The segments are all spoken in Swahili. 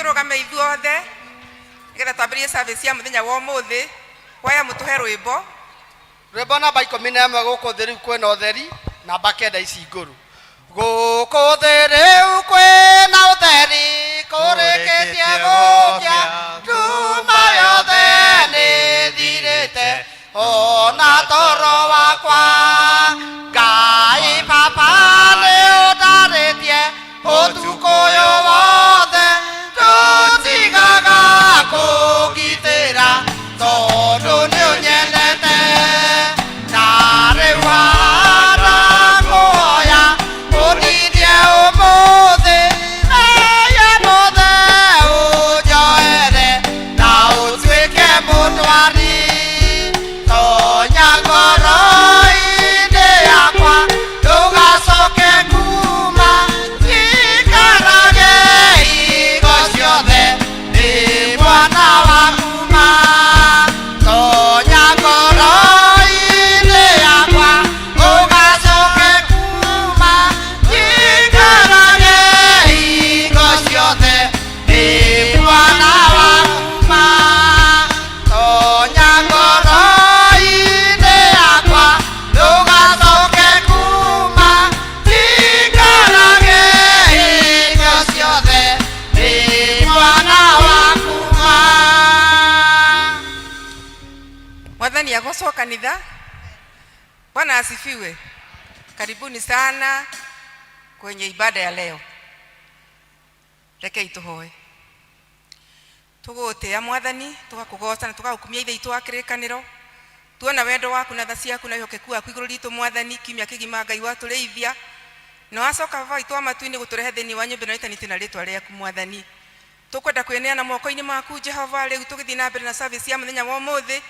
turugame ithuothe nigetha twambirie service ya muthenya wa umuthi kwaya mutuhe rwimbo namba 11 guku thiri kwena utheri namba 9 ici nguru guku thiri kwena utheri kurikitie gukia tuma yothe ni thirite ona toro wakwa Ngai papa ni udaritie utuku uyu wothe tutigaga kugitira tondu ni unyendete na riu harakuoya unithie umuthi eye mothe unjoere na utuike mutwari tonya ngoro-ini yakwa ndugacoke kuma ikarage igo ciothe ni mwana wakuma tonya ngoro-ini yakwa ndugacoke kuma ikarage igo ciothe ni mwana wakuma tonya ngoro-ini yakwa ndugacoke kuma ikarage igo ciothe ni mwana wakuma. Mwathani agocwo kanitha. Bwana asifiwe. Karibuni sana kwenye ibada ya leo. Reke tuhoe. Tugutia Mwathani tugakugoca na tugagukumia ithe itu akirikaniro. Tuona wendo waku na tha ciaku na ihokeku waku iguru ritu Mwathani kimya kigima Ngai watureithia. No acoka baba itu amatu-ini guturehe thini wa nyumba na itaniti na ritwa riaku Mwathani. Tukwenda kweneana moko-ini maku Jehova riu tugithii na mbere na service ya muthenya wa umuthi.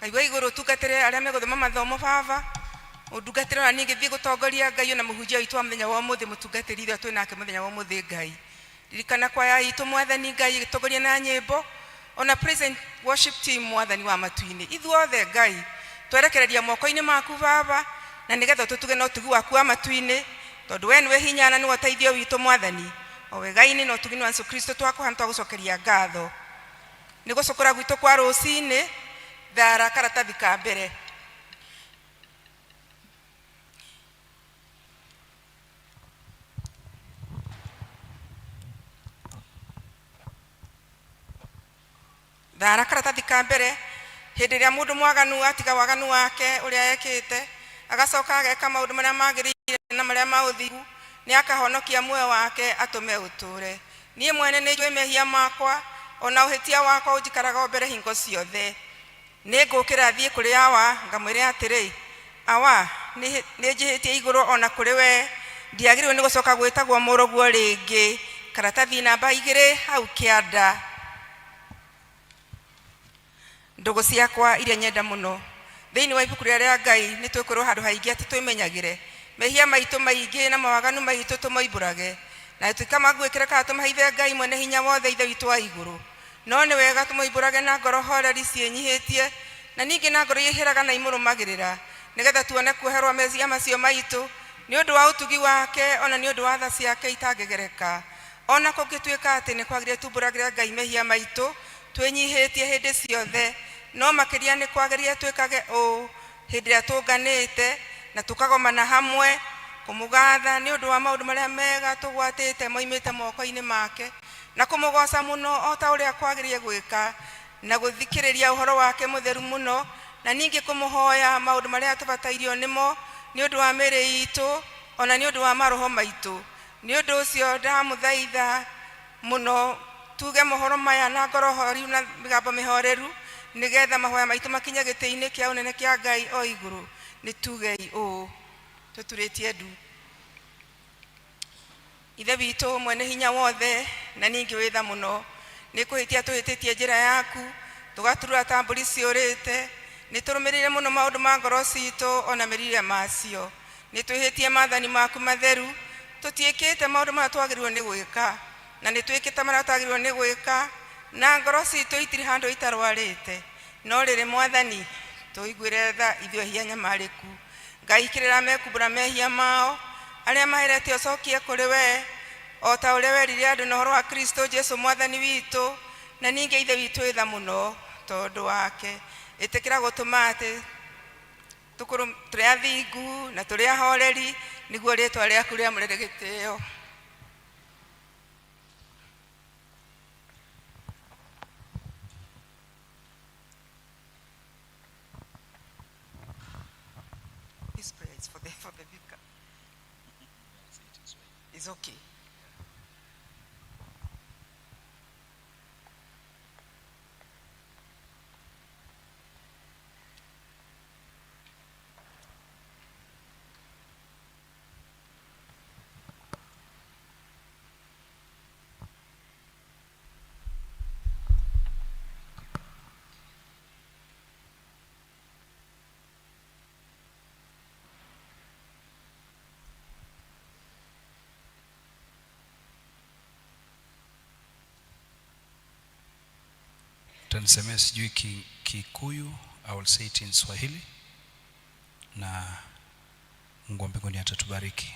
Ngai wa iguru tungatire aria meguthoma mathomo baba. Udungatire na ningi thii gutongoria Ngai na muhunjia witu wa muthenya wa umuthi mutungatiri ithe twi nake muthenya wa umuthi Ngai. Ririkana kwaya itu Mwathani Ngai gitongoria na nyimbo ona praise and worship team Mwathani wa matu-ini ithuothe Ngai twerekereria moko-ini maku baba na nigetha tutuge no tugu waku wa matu-ini tondu we niwe hinya na niwe teithio witu Mwathani o wega-ini no tugi ni Yesu Kristo twakuhana twagucokeria ngatho ni gucukura gwitu kwa rucini thara karatathi ka mbere thara karatathi ka mbere hindi ria mundu mwaganu atiga waganu wake uria ekite agacoka ageka maundu maria magirire na maria mauthiru ni akahonokia muoyo wake atume uture nie mwene ni njui mehia makwa ona uhitia wakwa unjikaraga mbere hingo ciothe ni ngukira thie kuri awa ngamwire atiri awa ni njihitie iguru ona kuri we ndiagirwe ni gucoka gwitagwo muruguo ringi karatathi namba 2 hau kianda ndugu ciakwa iria nyenda muno thiini wa ibuku ria Ngai ni twikuru handu haingi ati twimenyagire mehia maitu maingi na mawaganu maitu tumoiburage na tukama gwikira ka tumaithe Ngai mwene hinya wothe ithe witu wa iguru no ni wega tumoiburage na ngoro horeri cienyihitie na ningi na ngoro yihiraga na imurumagirira nigetha tuone kuherwa mezia macio maitu ni undu wa utugi wake ona ni undu wa tha ciake itangegereka ona kungituika ati ni kwagire tumburagire Ngai mehia maitu twenyihitie hindi ciothe no makiria ni kwageria twikage o hindi ria tunganite na tukagomana hamwe kumugatha ni undu wa maundu maria mega tugwatite moimite moko-ini make na kumugoca muno o ta uria kwagerie gwika na guthikiriria uhoro wake mutheru muno na ningi kumuhoya maundu maria tubatairio nimo ni undu wa miri itu ona ni undu wa maroho maitu ni undu ucio ndamuthaitha muno tuge mohoro maya na ngoro hori na migambo mihoreru nigetha mahoya maitu makinya giti-ini kia unene kia Ngai o iguru ni tugei o tuturitie ndu ithe witu mwene hinya wothe na ningi witha muno ni kuhitia tuhititie njira yaku tugaturura tamburi ciurite ni turumirire muno maundu ma ngoro citu ona mirire macio ni tuhitie mathani maku matheru tutiikite maundu ma twagirwo ni gwika na ni twikite maria twagirwo ni gwika na ngoro citu itiri handu itarwarite no riri Mwathani tuiguire tha ithio hianya mariku Ngai kirira mekumbura mehia mao aria mahirete ucokie kuri we o ta ũrĩa werire andũ na ũhoro wa Kristo Jesu mwathani witũ, na ningĩ ithe witũ wĩ tha mũno tondũ wake. Ĩtĩkĩra gũtũma atĩ tũrĩ athingu na tũrĩ ahoreri, nĩguo rĩĩtwa rĩaku rĩamũrĩre gĩtĩĩo. This prayer is for the vicar. It's okay. Tanisemea sijui Kikuyu, I will say it in Swahili, na Mungu wa mbinguni atatubariki.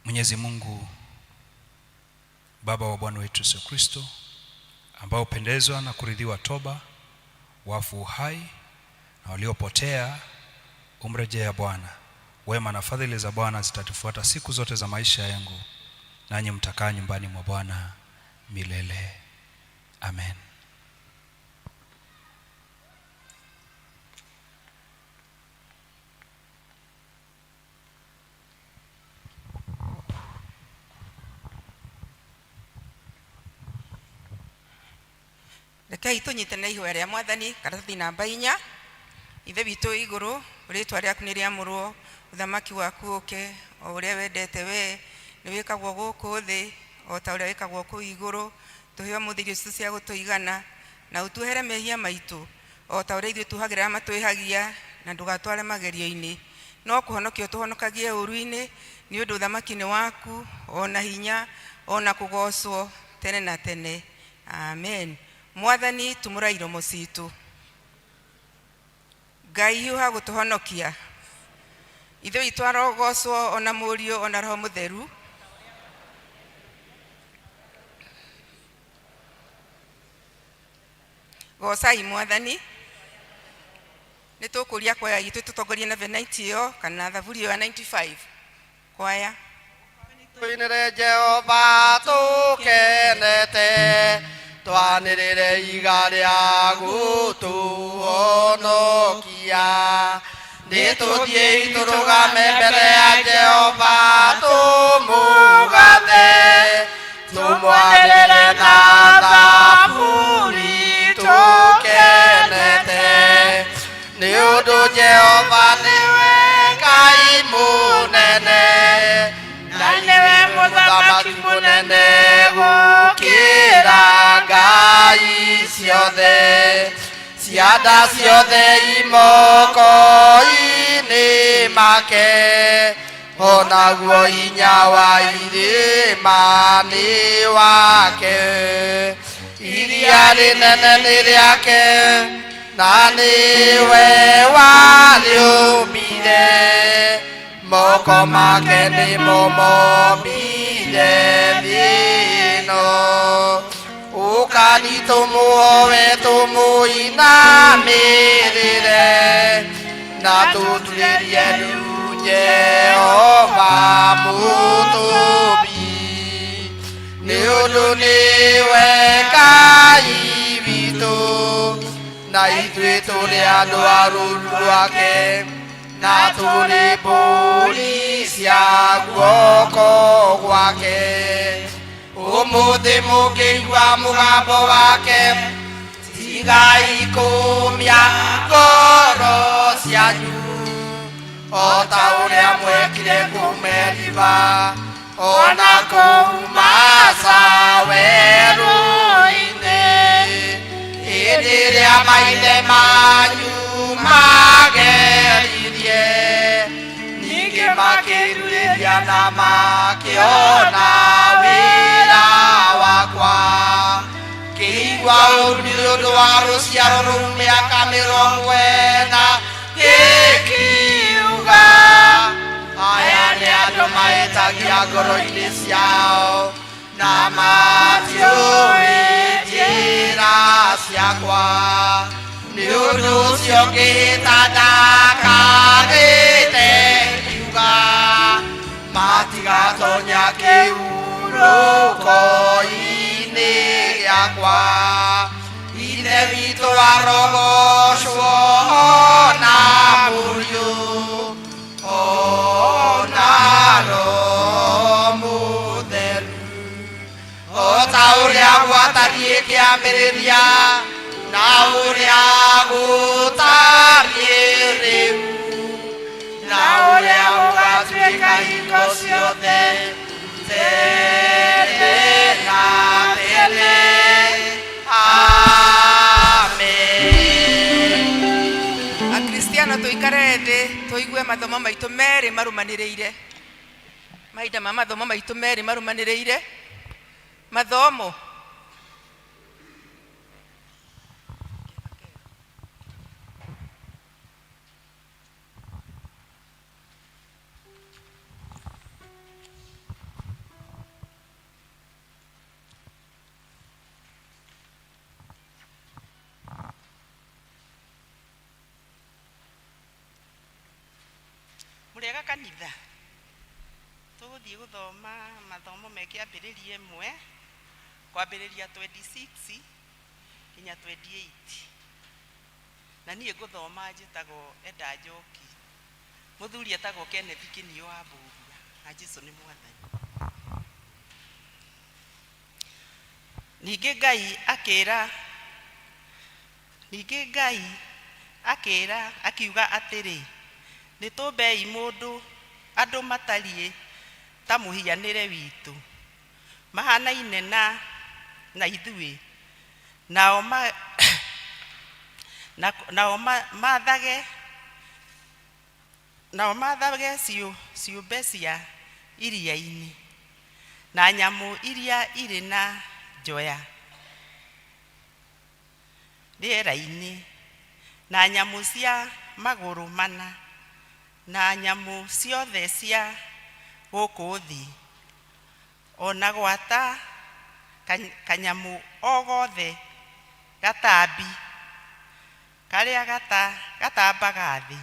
Mwenyezi Mungu Baba wa Bwana wetu Yesu Kristo, ambao upendezwa na kuridhiwa toba wafu uhai na waliopotea umrejea Bwana. Wema na fadhili za Bwana zitatufuata siku zote za maisha yangu, nanyi mtakaa nyumbani mwa Bwana milele. Amen. Rekei tũnyitane ihũa rĩa Mwathani, karatathi namba 4. Ithe witũ igũrũ, rĩĩtwa rĩaku nĩ rĩamũrwo, ũthamaki waku ũke, o ũrĩa wendete we nĩ wĩkagwo gũkũ thĩ o ta ũrĩa wĩkagwo kũu igũrũ. Tũhe ũmũthĩ irio citũ cia gũtũigana, na ũtuohere mehia maitũ o ta ũrĩa ithuĩ tuohagĩra matwĩhagia, na ndũgatware magerio-inĩ, no kũhonokia ũtũhonokagie ũũru-inĩ, nĩ ũndũ ũthamaki nĩ waku, ona hinya, ona kũgocwo tene na tene. Amen. Mwathani tumũra iromo citũ. Ngai hiũha gũtũhonokia. Ithe witũ arogocwo, ona Mũriũ, ona Roho Mũtheru. Gocai Mwathani. Nĩ tũkũria kwaya itũ tũtongorie na venaiti ĩyo kana thaburi ĩyo ya 95. Kwaya. Tũinĩre Jehova tũkenete, twanĩrĩre iga rĩa gũtũhonokia. Nĩtũthiĩ tũrũgame mbere ya Jehova tũmũgathe, tũmwanĩrĩre na thaburi tũkenete, nĩũndũ Jehova nĩwe Ngai mũnene, na nĩwe mũthamaki mũnene gũkĩra ngai ciothe. Cianda ciothe imoko-inĩ make, onaguo hinya wa irĩma nĩ wake. Iria rĩnene nĩ rĩake, na nĩwe warĩũmbire, moko make nĩmo mombire thĩ ĩno. Ũkani tũmũhoe tũmũinamĩrĩre, na tũtuĩrie rĩu Jehova mũtũũmbi, nĩũndũ nĩwe Ngai witũ, na ithuĩ tũrĩ andũ a rũũru rwake, na tũrĩ mbũri cia guoko gwake. Ũmũthĩ mũngĩigua mũgambo wake, tigai kũmia ngoro cianyu, o ta ũrĩa mwekire kũu Meriba, ona kũu Masa werũ-inĩ, hĩndĩ ĩrĩa maithe manyu mageririe, ningĩ makĩrirĩria na makĩona wĩra wakwa. Kĩigua wa undu wa ruciaro rũu mĩaka 40 gĩkiuga aya nĩ andũ mahĩtagia ngoro-inĩ ciao na matiũĩ njĩra ciakwa nĩ ũndũ ũcio ngĩhĩta ndakarĩte kiuga matigatonya kĩhurũko-inĩ gĩakwa ithe witũ arogocwo na mũriũ ona Roho Mũtheru o ta ũrĩa gwatariĩ kĩambĩrĩria na ũrĩa gũtariĩ rĩu na ũrĩa gũgatuĩka hingo ciothe tene na tene. Amen. Akristiano tuikare thĩ tuigue mathomo maitũ merĩ marumanĩrĩire. Mahinda ma mathomo maitũ merĩ marumanĩrĩire. Mathomo Murega kanitha tũgũthiĩ gũthoma mathomo mekĩambĩrĩria ĩmwe kwambĩrĩria 26 nginya 28 na niĩ ngũthoma njĩtagwo Enda Njoki mũthuri etagwo Kenneth Kĩnio wa Mbũria na Jesũ nĩ Mwathani. Ningĩ Ngai akĩra akiuga atĩrĩ nĩtũmbei mũndũ andũ matariĩ ta mũhianĩre witũ mahanaine na ithuĩ nao mathage ciũmbe cia iria-inĩ na nyamũ iria irĩ na njoya rĩera-inĩ na nyamũ cia magũrũ mana na nyamũ ciothe cia gũkũ thĩ ona gwata kanyamũ o gothe gatambi karĩa gatambaga thĩ.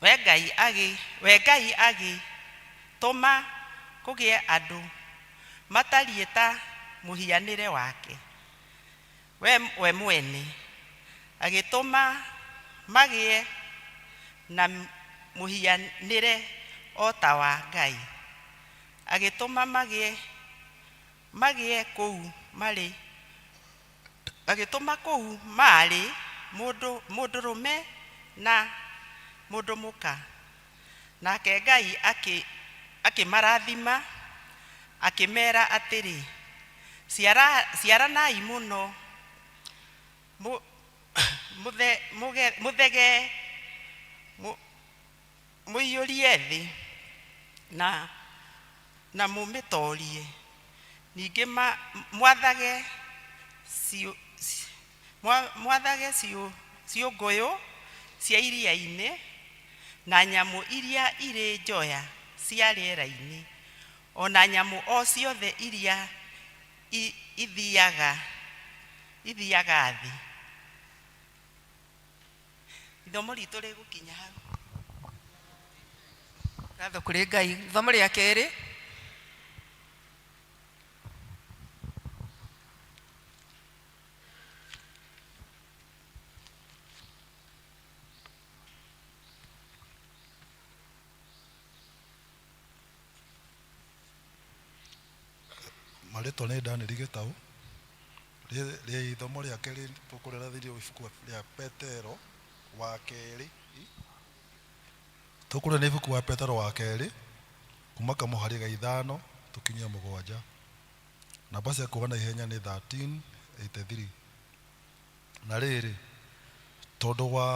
We Ngai agĩtũma kũgĩe andũ matariĩ ta mũhianĩre wake we mwene agĩtũma magĩe na mũhianĩre o ta wa Ngai agĩtũma magĩe kũu marĩ mũndũrũme na mũndũ mũka nake Ngai akĩmarathima akĩmera atĩrĩ ciaranai mũno mũthege mũiyũrie thĩ na mũmĩtorie ningĩ mwathage ciũngũyũ cia iria-inĩ na nyamũ iria irĩ njoya cia rĩera-inĩ ona nyamũ o ciothe iria ithiaga thĩ. Ithomo ritũ rĩgũkinya hau. Ngatho kũrĩ Ngai. Ithomo rĩa kerĩ marĩtwa nĩ Daniel Gĩtaũ. Rĩa ithomo rĩa kerĩ tũkũrera thĩinĩ ibuku rĩa Petero wa kerĩ. Tũkũrera nĩ ibuku wa Petero wa kerĩ kuma kamũhari ga 5 tũkinyia 7. Namba cia kuoga na ihenya nĩ 13:83. Na rĩrĩ tondũ wa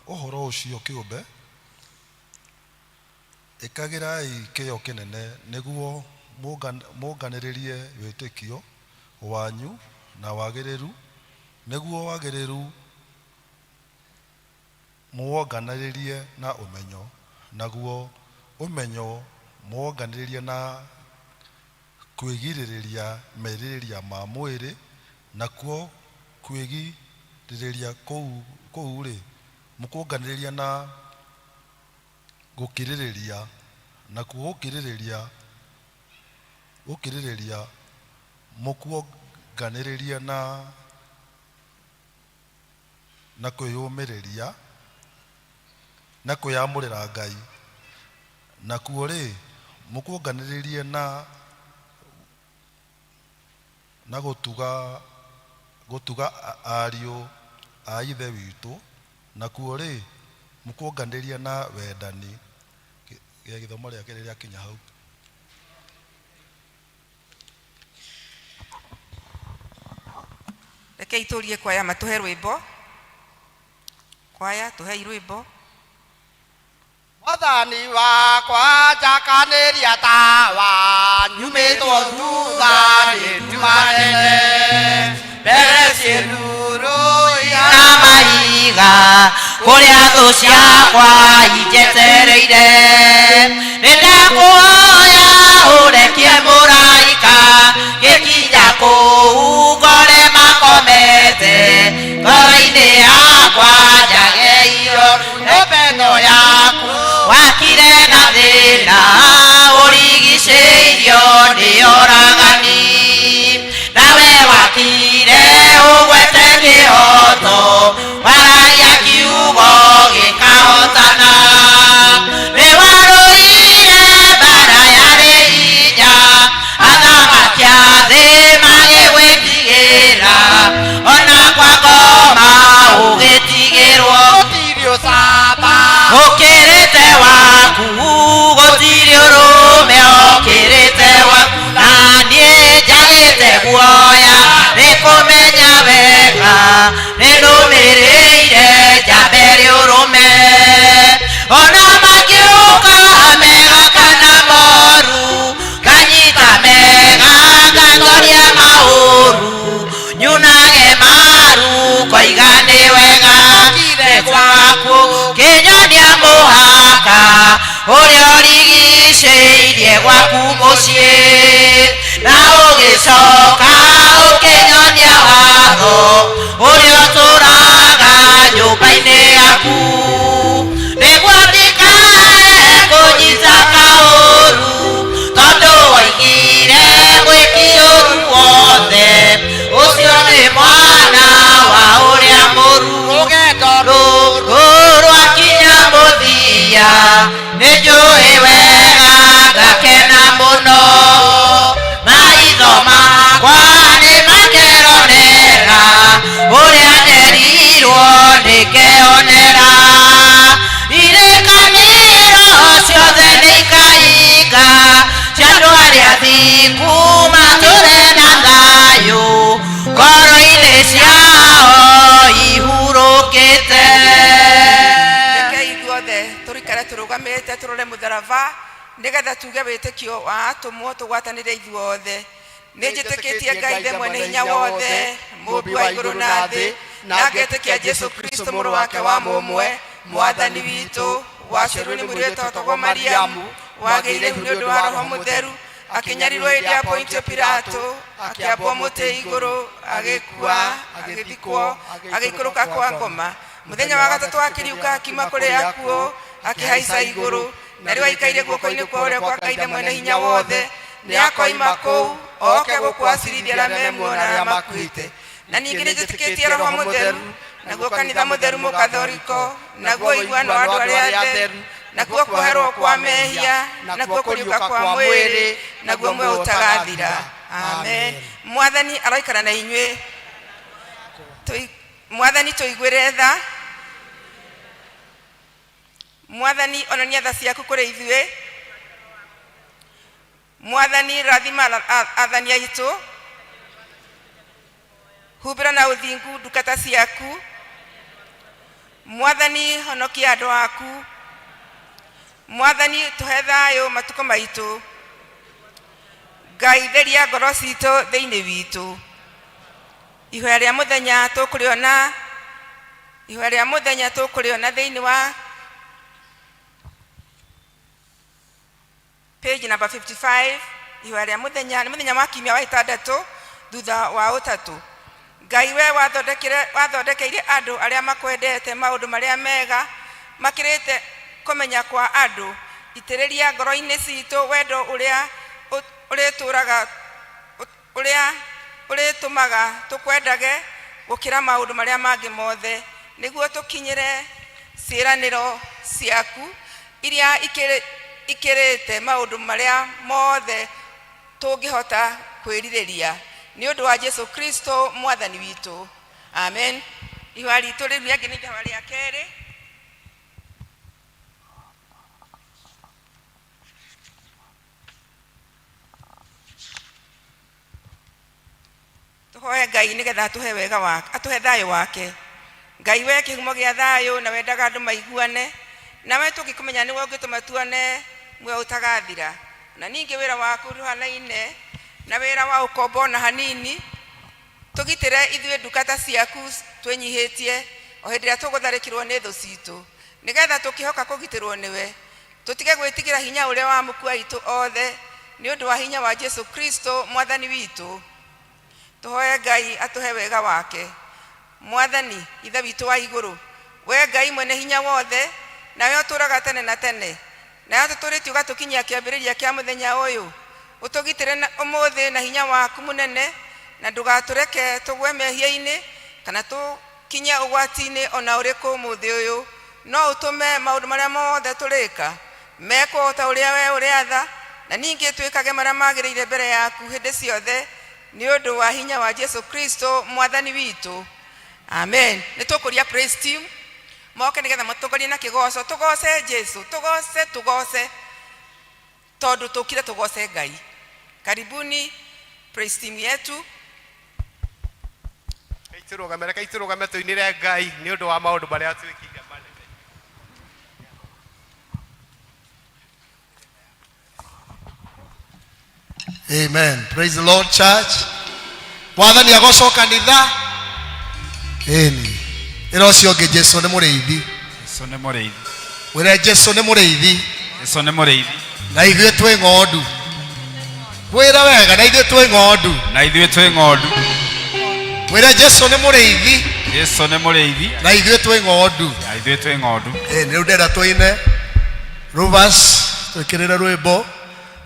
ũhoro ũcio kĩũmbe ĩkagĩrai kĩyo kĩnene nĩguo mũnganĩrĩrie wĩtĩkio wanyu na wagĩrĩru, nĩguo wagĩrĩru muonganĩrĩrie na ũmenyo, naguo ũmenyo muonganĩrĩrie na kwĩgirĩrĩria merirĩria ma mwĩrĩ, nakuo kwĩgirĩrĩria kũu rĩ mũkuonganĩrĩria na gũkirĩrĩria, nakuo gũkirĩrĩria mũkuonganĩrĩria na kwĩyũmĩrĩria na kwĩyamũrĩra Ngai, nakuo rĩ mũkuonganĩrĩrie na gũtuga ariũ a ithe witũ, nakuo rĩ mũkuonganĩrĩria na wendani. Gĩthomo rĩake rĩrĩa kinya hau. Reke itũrie kwaya matuhe rwĩmbo. Kwaya tuhei rwĩmbo. Mwathani wakwa njakanĩria tawa, nyumĩtwo thutha nĩ nduma nene, mbere ciĩruru ihana mahiga, kũrĩa thũ ciakwa injetereire. Nĩndakũhoya ũrekie mũraika, gĩkinya kũu ngore makomete, ngoro-inĩ yakwa njagĩirwo nĩ pendo yaku. Wakire na thĩna ũrigicĩirio nĩ oragani, nawe wakire ũgwete kĩhoto, waragia kiugo gĩkahotana. Nĩwarũire mbara yarĩ hinya, athamaki a thĩ magĩgwĩtigĩra, ona kwa ngoma ũgĩtigĩrwo. Gũtirĩ ũcamba ũkĩrĩte waku, gũtirĩ ũrũme ũkĩrĩte waku, na niĩ njagĩte guoya nĩkũmenya wega, nĩndũmĩrĩire njambe rĩũrũme. Ona mangĩũka mega kana moru, nganyita mega ngatoria maũru, nyunage maru koiga nĩ wega. Kire gwaku kĩnyonia mũhaka ũrĩa ũrigicĩirie gwaku mũciĩ, na ũgĩcoka ũkĩnyonia watho ũrĩa ũtũraga nyũmba-inĩ yaku, nĩguo ndikae kũnyita kaũru, tondũ waigire mwĩki ũru wothe ũcio nĩ mwana wa ũrĩa mũru. Rũgendo rũrũ rwakinya mũthia, nĩnjũĩ wega ngakena mũno, maitho makwa nĩmakeronera ũrĩa nderirwo nĩkeonera. Irĩkanĩro ciothe nĩikahinga, cia andũ arĩa athingu matũre na thayũ, ngoro-inĩ ciao ihurũkĩte. Rekei ithuothe tũrikare tũrũgamĩte tũrore mũtharaba, nĩgetha tuge wĩtĩkio wa atũmwo tũgwatanĩre ithuothe. Nĩnjĩtĩkĩtie Ngai ithe mwene hinya wothe, mũmbi wa igũrũ na thĩ, na ngetĩkia Jesu Kristo mũrũ wake wa mũmwe, mwathani witũ, waciarwo nĩ mũirĩtu wetagwo Mariamu, wagĩire nĩ ũndũ wa Roho Mũtheru, akĩnyarirwo hĩndĩ ya Pontio Pilato, akĩambwo mũtĩ igũrũ, agĩkua, agĩthikwo, agĩikũrũka kwa ngoma. Mũthenya wa gatatũ akĩriũka akiuma kũrĩ akuũ, akĩhaica igũrũ, na rĩu aikaire guoko-inĩ kwa ũrĩo kwa Ngai ithe mwene hinya wothe. Nĩakoima kũu oke gũkũacirithia arĩa memuoyo na arĩa makuĩte. Na ningĩ nĩnjĩtĩkĩtie Roho Mũtheru, naguo kanitha mũtheru mũkathoriko, naguo iguano wa andũ arĩa atheru, naguo kũherwo kwa mehia, naguo kũriũka kwa mwĩrĩ, naguo muoyo ũtagathira. Amen. Mwathani aroikara na inyuĩ. Mwathani tũiguĩre tha. Mwathani onania tha ciaku kũrĩ ithuĩ. Mwathani rathima athani aitũ. Humbĩra na ũthingu ndungata ciaku. Mwathani honokia andũ aku. Mwathani tũhe thayũ matukũ maitũ. Ngai theria ngoro citũ thĩinĩ witũ. ihoya rĩa mũthenya tũkũrĩona thĩinĩ wa page number 55. Ihoya rĩa mũthenya nĩ mũthenya wa kiumia wa ĩtandatũ thutha wa ũtatũ. Ngai we wathondekeire andũ arĩa makwendete maũndũ marĩa mega makĩrĩte kũmenya kwa andũ. Itĩrĩria ngoro-inĩ citũ wendo ũrĩa ũrĩtũmaga tũkwendage gũkĩra maũndũ marĩa mangĩ mothe, nĩguo tũkinyĩre ciĩranĩro ciaku iria ikĩrĩte maũndũ marĩa mothe tũngĩhota kwĩrirĩria, nĩ ũndũ wa Jesu Kristo mwathani witũ. Amen. Ihoya ritũ rĩu rĩngĩ nĩ ihoya rĩa kerĩ. Tũhoe Ngai nĩgetha atũhe thayũ wake. Ngai we kĩhumo gĩa thayũ na wendaga andũ maiguane, nawe tũngĩkũmenya nĩwe ũngĩtũma tuone muoyo ũtagathira. Na ningĩ wĩra waku ũhanaine na wĩra wa ũkombo na hanini, tũgitĩre ithuĩ ndungata ciaku twĩnyihĩtie o hĩndĩ ĩrĩa tũgũtharĩkĩrwo nĩ thũ citũ, nĩgetha tũkĩhoka kũgitĩrwo nĩwe tũtige gwĩtigĩra hinya ũrĩa wa mũkua itũ othe, nĩ ũndũ wa hinya wa Jesu Kristo mwathani witũ. Tũhoe Ngai atũhe wega wake. Mwathani ithe witũ wa igũrũ, we Ngai mwene hinya wothe, nawe ũtũũraga tene na tene, nawe tũtũrĩtie ũgatũkinyia kĩambĩrĩria kĩa mũthenya ũyũ. Ũtũgitĩre ũmũthĩ na hinya waku mũnene, na ndũgatũreke tũgwe mehia-inĩ kana tũkinye ũgwati-inĩ ona ũrĩkũ ũmũthĩ ũyũ, no ũtũme maũndũ marĩa mothe tũrĩka mekwo ta ũrĩa we ũrĩatha, na ningĩ twĩkage marĩa magĩrĩire mbere yaku hĩndĩ ciothe, nĩ ũndũ wa hinya wa Jesu Kristo mwathani witũ. Amen. Nĩ tũkũria praise team moke nĩgetha matũgorie na kĩgoco. Tũgoce Jesu, tũgoce tondũ tũkire tũgoce Ngai. Karibuni praise team yetu. Kaitũrũgame tũinĩre Ngai nĩ ũndũ wa maũndũ marĩa twĩkĩire manene. Amen. Praise the Lord, church. Mwathani agocwo kanitha. Eni. Ĩrocio ngĩ Jesu nĩ mũrĩithi. Jesu nĩ mũrĩithi. Wĩre Jesu nĩ mũrĩithi. Jesu nĩ mũrĩithi. Na ithuĩ twĩ ng'ondu. Wĩra wega na ithuĩ twĩ ng'ondu. Na ithuĩ twĩ ng'ondu. Wĩre Jesu nĩ mũrĩithi. Jesu nĩ mũrĩithi. Na ithuĩ twĩ ng'ondu. Na ithuĩ twĩ ng'ondu. Nĩ ndĩrenda tũine Ruvers twĩkĩrĩre rwĩmbo.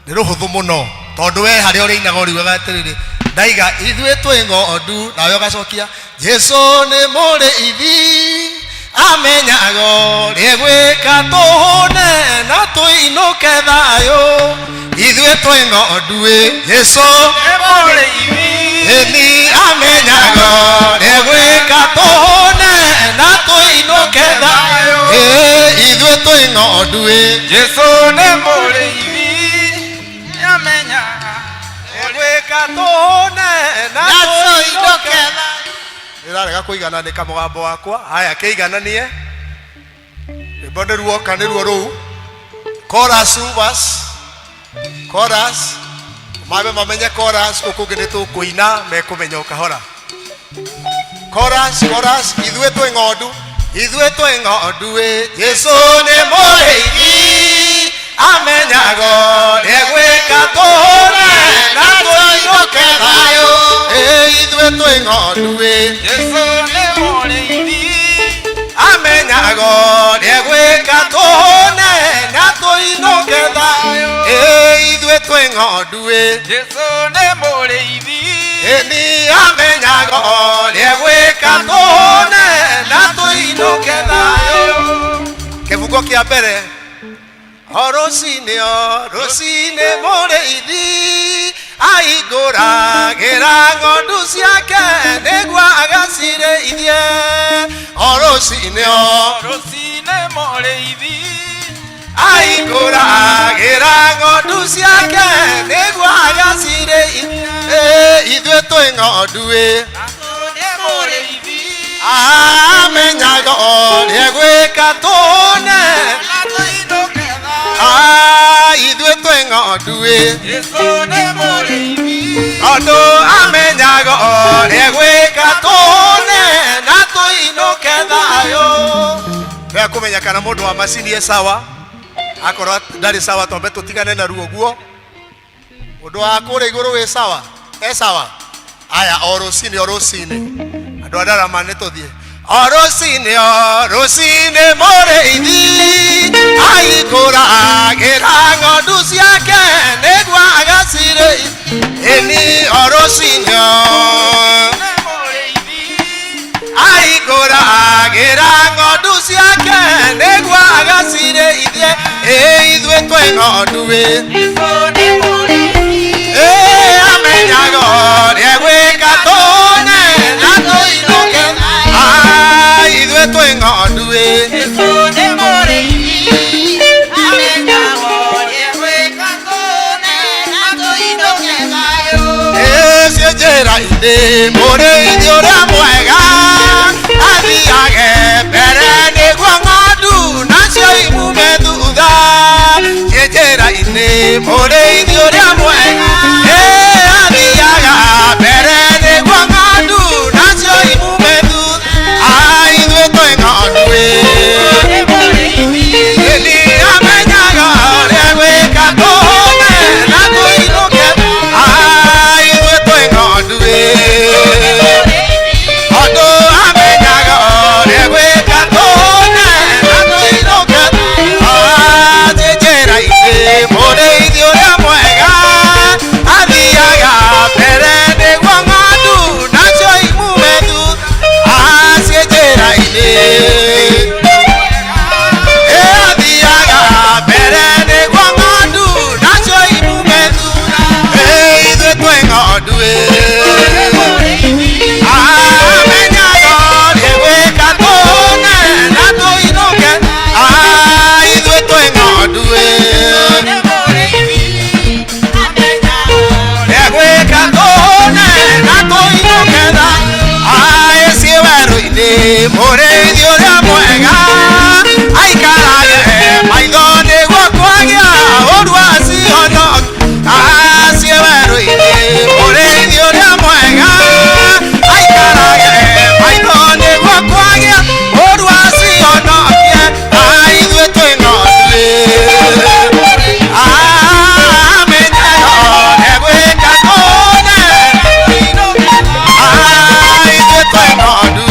Nĩ rũhũthũ mũno tondũ we harĩa ũrĩinaga ũriugaga atĩrĩrĩ, ndaiga ithuĩ twĩ ng'ondu, nawe ũgacokia Jesu nĩ mũrĩithi amenyaga ũrĩa gwĩka tũhũne na tũinũke thayũ. Ithuĩ twĩ ng'ondu Jesu nĩ mũrĩithi eni amenyaga ũrĩa gwĩka tũhũne na tũinũke thayũ. Ithuĩ twĩ ng'ondu Jesu nĩ mũrĩithi amenyaga gwĩka tũhũne na tũinũke thayũ. Nĩrarega kũigana nĩ kamũgambo wakwa. Haya kĩigananie. Rwĩmbo nĩ ruoka nĩruo rũu. Chorus verse. Chorus. Mabe mamenye chorus gũkũ kũngĩ nĩ tũkũina mekũmenya o kahora. Chorus. Ithuĩ twĩ ng'ondu. Ithuĩ twĩ ng'ondu Jesu nĩ mũrĩithi amenyaga ũrĩa gwĩka tũhũne na tũinũke thayũ. Ithuĩ twĩ ng'ondu Jesu nĩ mũrĩithi amenyaga ũrĩa gwĩka tũhũne na tũinũke thayũ. Ithuĩ twĩ ng'ondu Jesu nĩ mũrĩithi eni amenyaga ũrĩa gwĩka tũhũne na tũinũke thayũ. Kĩbungo kĩa mbere. Rũcinĩ mũrĩithi ahingũragĩra ng'ondu ciake nĩguo agacirĩithie. Rũcinĩ mũrĩithi ahingũragĩra ng'ondu ciake nĩguo agacirĩithie. Ithuĩ twĩ ng'ondu amenyaga ũrĩa gwĩka tũhũne. Ithuĩ twĩ ng'ondu Jesu nĩ mũrĩithi tondũ amenyaga ũrĩa gwĩka kumenya kana mundu wa macini e sawa akorwo ndari sawa tombe tutigane na ruo guo undu wa kure iguru we sawa e sawa aya orosini andu adara mane tuthie orosini moreithi aikura agira ng'ondu ciake nigwa agacire eni orosini aikura agira ng'ondu ciake nigwa agacire ithie ithue twe ng'ondu we amenyaga ũrĩa gwĩka tũne na tũinũke ithue twĩ ng'ondu cio njĩra-inĩ mũrĩithi ũrĩa mwega athiage mbere nĩguo ng'ondu nacio imume thutha cio njĩra-inĩ mũrĩithi ũrĩa mwega athiaga mbere nĩguo ng'ondu nacio imume thutha ithuĩ twĩ ng'ondu ni amenyaga ũrĩa gwĩka tũne na tũinũke ithuĩ twĩ ng'ondu andũ amenyaga ũrĩa gwĩka tũne na tũinũke njĩra-inĩ mũrĩithi ũrĩa mwega athiaga mbere nĩguo ng'ondu nacio imume thutha cio njĩra-inĩ athiaga mbere nĩguo ng'ondu nacio imume thutha ithuĩ twĩ ng'ondu amenyaga ũrĩa gwĩka tũne na tũinũke ithuĩ twĩ ng'ondu gwĩka tũne na tũinũke ciĩ werũ-inĩ mũrĩithi ũrĩa mwega aikarage maitho nĩguo kwagĩa ũrua cihonokia ciĩ werũ-inĩ mũrĩithi ũrĩa mwega aikarage maitho nĩguo kwagĩa ũrua cihonokia ithuĩ twĩ ng'ondu amenyaga ũrĩa gwĩka tũne ithuĩ twĩ ng'ondu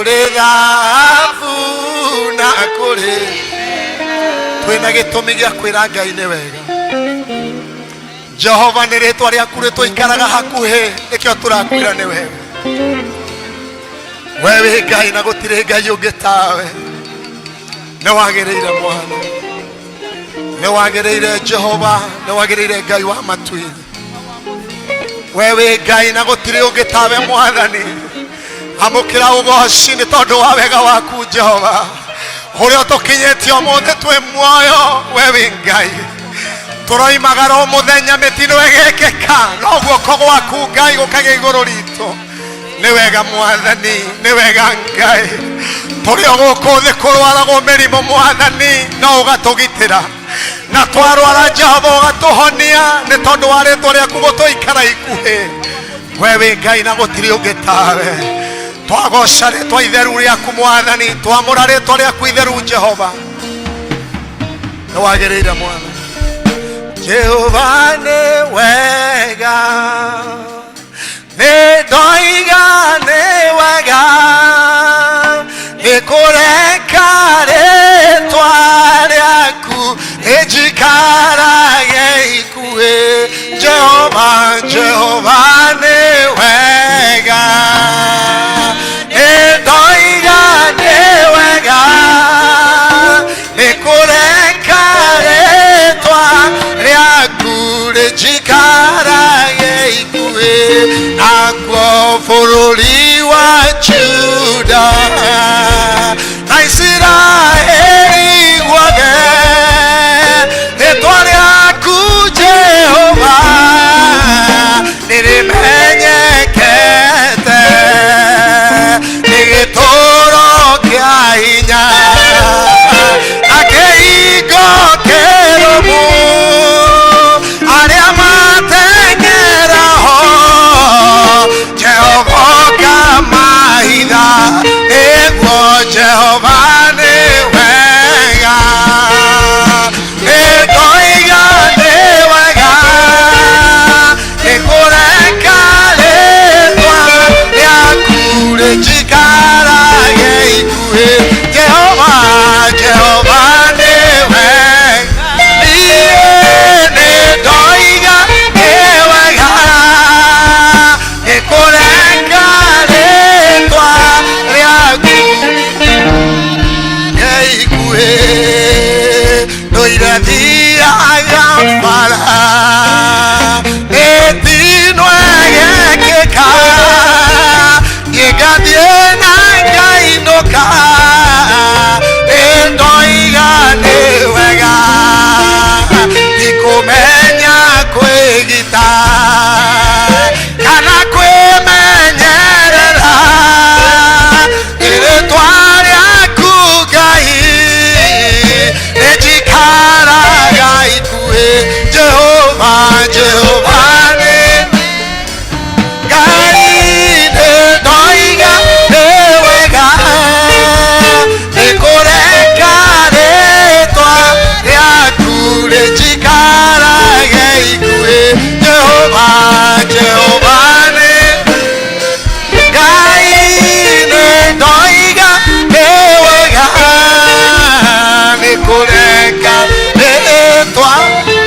kuri thahabu na kuri twina gitumi gia kwira Ngai ni wega. Jehova ni ritwa riaku ritũikaraga hakuhi nikio turakwira ni wega. Wewe Ngai na gutire Ngai ungi tawe. Ni wagiriire Mwana, ni wagiriire Jehova, ni wagiriire Ngai wa matwini. Wewe Ngai na gutire ungi tawe Mwathani. Amukira ugoci ni tondu wa wega waku Jehova. Uria tukinyetie umuthi twi muoyo wewe Ngai. Turoimagara muthenya mitino egekeka no guoko gwaku Ngai gukagia iguru ritu. Ni wega Mwathani, ni wega Ngai. Turi guku thi kurwaragwo mirimo Mwathani no ugatugitira. Na twarwara Jehova ugatuhonia ni tondu wa ritwa riaku gutuikara ikuhi. Wewe Ngai na gutiri ungi tawe. Twagoca ritwa itheru riaku Mwathani, twamura ritwa riaku itheru Jehova. Ni wagiriire Mwana. Jehova ni wega, ni ndoiga ni wega, ni kureka ritwa riaku rijikarage ikuhi. Jehova, Jehova ni wega, ni ndoiga ni wega, ni kureka ritwa riaku rijikarage ikuhi. Nakuo bũrũri wa Juda na Isiraeli guothe rĩtwa rĩaku Jehova nĩrĩmenyekete nĩ gĩtũũro kĩa hinya na kĩhingo kĩrũmu arĩa mateng'eraho Jehova kamahitha nĩguo Jehova nĩ wega nĩndoiga nĩ wega nĩ kũreka rĩtwa rĩaku rĩjikarage ikuhi. Jehova, Jehova nĩ wega, niĩ nĩndoiga nĩ wega nĩ kũreka rĩtwa rĩaku rĩ ikuhi. Ndũire thiaga bara mĩtino ĩgekĩka niĩ ngathiĩ na ngainũka nĩndoiga nĩ wega ndikũmenya kwĩgita kana kwĩmenyerera rĩtwa rĩaku Ngai rĩjikaraga ikuhi. Jehova, Jehova nĩ Ngai nĩndoiga nĩ wega nĩ kũreka rĩtwa rĩaku rĩjikarage ikuhi. Jehova, Jehova nĩ Ngai nĩndoiga nĩ wega nĩ kũreka rĩtwa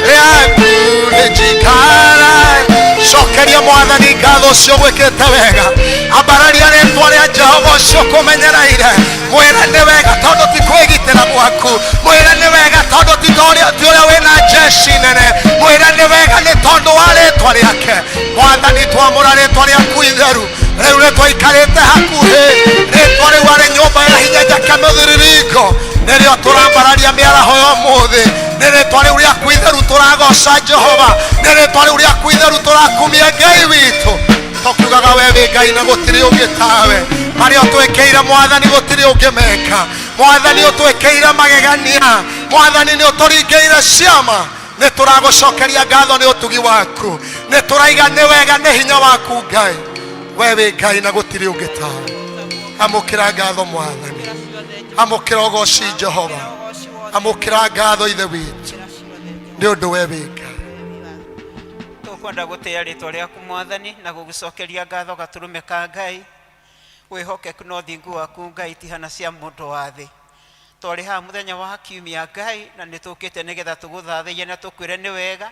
rĩaku rĩjikarage. Cokeria Mwathani ngatho ũcio gwĩkĩte wega. Ambararia rĩtwa rĩa Jehova ũcio kũmenyereire. Mwĩre nĩ wega tondũ ti kwĩgitĩra gwaku. Mwĩre nĩ wega tondũ ti ũrĩa wĩna jeshi nene. Mwĩre nĩ wega nĩ tondũ wa rĩtwa rĩake. Mwathani twamũra rĩtwa rĩaku itheru rĩu rĩtũikarĩte hakuhĩ. Rĩtwa rĩu arĩ nyũmba ya hinya njake mũthiriringo nĩrĩo tũrambararia mĩaraho ya ũmũthĩ. Nĩ rĩtwa rĩu rĩaku itheru tũragoca Jehova. Nĩ rĩtwa rĩu rĩaku itheru tũrakumia Ngai witũ. Tũkiugaga wewe Ngai na gũtirĩ ũngĩ tawe. Marĩa ũtwĩkĩire Mwathani gũtirĩ ũngĩmeka. Mwathani ũtwĩkĩire magegania. Mwathani nĩ ũtũringĩire ciama. Nĩ tũragũcokeria ngatho nĩ ũtugi waku. Nĩ tũraiga nĩ wega nĩ hinya waku Ngai. Wewe Ngai na gũtirĩ ũngĩ tawe. Amũkĩra ngatho Mwathani. Amũkĩra ũgoci Jehova. Amũkĩra ngatho ithe witũ nĩ ũndũ wewe Ngai. Tũkwenda gũtĩa rĩtwa rĩaku Mwathani na gũgũcokeria ngatho gatũrũme ka Ngai. wihokeku no thingu waku Ngai tihana cia mundu wa thi tori ha muthenya wa kiumia Ngai na nitukite nigetha tuguthathie na tukwire ni wega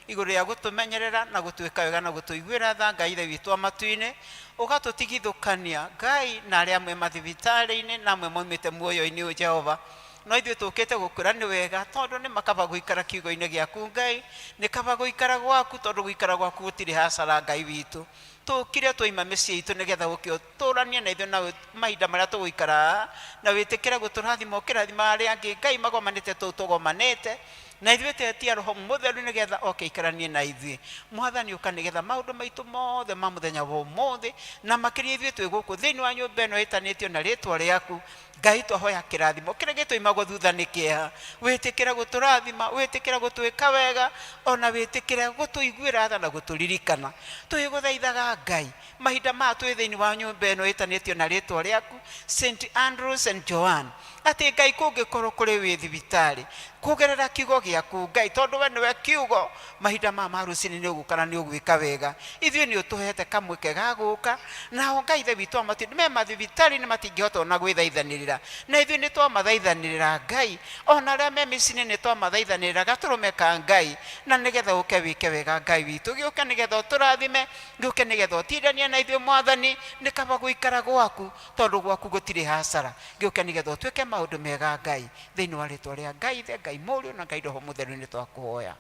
iguru ya gutumenyerera na gutwika wega na gutuiguira tha Ngai ithe witu amatuine ugatutigithukania Ngai na aria amwe mathibitari-ini na amwe moimite muoyo-ini u Jehova no ithuĩ tũkĩte gũkũra nĩ wega tondũ nĩ makaba gũikara kiugo-inĩ gĩaku Ngai nĩ kaba gũikara gwaku tondũ gũikara gwaku gũtirĩ hasara Ngai witũ tũkire twaima mĩciĩ itũ nĩgetha gũkĩtũrania na ithuĩ na mahinda marĩa tũgũikara na wĩtĩkĩre gũtũrathima ũkĩrathima arĩa angĩ Ngai magomanĩte tũu tũgomanĩte na ithuĩ tetia roho mũtheru nĩgetha oke ikaranie na ithuĩ mwathani ũka nĩgetha maũndũ maitũ mothe ma mũthenya wa ũmũthĩ na makĩria ithuĩ twĩ gũkũ thĩinĩ wa nyũmba ĩno ĩtanĩtio na rĩtwa rĩaku Ngai twahoya kĩrathimo kĩrĩa gĩtũimagwo thutha nĩ kĩeha wĩtĩkĩre gũtũrathima wĩtĩkĩre gũtwĩka wega ona wĩtĩkĩre gũtũiguĩra tha na gũtũririkana twĩgũthaithaga Ngai mahinda maya twĩ thĩinĩ wa nyũmba ĩno ĩtanĩtio na rĩtwa rĩaku St Andrews and Joan atĩ Ngai kũngĩkorwo kũrĩ wĩ thibitarĩ kugerera kiugo gĩaku Ngai tondũ we nĩwe kiugo mahinda maya ma rũciinĩ nĩ ũgũkana nĩ ũgwĩka wega ithuĩ nĩ ũtũhete kamweke ga gũka nao Ngai ithe witũ amatuĩte me mathibitarĩ nĩ matingĩhota ona gwĩthaithanĩrĩra na ithuĩ nĩ twamathaithanĩrĩra Ngai ona arĩa me mĩciĩ nĩ twamathaithanĩrĩra gatũrũme ka Ngai na nĩgetha ũke wĩke wega Ngai witũ gĩũke nĩgetha ũtũrathime gĩũke nĩgetha ũtindanie na ithuĩ mwathani nĩ kaba gũikara gwaku tondũ gwaku gũtirĩ hasara gĩũke nĩgetha ũtuĩke maũndũ mega Ngai thĩinĩ wa rĩtwa rĩa Ngai ithe Ngai mũriũ na Ngai roho mũtheru nĩ twakũhoya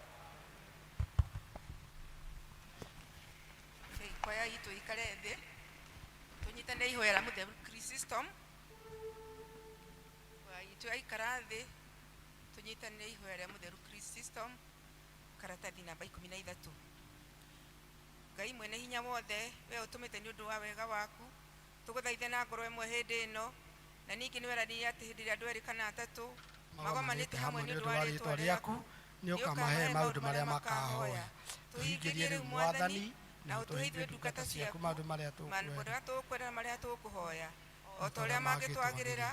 kwaya itu ikare thĩ tũnyitane ihoya la mũtheru Chrysostom itu aikara thĩ tũnyitane ihoya la mũtheru Chrysostom karatathi namba 13 Ngai mwene hinya wothe we ũtũmĩte nĩ ũndũ wa wega waku tũgũthaithe na ngoro ĩmwe hĩndĩ ĩno na ningĩ nĩ werani atĩ hĩndĩ ĩrĩa andũ erĩ kana atatũ magomanĩte hamwe nĩ ũndũ wa rĩtwa rĩaku nĩ ũkamahe maũndũ marĩa makahoya tũhingĩrie rĩu mwathani na ũtũhe ithuĩ ndungata ciaku maũndũ marĩa tũkwenda na marĩa tũkũhoya o ta ũrĩa mangĩtwagĩrĩra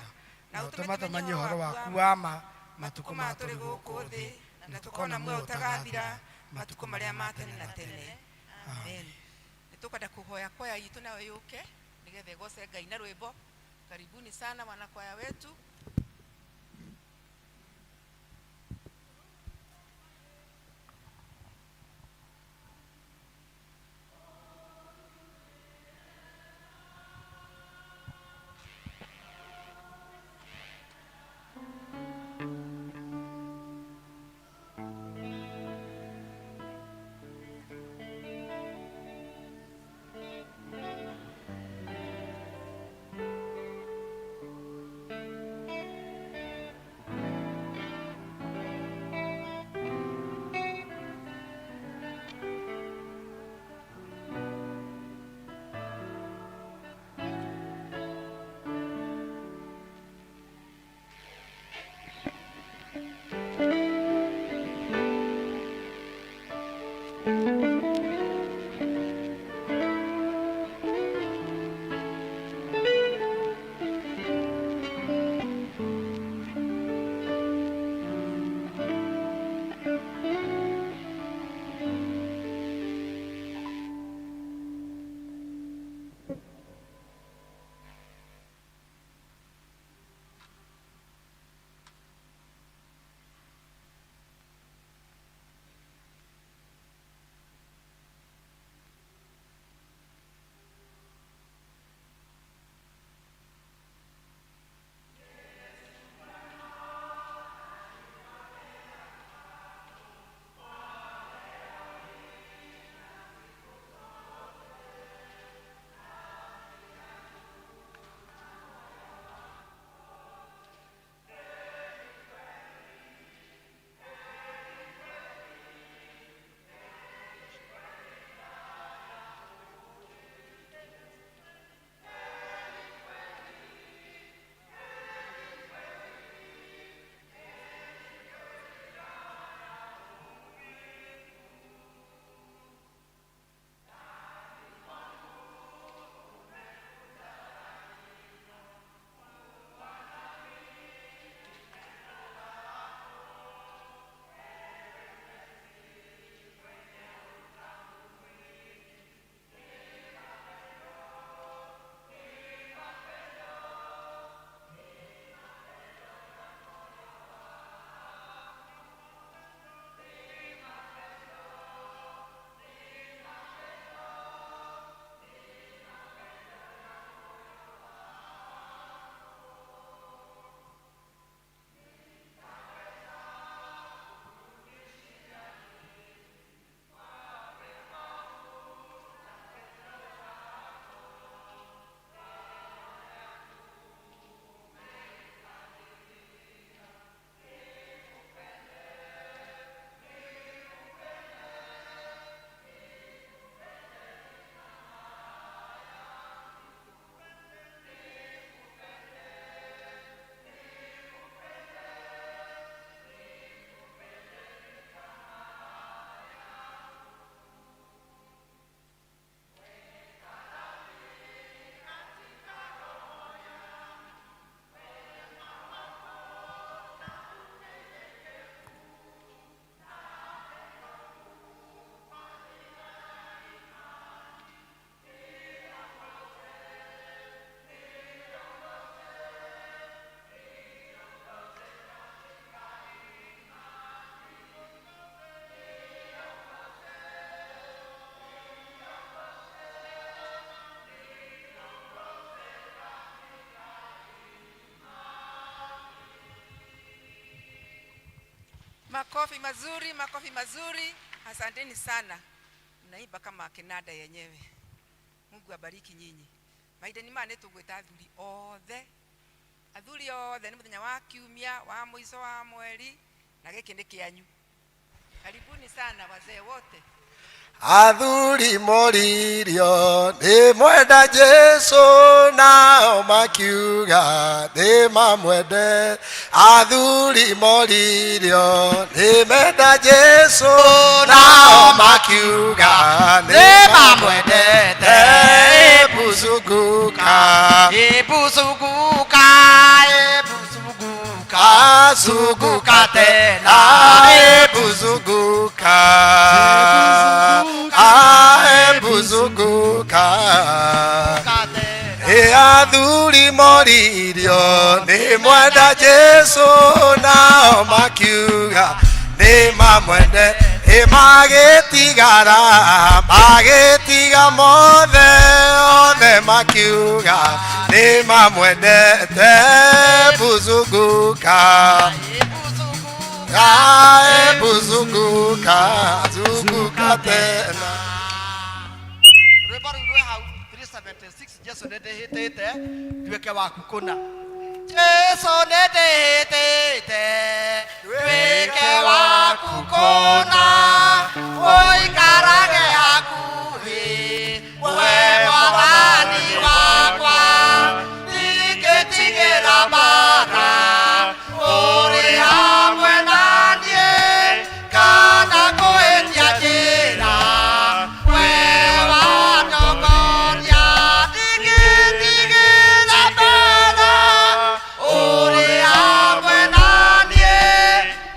na ũtũme tũmenye ũhoro waku wa ma matukũ ma tũrĩ gũkũ thĩ na tũkona muoyo ũtagathira matukũ marĩa ma tene na tene amen nĩ tũkwenda kũhoya kwaya itũ nawe yũke nĩgetha ĩgoce Ngai na rwĩmbo karibuni sana wanakwaya wetu Makofi mazuri, makofi mazuri. Asanteni sana. Mnaimba kama kinanda yenyewe. Mungu abariki nyinyi. Maida ni mane tugweta athuri othe. Athuri othe ni muthenya wa kiumia wa mwiso wa mweri na giki ndi kianyu. Karibuni sana wazee wote. Athuri moririo ni mwenda Jesu nao makiuga ni mamwende. Athuri moririo ni mwenda Jesu nao makiuga ni mamwendete. Ebuzunguka Ebuzunguka zunguka tena ebuzunguka ebuzunguka athuri moririo ni mwenda Jesu nao makiuga ni mamwende. Magitigara magitiga mothe othe makiuga ni mamwendete. Ebuzunguka ebuzunguka zunguka tena. Rwimbo rũu rwĩ hau 376 Jesu nĩndĩhĩtĩte nduĩke waku kũna. Jesu nĩndĩhĩtĩte nduĩke waku kũna, ũikarage hakuhĩ we Mwathani wakwa, ingĩtigĩra mana ũrĩ hamwe naniĩ kana kũhĩtia njĩra we wandongoria. Ingĩtigĩra mana ũrĩ hamwe naniĩ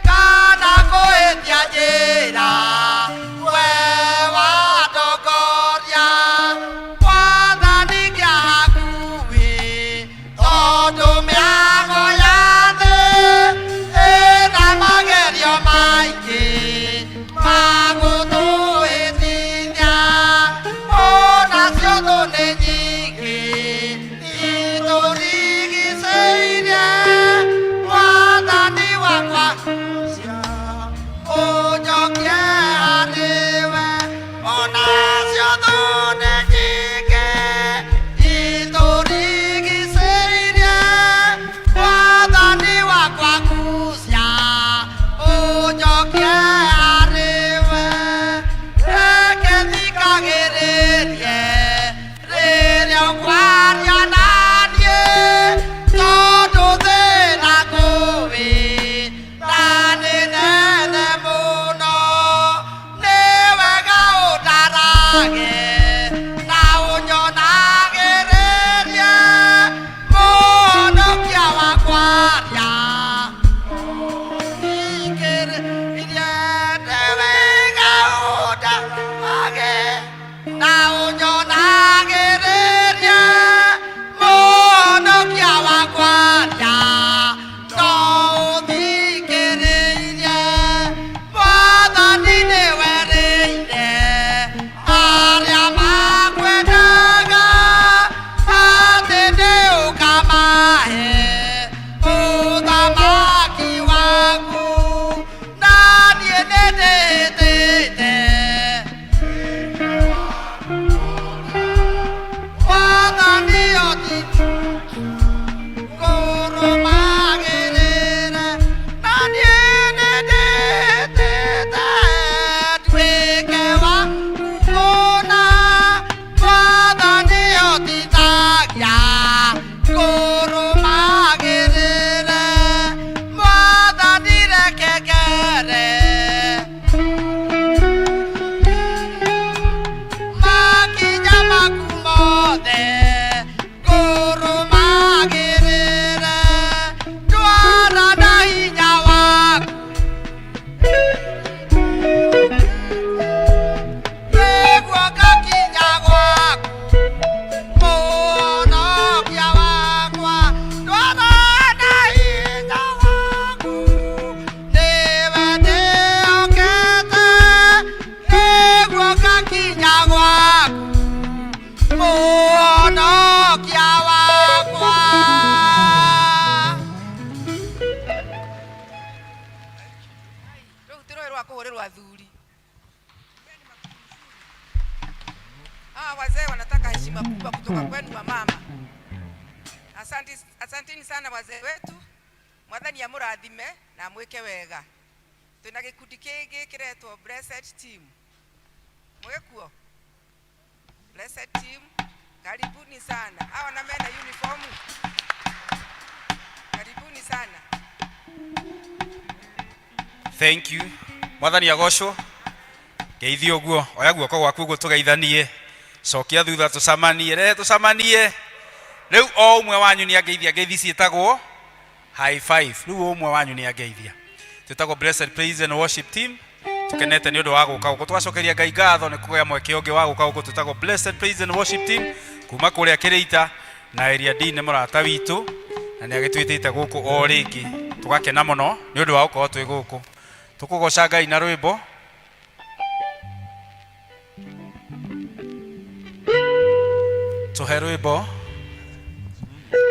kana kũhĩtia njĩra we wandongoria. Mwathani ngĩa hakuhĩ tondũ mĩago ya thĩ ĩna magerio maingĩ ma gũtũhĩtithia, onacio thũ nĩ nyingĩ itũrigicĩirie. Mwathani wakwa ũnjokie harĩwe, onacio thũ nĩ nyingĩ itũrigicĩirie. Mwathani wakwa kucia ũnjokie harĩwe, reke thikagĩrĩrie rĩrĩa ũkwaria naniĩ, tondũ thĩna ngũĩ na nĩ nene mũno. Nĩ wega ũndarage na ũnyonagĩrĩrie, Mũhonokia wakwaria thikĩrĩrie. Nĩ wega ũndarage na ũnyonagĩrĩrie, Mũhonokia wakwaria no ũthikĩrĩrie. Mwathani nĩ werĩire arĩa hawa wazee wanataka heshima kubwa kutoka kwenu wa mama. Asanteni sana wazee wetu. Mwathani amurathime na mweke wega. Tuna gikundi kingi kiretwo Blessed Team. Mwekuo Blessed Team, karibuni sana. Hawa na mena uniform, karibuni sana. Thank you. Mwathani agocwo. Geithio guo, oya guoko gwaku gutugeithanie. Cokia thutha tucamanie. Riu o umwe wanyu ni ageithia ngeithi cietagwo high five. Riu umwe wanyu ni ageithia. Tutagwo Blessed Praise and Worship Team. Tukenete ni undu wa guka guku twacokeria Ngai ngatho ni kugea mweke ungi wa guka guku tutagwo Blessed Praise and Worship Team kuma kuria Kireita na area D ni murata witu na ni agitwitite guku o ringi tugakena muno ni undu wa gukorwo twi guku tukugoca Ngai na rwimbo tuhe rwimbo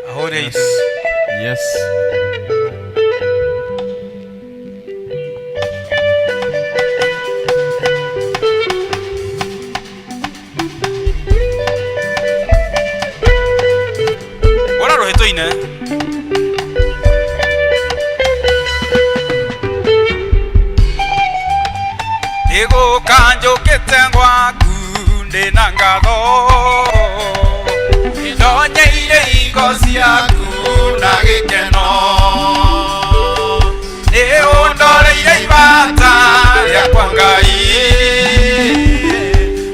ahore yes. Ora roheto ine Ego kanjo ketengwa kunde nangatho Ndonyeire ingo ciaku na gikeno Niundoreire ibata riakwa Ngai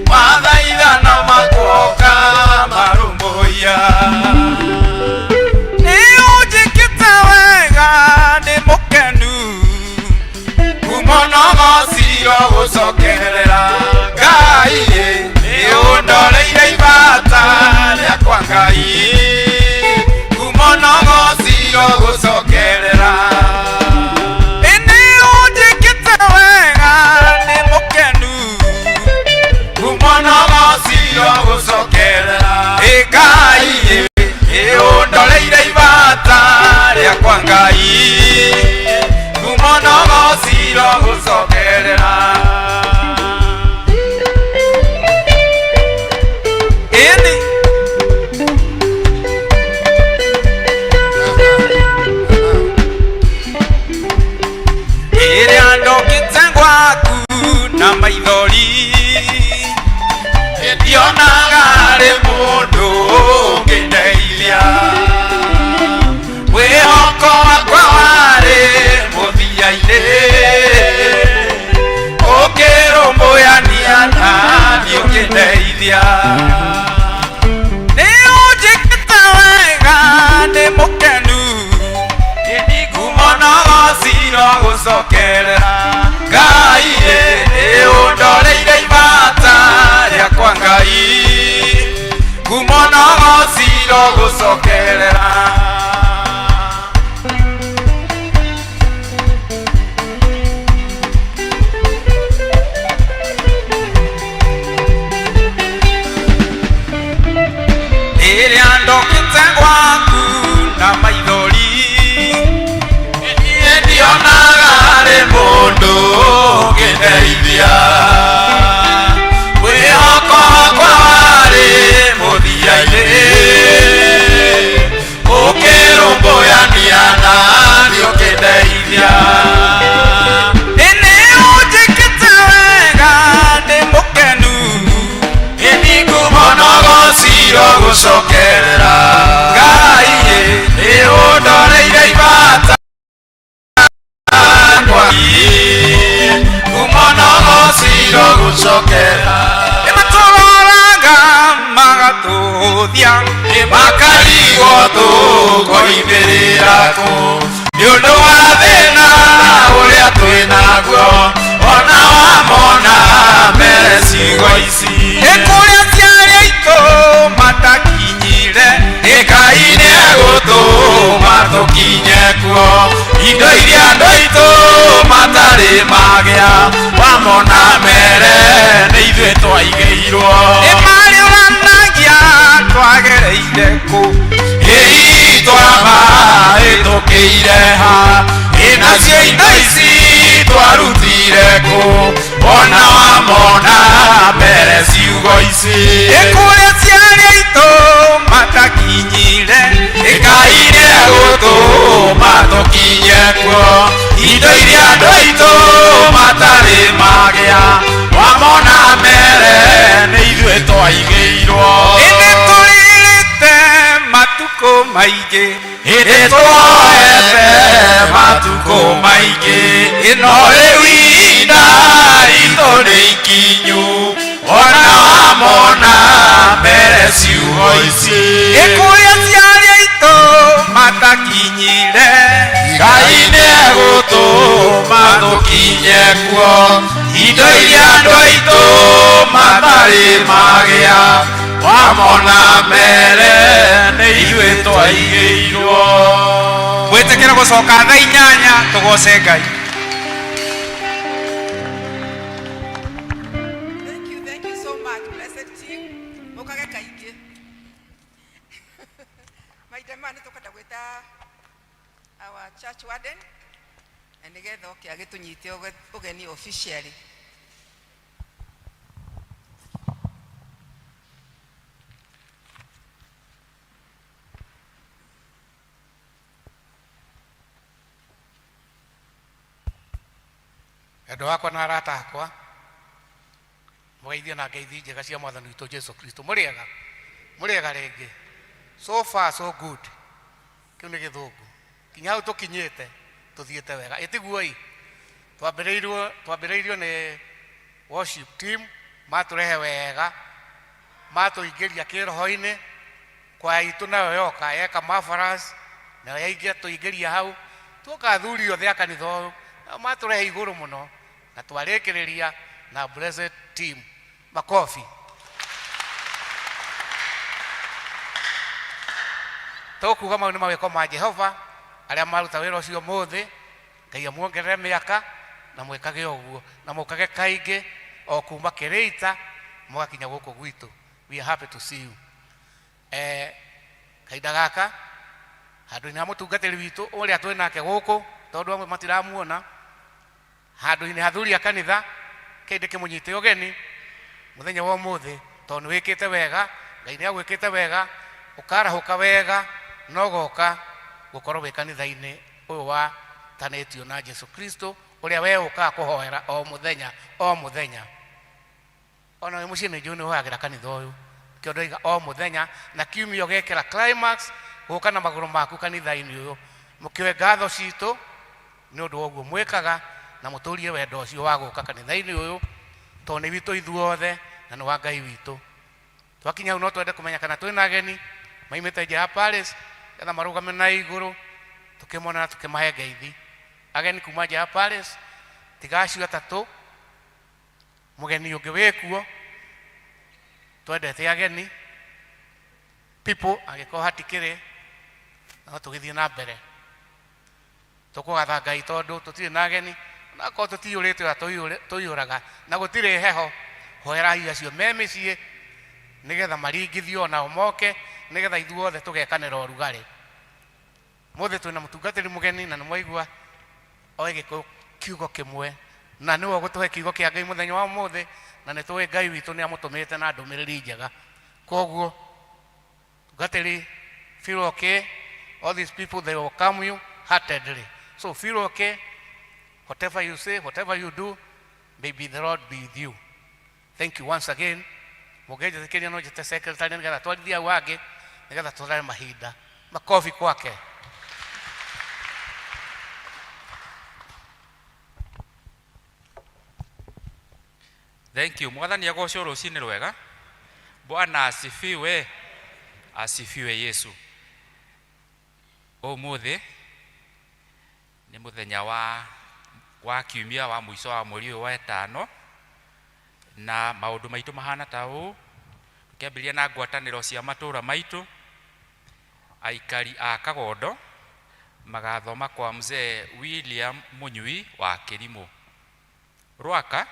Mathaithana makoka marumbuia Niunjikite wega ni mukenu Kumonogocio gucokerera Ngai Niundoreire ibata riakwa Ngai Kumonogocio gucokerera Niunjikite wega ni mukenu Kumonogocio gucokerera Ngai Niundoreire ibata riakwa Ngai Kumonogocio gucokerera Iria ndokite gwaku na maithori ndionaga rĩ mũndũ ũngĩndeithia wĩhoko wakwa warĩ mũthia-inĩ ũkĩrũmbũyania naniĩ ũkĩndeithia nĩũnjĩkĩte wega nĩ mũkenu Kumonogocio gucokerera Ngai nĩũndoreire ibata riakwa Ngai Kumonogocio gucokerera Rĩrĩa ndokĩte gwaku na maithori ndionaga rĩ mũndũ ũngĩndeithia wĩhoko wakwa warĩ mũthia-inĩ ũkĩrũmbũyania naniĩ ũkĩndeithia nĩũnjĩkĩte wega ndĩ mũkenu Kumonogocio gucokerera Ngai nĩũndoreire ibata Kumonogocio gucokerera Nĩmatũroraga magatũthia Nĩmakarigwo tũkoimĩrĩra kũ Nĩũndũ wa thĩna ũrĩa twĩnaguo Ona wamona mbere ciugo ici Nĩkũrĩa ciarĩ aitũ matakinyire Ngai nĩegũtũma tũkinye kuo Indo iria andũ aitũ matarĩ magĩa Wamona mbere nĩ ithuĩ twaigĩirwo Nĩmarĩũranagia twagereire kũ Ĩ twamahĩtũkĩire ha Nacio indo ici twarutire kũ Ona wamona mbere ciugo ici maingĩ hĩndĩ twoete matukũ maingĩ ĩno rĩu ihinda ritũ nĩ ikinyu ona wamona mbere ciugo ici ĩkũrĩa ciarĩ aitũ matakinyire Ngai nĩegũtũma tũkinye kuo indo iria andũ aitũ matarĩ magĩa wamona mbere nĩ ithuĩ twaigĩirwo mwĩtĩkĩre gũcoka thaa 8 tũgoce Ngai. Thank you so much, blessed team. Mukage kaingĩ. Maita mani tũkanda gwĩta our church warden na nĩgetha oke agĩtũnyite ũgeni officially. Andũ akwa na arata akwa mũgeithie na ngeithi njega cia mwathani witũ Jesu Kristo mũrĩega rĩngĩ so far so good kĩu nĩ gĩthũngũ kinya hau tũkinyĩte tũthiĩte wega ĩtiguoi twambĩrĩirio nĩ worship team matũrehe wega matũingĩria kĩroho-inĩ kwa itũ nayo yoka yeka marvelous nayo yaingĩ tũingĩria hau tuoka athuri othe a kanitha ũyũ matũrehe igũrũ mũno na twarĩkĩrĩria na blessed team makofi tũkuga mau nĩ mawĩko ma Jehova arĩa maruta wĩra ũcio mũthĩ Ngai amuongerere mĩaka na mwĩkage ũguo na mũkage kaingĩ o kuma Kĩrĩita mũgakinya gũkũ gwitũ. We are happy to see you. Kahinda gaka handũ-inĩ ha mũtungatĩri witũ ũrĩa twĩ nake gũkũ tondũ amwe matiramuona handũ-inĩ hathuri a kanitha kĩndĩ kĩmũnyite ũgeni mũthenya wa ũmũthĩ tondũ nĩwĩkĩte wega Ngai nĩagwĩkĩte wega ũkarahũka wega no goka gũkorwo wĩ kanitha-inĩ ũyũ wa tanĩtio na Jesu Kristo ũrĩa we ũkaga kũhoera o mũthenya ona wĩ mũciĩ nĩ njũĩ nĩũhoyagĩra kanitha ũyũ kĩo ndoiga o mũthenya na kiumia ũgekĩra climax gũka na magũrũ maku kanitha-inĩ ũyũ mũkĩoe ngatho citũ nĩ ũndũ wa ũguo mwĩkaga na mũtũrie wendo ũcio wa gũka kanitha-inĩ ũyũ tondũ nĩ witũ ithuothe na nĩ wa Ngai witũ. Twakinya hau no twende kũmenya kana twĩna ageni maimĩte nja ya Paris getha marũgame na igũrũ tũkĩmona na tũkĩmahe ngeithi. Ageni kuma nja ya Paris tiga acio atatũ mũgeni ũngĩ wĩkuo twendete ageni people angĩkorwo hatikĩrĩ no tũgĩthiĩ na mbere tũkũgatha Ngai tondũ tũtirĩ na ageni na korwo tũtiyũrĩte ũrĩa tũiyũraga na gũtirĩ heho hoerai acio me mĩciĩ nĩgetha maringithio nao moke nĩgetha ithuothe tũgekanĩra ũrugarĩ. Mũthĩ twĩna mũtungatĩri mũgeni na nĩmwaigua oĩ kiugo kĩmwe na nĩwe gũtũhe kiugo kĩa Ngai mũthenya wa ũmũthĩ na nĩtũĩ Ngai witũ nĩamũtũmĩte na ndũmĩrĩri njega. Koguo tungatĩri feel okay, all these people they will welcome you heartedly, so feel okay. Whatever you say, whatever you do, maybe the Lord be with you. Thank you once again. Mũgeithie thikĩria no njĩte secretary nĩgetha twarithia hau angĩ nĩgetha tũrare mahinda. Makofi kwake. Thank you. Mwathani agocwo rũcinĩ rwega. Bwana asifiwe. Asifiwe Yesu. Ũmũthĩ nĩ mũthenya wa kiumia wa mũico wa mweri ũyũ wa ĩtano na maũndũ maitũ mahana ta ũũ. Tukĩambĩrĩria na ngwatanĩro cia matũũra maitũ, aikari a Kagondo magathoma kwa mzee William Munyui wa Kĩrimũ. Rwaka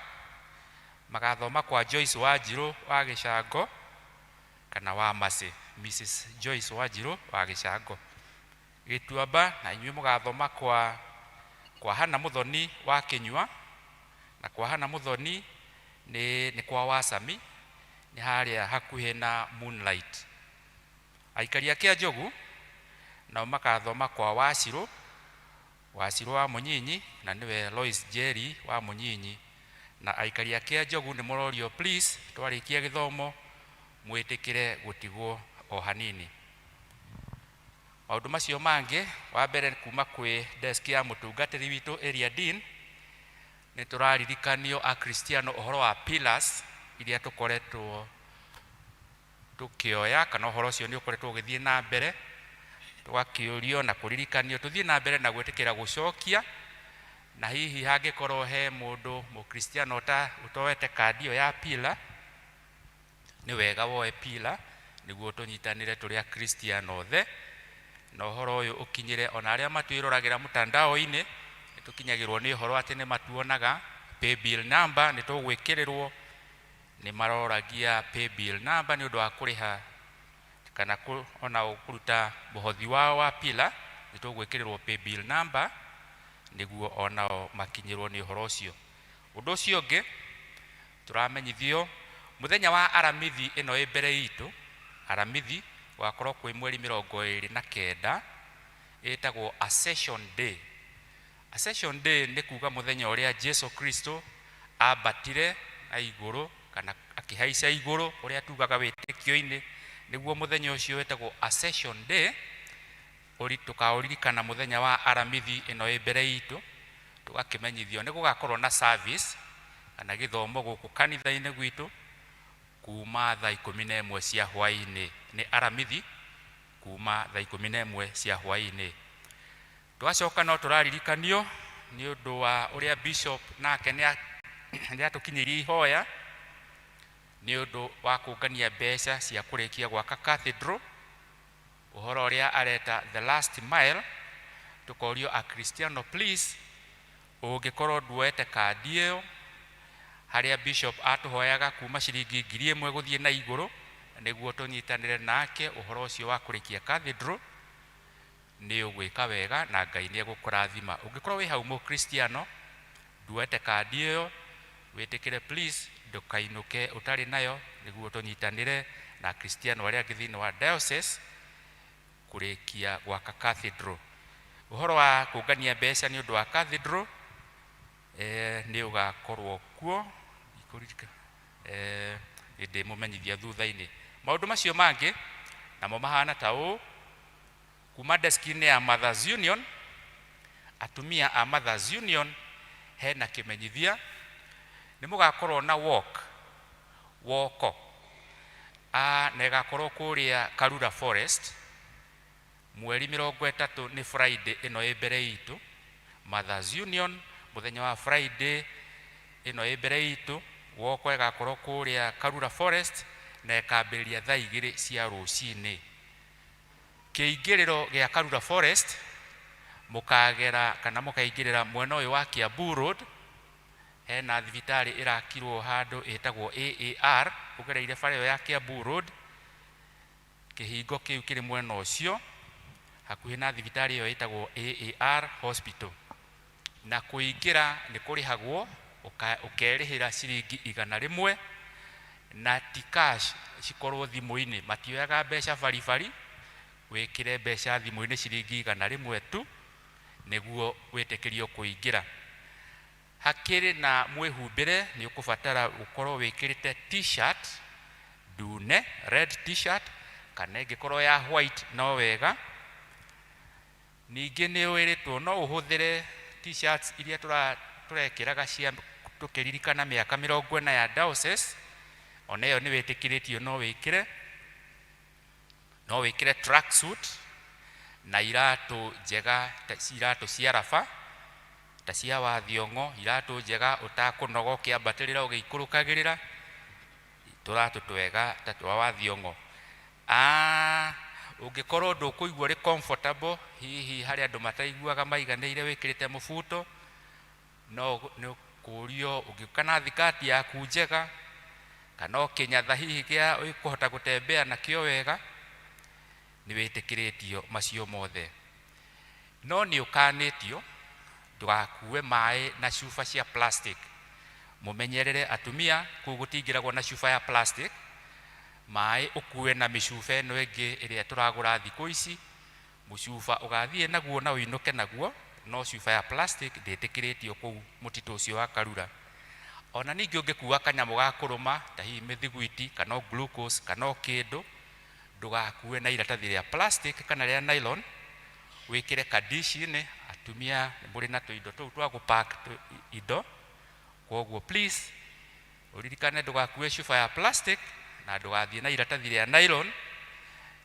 magathoma kwa Joyce Wanjirũ wa Gĩcango kana wa Masi, Mrs. Joyce Wanjirũ wa Gĩcango. Gĩtuamba na inyuĩ mũgathoma kwa Hana Mũthoni wa Kĩnyua, na kwa Hana Mũthoni nĩ kwa Wasami, nĩ harĩa hakuhĩ na Moonlight. Aikari a Kĩanjogu nao makathoma kwa Wacirũ wa Mũnyinyi na nĩwe Lois Jerry wa Mũnyinyi. Na aikari a Kĩanjogu nĩ mũrorio please twarĩkia gĩthomo mwĩtĩkĩre gũtigwo o hanini. maundu macio mangi wa mbere kuma kwi desk ya mutungatiri witu area dean ni turaririkanio a Cristiano uhoro wa pillars iria tukoretwo tukioya kana uhoro cio ni ukoretwo ugithie na mbere tugakiurio na kuririkanio tuthie na mbere na gwetikira gucokia na hihi hangikorwo he mundu mu Cristiano utowete kandi ya pillar ni wega woe pillar niguo tunyitanire turia Cristiano the na uhoro uyu ukinyire ona aria matwiruragira mutandao-ini tukinyagirwo ni uhoro ati ni matuonaga pay bill number ni tugwikirirwo ni maroragia pay bill number ni undu wa kuriha kana ona ukuruta bohothi wao wa pillar ni tugwikirirwo pay bill number niguo onao makinyirwo ni uhoro ucio. Undu ucio ungi turamenyithio muthenya wa aramithi ino ibere itu aramithi wakorwo kwi mweri 29 etagwo Ascension Day. Ascension Day ni kuga muthenya uria Jesu Kristo abatire na iguru kana akihaica iguru uria tugaga witikio-ini niguo muthenya ucio wetagwo Ascension Day uri tukauririkana muthenya wa aramithi ino ibere itu tugakimenyithio ni gugakorwo na service kana githomo guku kanitha-ini gwitu kuma thaa 11 cia hwaini ni aramithi kuma thaa 11 cia hwaini. Twacoka no turaririkanio ni undu wa uria bishop nake ni atukinyirie ihoya ni undu wa kungania mbeca cia kurikia gwaka cathedral uhoro uria areta the last mile tukorio a Cristiano please ungikorwo nduete kandi iyo haria bishop atuhoyaga kuma ciringi 1000 guthie na iguru niguo tunyitanire nake uhoro ucio wa kurikia cathedral ni ugwika wega na Ngai ni egukurathima. Ungikorwo wi hau mu Cristiano nduete kandi iyo witikire please ndukainuke utari nayo niguo tunyitanire na Cristiano aria ngithini wa diocese kurikia gwaka cathedral. Uhoro wa kungania mbeca ni undu wa cathedral ni ugakorwo kuo ikurika inde mumenyithia thutha-ini. Maundu macio mangi namo mahana ta uu kuma desk-ini ya Mothers Union atumia a Mothers Union hena kimenyithia ni mugakorwo na woko na igakorwo kuria Karura Forest mweri 30 ni Friday ino ibere itu Mothers Union muthenya wa Friday ino ibere itu woko igakorwo kuria Karura Forest na ikambiria thaa 2 cia rucini. Kiingiriro gia Karura Forest mukagera kana mukaingirira mwena uyu wa Kiambu Road hena thibitari irakirwo handu etagwo AAR ugereire bare ya Kiambu Road kihingo kiu kiri mwena ucio hakuhi na thibitari iyo etagwo AAR Hospital na kuingira ni kurihagwo ukerihira ciringi 100 na tikash cikorwo thimu-ini matioyaga mbeca baribari wikire mbeca thimu-ini ciringi 100 tu niguo witikirio kuingira. Hakiri na mwihumbire ni ukubatara ukorwo wikirite t-shirt dune red t-shirt kana ingikorwo ya white no wega. Ningi ni wiritwo no uhuthire t-shirts iria turekiraga cia tukiririkana miaka 40 ya diocese oneyo ni witikiritio no wikire track suit na iratu njega iratu cia rafa ta cia Wathiongo iratu njega utakunoga ukiambatirira ugiikurukagirira turatu twega ta twa Wathiongo. Ungikorwo ndukuigua ri comfortable hihi hari andu mataiguaga maiganire wikirite mubuto no ni kurio ungikana thikati yaku njega kana ukinyatha hihi kia ukuhota gutembea nakio wega ni witikiritio macio mothe. No ni ukanitio ndugakue mai na cuba cia plastic. Mumenyerere atumia kugutingiragwo na cuba ya plastic mai ukue na micuba eno ingi iria turagura thiku ici mucuba ugathie naguo na uinuke naguo no cuba ya plastic nditikiritio kuu mutito ucio wa Karura. Ona ningi ungikua kanyamu ga kuruma ta hihi mithiguiti kana glucose kana kindu ndugakue na iratathi ria plastic kana ria nylon wikire kadishi-inĩ atumia nĩ mũrĩ na tũindo tũu twa gũpack indo, koguo please uririkane ndũgakue cuba ya plastic na ndũgathiĩ na iratathi rĩa nylon,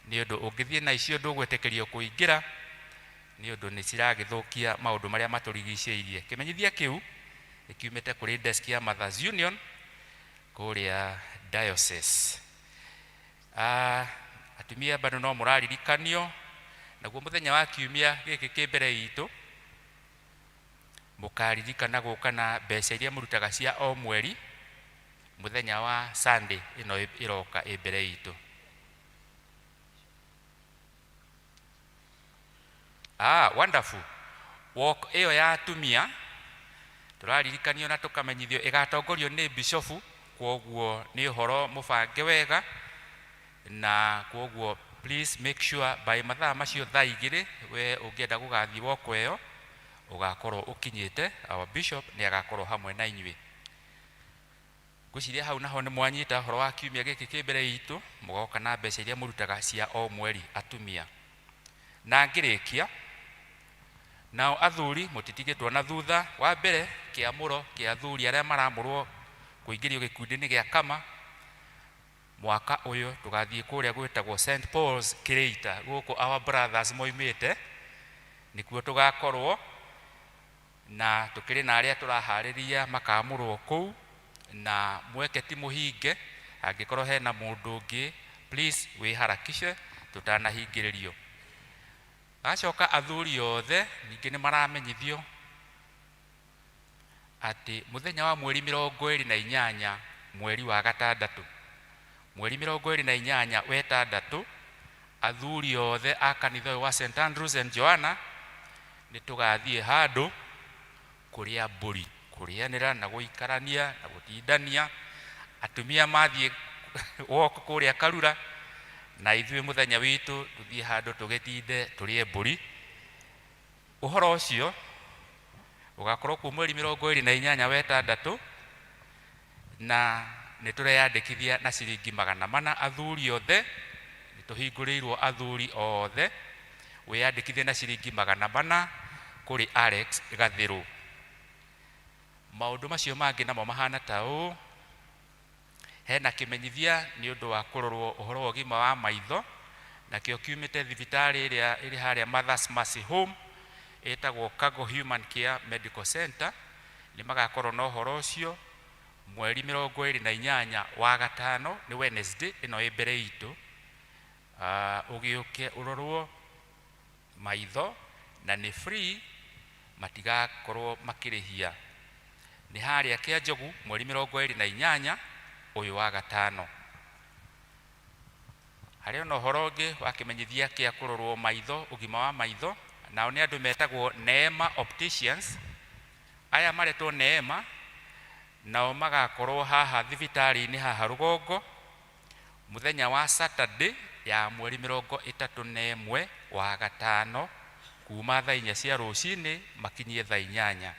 nĩ ũndũ ũngĩthiĩ na icio ndũgwĩtĩkĩrio kũingĩra, nĩ ũndũ nĩ ciragĩthũkia maũndũ marĩa matũrigicĩirie. Kĩmenyithia kĩu gĩkiumĩte kũrĩ desk ya Mothers Union kũrĩa diocese. Atumia bado no mũraririkanio, naguo mũthenya wa kiumia gĩkĩ kĩ mbere itũ mũkaririkana gũka na mbeca iria mũrutaga cia o mweri mũthenya wa Sunday ĩno ĩroka ĩ mbere itũ. Wonderful. Walk ĩyo ya atumia tũraririkanio na tũkamenyithio ĩgatongorio nĩ bishofu, koguo nĩ ũhoro mũbange wega, na koguo please make sure by mathaa macio thaa 2 we ũngĩenda gũgathiĩ walk ĩyo ũgakorwo ũkinyĩte. Our bishop nĩ agakorwo hamwe na inyuĩ. Ngwĩciria hau naho nĩ mwanyita ũhoro wa kiumia gĩkĩ kĩ mbere itũ, mũgoka na mbeca iria mũrutaga cia o mweri atumia. Na ngĩrĩkia, nao athuri mũtitigĩtwo na thutha. Wa mbere kĩamũro kĩa athuri arĩa maramũrwo kũingĩrio gĩkundi-inĩ gĩa kama, mwaka ũyũ tũgathiĩ kũrĩa gwĩtagwo St Paul's Kirĩita, gũkũ our brothers moimĩte nĩkuo tũgakorwo, na tũkĩrĩ na arĩa tũraharĩria makamũrwo kũu, na mweke ti mũhinge. Angĩkorwo hena mũndũ ũngĩ please wĩharakishe tũtanahingĩrĩrio. Acoka athuri othe ningĩ nĩ maramenyithio atĩ mũthenya wa mweri 28 mweri wa gatandatũ, mweri 28 wetandatũ, athuri othe a kanitha ũyũ wa St Andrews and Joanna nĩ tũgathiĩ handũ kũrĩa mbũri, kũrĩanĩra na gũikarania na gũtindania. Atumia mathiĩ walk kũrĩa Karura, na ithuĩ mũthenya witũ tũthiĩ handũ tũgĩtinde tũrĩe mbũri. Ũhoro ũcio ũgakorwo kuo mweri 28 wetandatũ, na nĩ tũreyandĩkithia na ciringi 400 athuri othe. Nĩ tũhingũrĩirwo athuri othe wĩyandĩkithie na ciringi 400 kũrĩ Alex Gathĩrũ. Maũndũ macio mangĩ namo mahana ta ũũ: hena kĩmenyithia nĩ ũndũ wa kũrorwo ũhoro wa ũgima wa maitho, nakĩo kiumĩte thibitarĩ ĩrĩa ĩrĩ harĩa Mothers Mercy Home ĩtagwo Kago Human Care Medical Center. Nĩ magakorwo na ũhoro ũcio mweri 28 wa gatano, nĩ Wednesday ĩno ĩ mbere itũ. Ũgĩũke ũrorwo maitho na nĩ free, matigakorwo makĩrĩhia. Nĩ harĩa Kĩanjogu mweri 28 ũyũ wa gatano. Harĩ ona ũhoro ũngĩ wa kĩmenyithia kĩa kũrorwo maitho, ũgima wa maitho, nao nĩ andũ metagwo Neema Opticians. Aya maretwo Neema nao magakorwo haha thibitarĩ-inĩ haha Rũgongo mũthenya wa Saturday ya mweri 31 wa gatano kuma thaa 4 cia rũcinĩ makinyie thaa 8.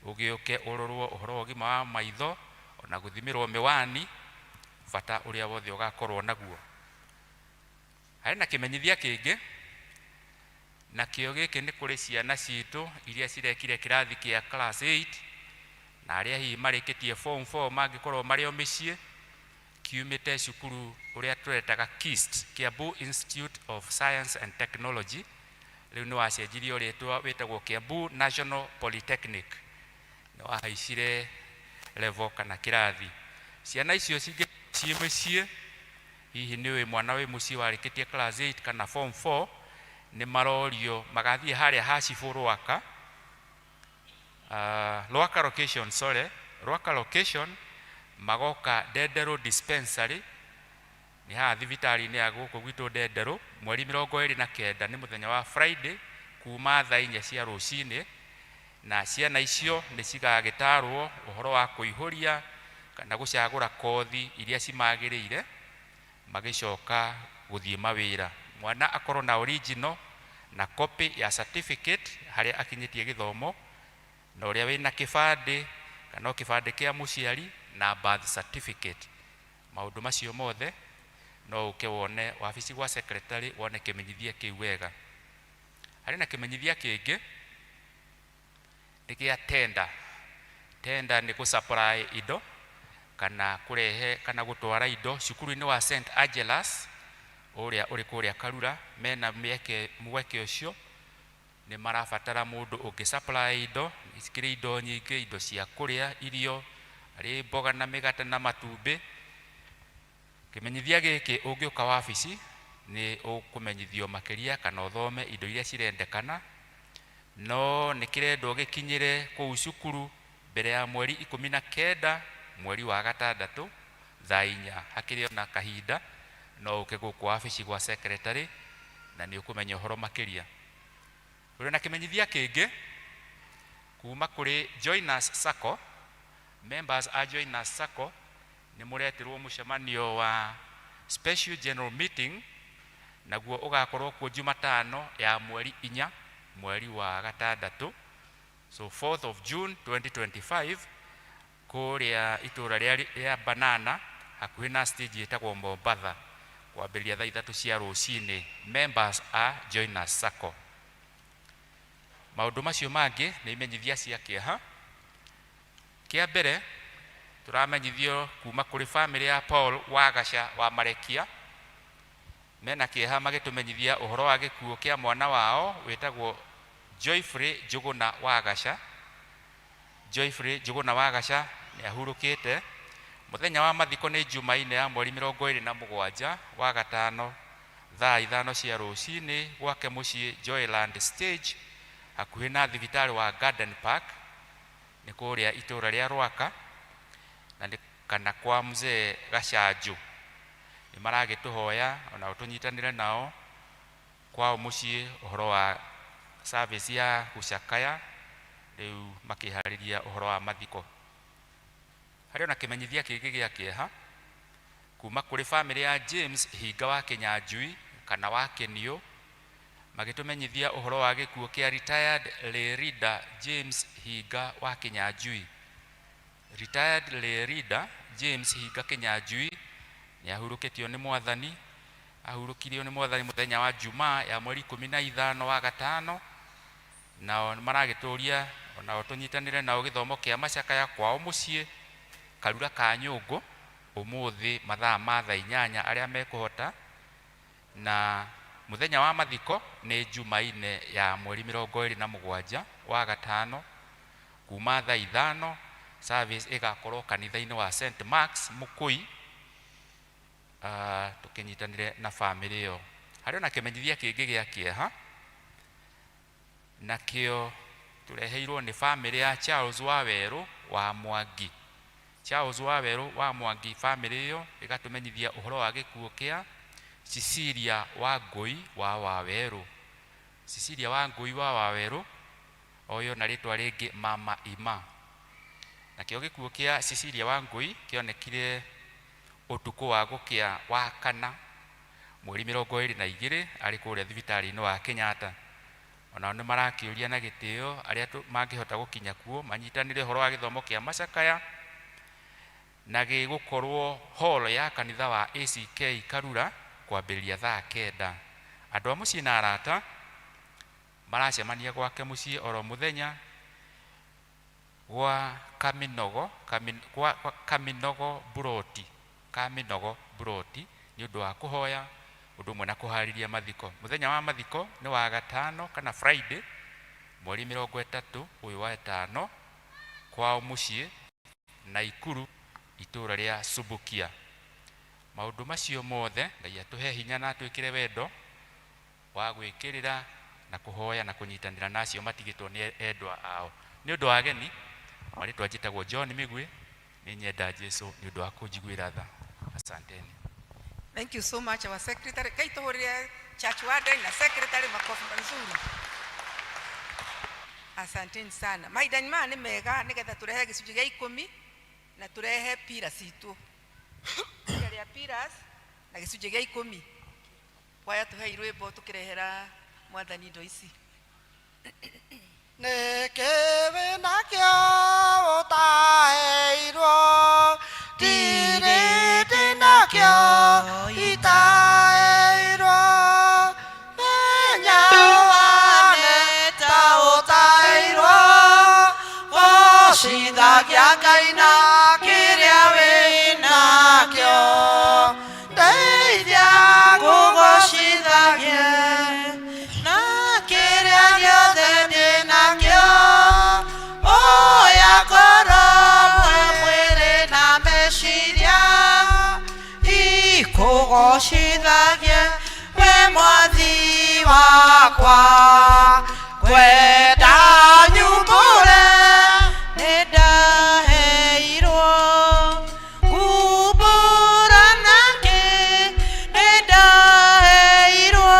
Ũgĩũke ũrorwo ũhoro wa ũgima wa maitho ona gũthimĩrwo mĩwani, bata ũrĩa wothe ũgakorwo naguo. Harĩ na kĩmenyithia kĩngĩ, na kĩo gĩkĩ nĩ kũrĩ ciana citũ iria cirekire kĩrathi kĩa class 8 na arĩa hihi marĩkĩtie form 4 mangĩkorwo marĩ o mĩciĩ. Kiumĩte cukuru ũrĩa tũretaga KIST, Kiambu Institute of Science and Technology, rĩu nĩ wacenjirio rĩtwa wĩtagwo Kiambu National Polytechnic. Nĩ wahaicire level kana kĩrathi. Ciana icio ciĩ mĩciĩ, hihi nĩ wĩ mwana wĩ mũciĩ warĩkĩtie class 8 kana form 4, nĩ marorio magathiĩ harĩa Hacibũ Rwaka, Rwaka location, Rwaka location, magoka Ndenderũ dispensary, nĩ haha thibitarĩ-inĩ ya gũkũ gwitũ Ndenderũ, mweri 29 nĩ mũthenya wa Friday kuma thaa 4 cia rũcinĩ. Na ciana icio nĩ cigagĩtarwo ũhoro wa kũihũria kana gũcagũra kothi iria cimagĩrĩire magĩcoka gũthiĩ mawĩra. Mwana akorwo na original na copy ya certificate harĩa akinyĩtie gĩthomo, na ũrĩa wĩna kĩbandĩ kana kĩbandĩ kĩa mũciari na birth certificate. Maũndũ macio mothe no ũke wone wabici gwa secretary wone kĩmenyithia kĩu wega. Harĩ na kĩmenyithia kĩngĩ nĩ gĩa tenda nĩ gũ-supply indo kana kũrehe kana gũtwara indo cukuru-inĩ wa St. Angelas ũrĩa ũrĩ kũrĩa Karura. Mena mweke ũcio nĩ marabatara mũndũ ũngĩ-supply indo, ikĩrĩ indo nyingĩ, indo cia kũrĩa, irio, arĩ mboga na mĩgate na matumbĩ. Kĩmenyithia gĩkĩ ũngĩũka wabici nĩ ũkũmenyithio makĩria kana ũthome indo iria cirendekana, no nĩ kĩrendwo gĩkinyĩre kũu cukuru mbere ya mweri 19 mweri wa gatandatũ thaa 4. Hakĩrĩ ona kahinda, no ũke gũkũ wabici gwa secretary na nĩ ũkũmenya ũhoro makĩria. Kũrĩ na kĩmenyithia kĩngĩ kuma kũrĩ Joiners Sacco. Members a Joiners Sacco nĩ mũretirwo mũcemanio wa special general meeting, naguo ũgakorwo kuo Jumatano ya mweri 4 mweri wa gatandatũ, so 4th of June 2025 kũrĩa itũra rĩa Banana hakuhĩ na stage ĩtagwo Mombatha, kwambĩrĩria thaa 3 cia rũcinĩ. Members a Joiners Sacco. Maũndũ macio mangĩ nĩ imenyithia cia kĩeha. Kĩa mbere tũramenyithio kuma kũrĩ family ya Paul Wagaca wa Marekia. Mena kĩeha magĩtũmenyithia ũhoro wa gĩkuũ kĩa mwana wao wĩtagwo Joyfrey Njũgũna Wagaca. Joyfrey Njũgũna Wagaca nĩ ahurũkĩte. Mũthenya wa mathiko nĩ Jumaine ya mweri 27 wa gatano thaa 5 cia rũcinĩ gwake mũciĩ Joyland Stage hakuhĩ na thibitarĩ wa Garden Park, nĩ kũrĩa itũra rĩa Rwaka, na kana kwa mzee Gacanjũ. Nĩ maragĩtũhoya ona ũtũnyitanĩre nao kwao mũciĩ ũhoro wa service ya gũcakaya, rĩu makĩharĩria ũhoro wa mathiko. Harĩ ona kĩmenyithia kĩngĩ gĩa kĩeha kuma kũrĩ family ya James Hinga wa Kĩnyanjui kana wa Kĩniũ, magĩtũmenyithia ũhoro wa gĩkuũ kĩa retired lay reader James Hinga wa Kĩnyanjui. Retired lay reader James Hinga Kĩnyanjui nĩ ahurũkĩtio nĩ Mwathani. Ahurũkirio nĩ Mwathani mũthenya wa Jumaa ya mweri 15 wa gatano, nao maragĩtũria ona ũtũnyitanĩre nao gĩthomo kĩa macakaya kwao mũciĩ Karura ka Nyũngũ ũmũthĩ mathaa ma thaa 8 arĩa mekũhota, na mũthenya wa mathiko nĩ Jumaine ya mweri 27 wa gatano kuma thaa 5. Service ĩgakorwo kanitha-inĩ wa St. Mark's Mũkũi, tũkĩnyitanĩre na family ĩyo. Harĩ na kĩmenyithia kĩngĩ gĩa kĩeha, nakĩo tũreheirwo nĩ family ya Charles Wawerũ wa Mwangi. Charles Wawerũ wa Mwangi family ĩyo ĩgatũmenyithia ũhoro wa gĩkuũ kĩa Cecilia Wangui wa Wawerũ. Cecilia Wangui wa Wawerũ oyo na rĩtwa rĩngĩ Mama Ima. Nakĩo gĩkuũ kĩa Cecilia Wangui kĩonekire ũtukũ wa gũkĩa wa kana mweri 22 arĩ kũrĩa thibitarĩ-inĩ wa Kenyatta. Ona nĩ marakĩũria na gĩtĩo arĩa mangĩhota gũkinya kuo manyitanĩre ũhoro wa gĩthomo kĩa macakaya, na gĩgũkorwo hall ya kanitha wa ACK Karura kwambĩrĩria thaa 9. Andũ a mũciĩ na arata maracemania gwake mũciĩ oro mũthenya gwa Kaminogo Buroti nĩ ũndũ wa kũhoya ũndũ ũmwe na kũharĩria mathiko. Mũthenya wa mathiko nĩ wa gatano kana Friday mweri 30 ũyũ wa 5 kwao mũciĩ Naikuru itũra rĩa Subukia. Maũndũ macio mothe Ngai atũhe hinya na twĩkĩre wendo wa gwĩkĩrĩra na kũhoya na kũnyitanĩra nacio matigĩtwo nĩ endwa ao. Nĩ ũndũ wa ageni marĩtwa njĩtagwo John Migwi, nĩ nyenda Jesu nĩ ũndũ wa kũnjiguĩra tha. Asanteni. Thank you so much our secretary. Kaitũhũrĩre church warden na secretary makofi mazuri. Asanteni sana. Maidani maya nĩ mega nĩgetha tũrehe gĩcunjĩ gĩa 10 na tũrehe pillars itũ. Kĩrĩa pillars na gĩcunjĩ gĩa 10. Waya tũhe irwĩmbo tũkĩrehera Mwathani indo ici. Neke nakyo utaheirwo tirĩte nakyo itaheirwo menya wane gogoshithagia Ngai na kĩrĩa wĩnakĩo ndeithia gogoshithagie na kĩrĩa gĩothe ndĩnakĩo oya ngoro mwĩrĩ na meciria ikugoshithagie we mwathi wakwa kwenda nyumbũre nĩndaheirwo kumbũra nake nĩndaheirwo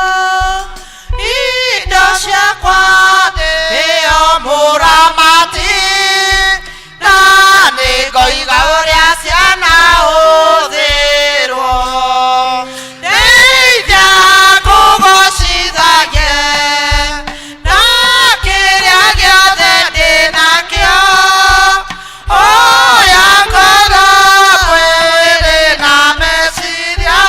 indo ciakwa ndĩo mũramati na nĩngoiga ũrĩa ciana hũthĩrwo ndeithia ngũgoshithagie na kĩrĩa gĩothe ndĩnakĩo oya ngoro mwĩrĩ na meciria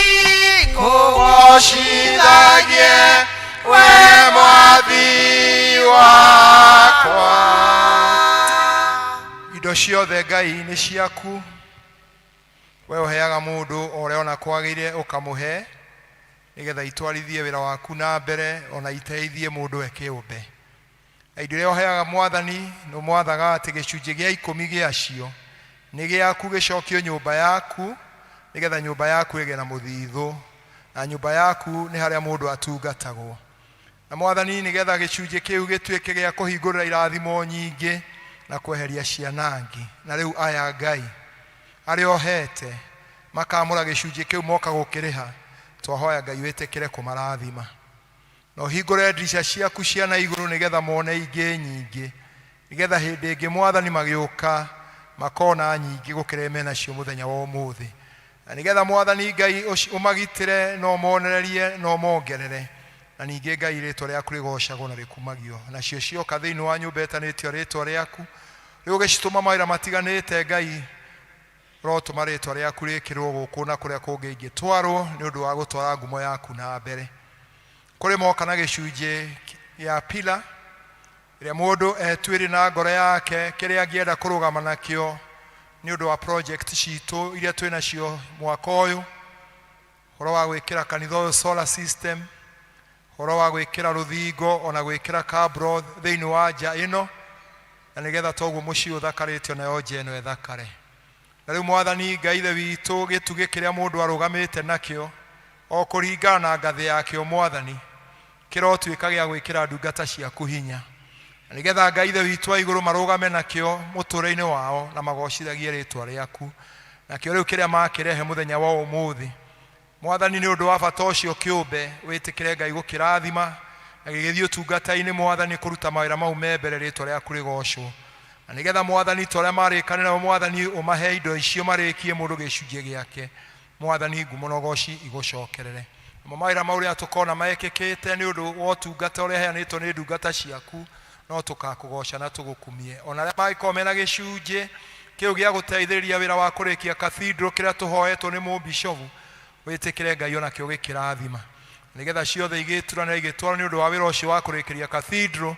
ikũgoshithagie we mwathi wakwa. Indo ciothe Ngai nĩ ciaku, we ũheaga mũndũ ũrĩa ona kwagĩire ũkamũhe nĩgetha itwarithie wĩra waku na mbere ona iteithie mũndũ ekĩũmbe. Indo iria ũheaga Mwathani nĩ mwathaga atĩ gĩcunjĩ gĩa 10 gĩacio nĩ gĩaku gĩcokio nyũmba yaku nĩgetha nyũmba yaku ĩgĩe na mũthithũ na nyũmba yaku nĩ harĩa mũndũ atungatagwo. Na Mwathani nĩgetha gĩcunjĩ kĩu gĩtuĩke gĩa kũhingũrĩra irathimo nyingĩ na kweheria cianangi. Na rĩu aya Ngai arĩa ohete makamũra gĩcunjĩ kĩu moka gũkĩrĩha, twahoya Ngai wĩtĩkĩre kũmarathima na ũhingũre ndirica ciaku cia na igũrũ nĩgetha mone ingĩ nyingĩ, nĩgetha hĩndĩ ĩngĩ Mwathani magĩũka makona nyingĩ gũkĩra menacio mũthenya wa ũmũthĩ, na nĩgetha Mwathani Ngai ũmagitĩre no monererie no mongerere, na ningĩ Ngai rĩtwa rĩaku rĩgocagwo na rĩkumagio. Nacio cioka thĩinĩ wa nyũmba ĩtanĩtio rĩtwa rĩaku rĩu ũgĩcitũma mawĩra matiganĩte Ngai, rotũma rĩtwa rĩaku rĩkĩrwo gũkũ na kũrĩa kũngĩ ingĩtwarwo nĩ ũndũ wa gũtwara ngumo yaku na mbere. Kũrĩ moka na gĩcunjĩ ya pila ĩrĩa mũndũ etuĩrĩ na ngoro yake kĩrĩa angĩenda kũrũgama nakĩo nĩ ũndũ wa project citũ iria twĩ nacio mwaka ũyũ, ũhoro wa gwĩkĩra kanitha ũyũ solar system, ũhoro wa gwĩkĩra rũthingo ona gwĩkĩra cabro thĩinĩ wa nja ĩno, na nĩgetha toguo mũciĩ ũthakarĩtio nayo nja ĩno ĩthakare. Na rĩu Mwathani Ngai ithe witũ gĩtugĩ kĩrĩa mũndũ arũgamĩte nakĩo o kũringana na ngathĩ yakĩo Mwathani kĩrotuĩka gĩa gwĩkĩra ndungata ciaku hinya, na nĩgetha Ngai ithe witũ wa igũrũ marũgame nakĩo mũtũũrĩre-inĩ wao na magocithagie rĩtwa rĩaku. Nakĩo rĩu kĩrĩa makĩrehe mũthenya wa ũmũthĩ Mwathani nĩ ũndũ wa bata ũcio kĩũmbe wĩtĩkĩre Ngai gũkĩrathima na gĩgĩthiĩ ũtungata-inĩ Mwathani kũruta mawĩra mau me mbere rĩtwa rĩaku rĩgocwo, na nĩgetha Mwathani ta ũrĩa marĩkanĩra Mwathani ũmahe indo icio marĩkie mũndũ gĩcunjĩ gĩake. Mwathani ngumo na ũgoci igũcokerere. Mawĩra mau rĩrĩa tũkona mekĩkĩte nĩ ũndũ wa ũtungata ũrĩa heanĩtwo nĩ ndungata ciaku no tũgakũgoca na tũgũkumie. Ona arĩa magĩkorwo mena gĩcunjĩ kĩu gĩa gũteithĩrĩria wĩra wa kũrĩkia cathedral kĩrĩa tũhoetwo nĩ mũbishofu, wĩtĩkĩre Ngai ona kĩo gĩkĩrathima, nĩgetha ciothe igĩturanĩra igĩtwarwo nĩ ũndũ wa wĩra ũcio wa kũrĩkĩria cathedral.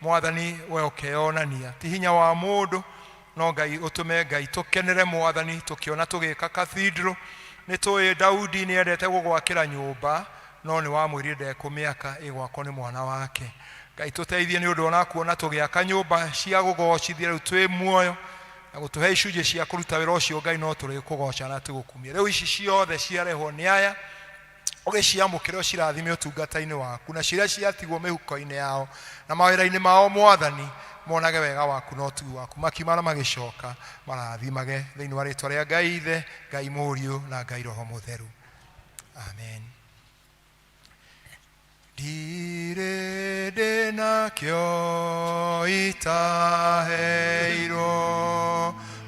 Mwathani we ũkeyonania ti hinya wa mũndũ no Ngai ũtũme Ngai tũkenere Mwathani tũkĩona tũgĩka cathedral. Nĩ tũĩ Daudi nĩ endete gũgwakĩra nyũmba no nĩ wamwĩrire ndekũmĩaka ĩgwakwo nĩ mwana wake. Ngai tũteithie nĩ ũndũ ona kuona tũgĩaka nyũmba cia gũgocithia rĩu twĩ muoyo na gũtũhe icunjĩ cia kũruta wĩra ũcio Ngai no tũrĩkũgoca na tũgũkumie. Rĩu ici ciothe ciarehwo nĩ aya ũgĩciamũkĩre ũcirathime ũtungata-inĩ waku, na ciria ciatigwo mĩhuko-inĩ yao na mawĩra-inĩ mao Mwathani monage wega waku no tu waku, makiumana magĩcoka marathimage thĩinĩ wa rĩtwa rĩa Ngai Ithe, Ngai Mũriũ na Ngai Roho Mũtheru. Amen. Ndirĩ ndĩnakĩo itaheirwo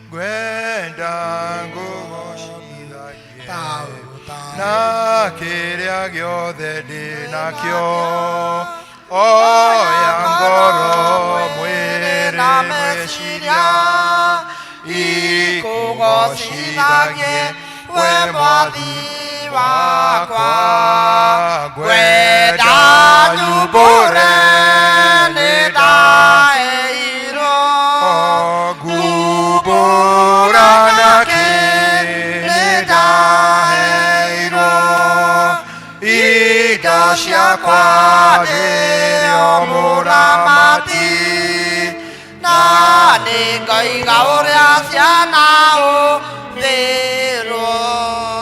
ngwenda ngũgocithagie na kĩrĩa gĩothe ndĩnakĩo oya ngoro mwĩrĩ meciria ikũgocithagie we mwathi wakwa ngwenda nyumbũre nĩ ndaheirwo ciĩko ciakwa ndĩrĩo mũramati na nĩngaiga ũrĩa ciana ũthĩrwo.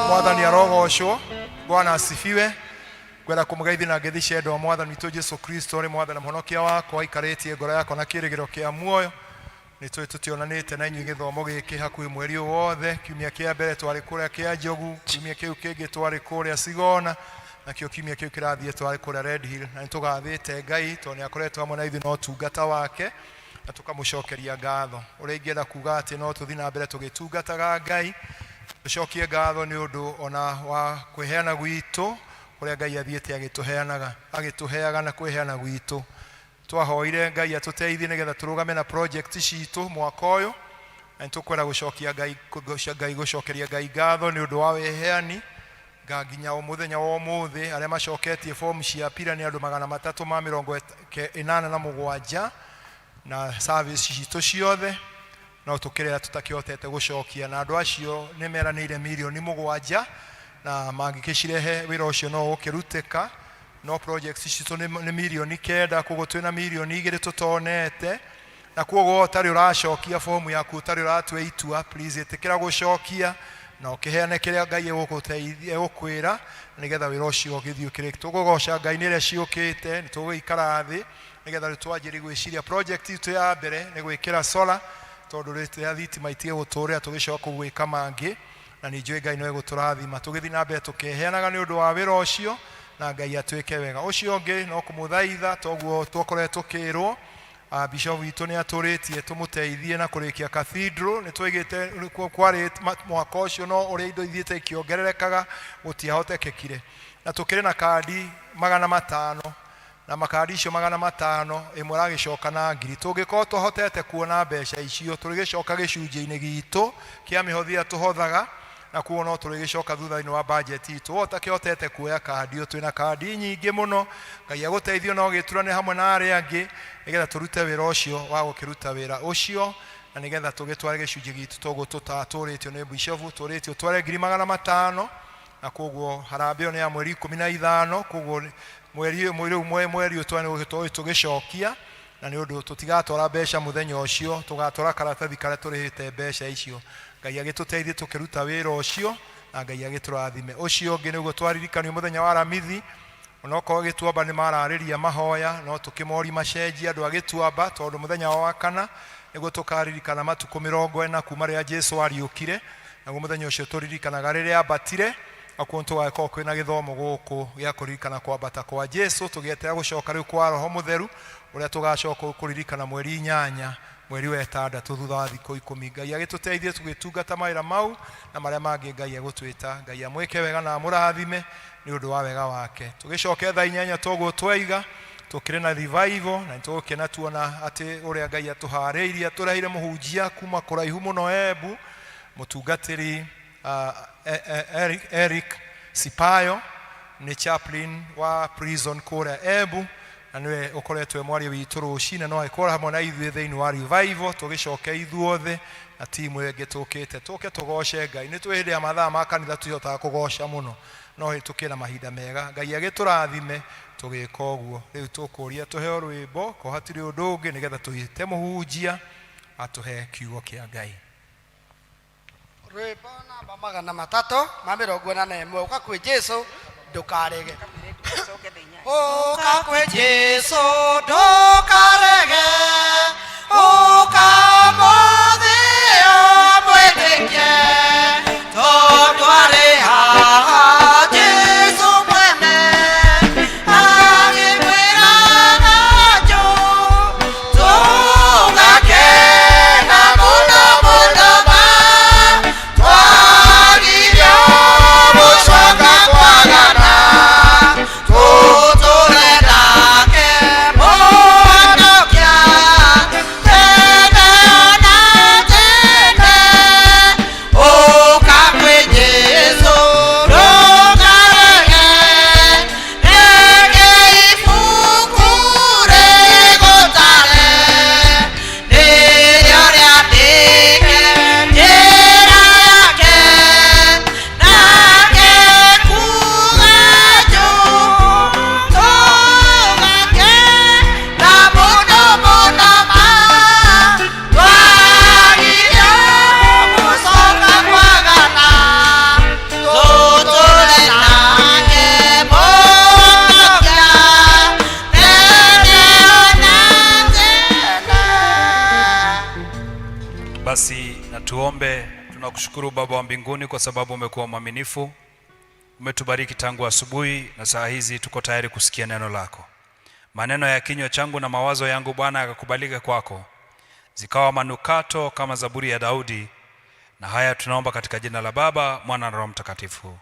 Mwathani arogocwo. Bwana asifiwe. Kwenda kumũgeithia na ngeithi cia endwa Mwathani witũ Jesu Kristo, rĩ Mwathani mũhonokia wakwa aikarĩtie ngoro yakwa na kĩrĩgĩro kĩa muoyo. Nĩtũĩ tũtionanĩte na inyuĩ gĩthomo gĩkĩ hakuhĩ mweri ũyũ wothe. Kiumia kĩa mbere twarĩ kũrĩa kĩa Njogu, kiumia kĩu kĩngĩ twarĩ kũrĩa Sigona, nakĩo kiumia kĩu kĩrathiĩ twarĩ kũrĩa Red Hill. Na nĩtũgathĩte Ngai tondũ nĩakoretwo hamwe na ithuĩ na ũtungata wake, na tũkamũcokeria ngatho. Ũrĩa ingĩenda kuuga atĩ no tũthiĩ na mbere tũgĩtungataga Ngai, tũcokie ngatho nĩ ũndũ ona wa kwĩheana gwitũ ũrĩa Ngai athiĩte agĩtũheaga na kwĩheana gwitũ. Twahoire Ngai atũteithie nĩgetha tũrũgame na project citũ mwaka ũyũ, na nĩtũkwenda gũcokeria Ngai ngatho nĩ ũndũ wa wĩheani nginya mũthenya wa ũmũthĩ. Arĩa macoketie fomu cia pira nĩ andũ 387 na service citũ ciothe, no tũkĩrĩa tũtakĩhotete gũcokia, na andũ acio nĩ meranĩire milioni 7 na mangĩkĩcirehe wĩra ũcio no ũkĩrutĩka. No projects citũ nĩ milioni 9, koguo twĩna milioni 2 tũtonete, na koguo ũtarĩ ũracokia fomu yaku, ũtarĩ ũratua itua, please ĩtĩkĩra gũcokia na ũkĩheane kĩrĩa Ngai egũkwĩra nĩgetha wĩra ũcio ũgĩthiĩ ũkĩrĩke. Tũkũgoca Ngai nĩ ĩrĩa ciũkĩte, nĩtũgũikara thĩ nĩgetha twanjĩrĩrie gwĩciria project itũ ya mbere nĩ gwĩkĩra solar, tondũ rĩrĩa thitima itige gũtũũrĩra tũgĩcoka gwĩka mangĩ, na nĩnjũĩ Ngai no egũtũrathima tũgĩthiĩ na mbere tũkĩheanaga nĩ ũndũ wa wĩra ũcio, na Ngai atwĩke wega. Ũcio ũngĩ no kũmũthaitha toguo twakoretwo tũkĩrwo Bishop witũ nĩ atũrĩtie tũmũteithie na kũrĩkia cathedral. Nĩtũigĩte kwarĩ mwaka ũcio, no ũrĩa indo ithiĩte ikĩongererekaga gũtiahotekekire, na tũkĩrĩ na kandi 500, na makandi icio 500 ĩmwe ragĩcoka na ngiri. Tũngĩkorwo tũhotete kuona mbeca icio tũrĩgĩcoka gĩcunjĩ-inĩ gitũ kĩa mĩhothia tũhothaga, na kuo no tũrĩgĩcoka thutha-inĩ wa budget itũ. Ũtakĩhotete kuoya kandi ĩyo, twĩna kandi nyingĩ mũno. Ngai agũteithio no gĩturane hamwe na arĩa angĩ nĩgetha tũrute wĩra ũcio wa gũkĩruta wĩra ũcio, na nĩgetha tũgĩtware gĩcunjĩ gitũ toguo tũtatũrĩtio nĩ Bishop, tũrĩtio tware 500, na koguo harambĩ ĩyo nĩ ya mweri 15, koguo mweri ũyũ tũgĩcokia, na nĩ ũndũ tũtigatwara mbeca mũthenya ũcio, tũgatwara karatathi karĩa tũrĩhĩte mbeca icio. Ngai agĩtũteithie tũkĩruta wĩra ũcio, na Ngai agĩtũrathime. Ũcio ũngĩ nĩguo twaririkanio mũthenya wa Aramithi, onokorwo Gĩtuamba nĩ mararĩria mahoya, no tũkĩmori macenjia andũ a Gĩtuamba, tondũ mũthenya wa kana nĩguo tũkaririkana matukũ 40 kuma rĩrĩa Jesũ ariũkire, naguo mũthenya ũcio tũririkanaga rĩrĩa ambatire. Akuo tũgagĩkorwo kwĩna gĩthomo gũkũ gĩa kũririkana kwambata kwa Jesũ, tũgĩeterera gũcoka rĩu kwa Roho Mũtheru ũrĩa tũgacoka kũririkana mweri 8 mweri wa 6 thutha wa thikũ 10. Ngai agĩtũteithie tũgĩtungata mawĩra mau na marĩa mangĩ Ngai egũtwĩta. Ngai amwĩke wega na amũrathime nĩ ũndũ wa wega wake. Tũgĩcoke thaa 8 toguo twaiga tũkĩrĩ na revival, na nĩtũgũkena tuona atĩ ũrĩa Ngai atũharĩirie atũreheire mũhunjia kuma kũraihu mũno Embu, mũtungatĩri Eric Sipayo, nĩ chaplain wa prison kũrĩa Embu, na nĩwe ũkoretwo mwaria witũ rũcinĩ, no agĩkorwo hamwe na ithuĩ thĩinĩ wa revival. Tũgĩcoke ithuothe na timu ĩngĩ tũkĩte tũke tũgoce Ngai. Nĩ twĩ hĩndĩ ya mathaa ma kanitha tũtihotaga kũgoca mũno, no hĩtũkĩre na mahinda mega. Ngai agĩtũrathime tũgĩka ũguo. Rĩu tũkũria tũheo rwĩmbo ko hatirĩ ũndũ ũngĩ nĩgetha tũhite mũhunjia atũhe kiugo kĩa Ngai. Rwĩmbo namba 341 ũka kwĩ Jesũ ndũkarege. Ũka kwĩ Jesũ ndũkarege, ũka mũthia mwĩtĩkie, tondũ arĩ haha Jesũ mwene agĩkwĩra kanjũ tũgakena mũno mũno ma twagirio gũcoka kwagana tũtũre nake mũhonokia. Tunakushukuru Baba wa mbinguni kwa sababu umekuwa mwaminifu. Umetubariki tangu asubuhi na saa hizi tuko tayari kusikia neno lako. Maneno ya kinywa changu na mawazo yangu Bwana yakakubalika kwako, zikawa manukato kama Zaburi ya Daudi. Na haya tunaomba katika jina la Baba, Mwana na Roho Mtakatifu.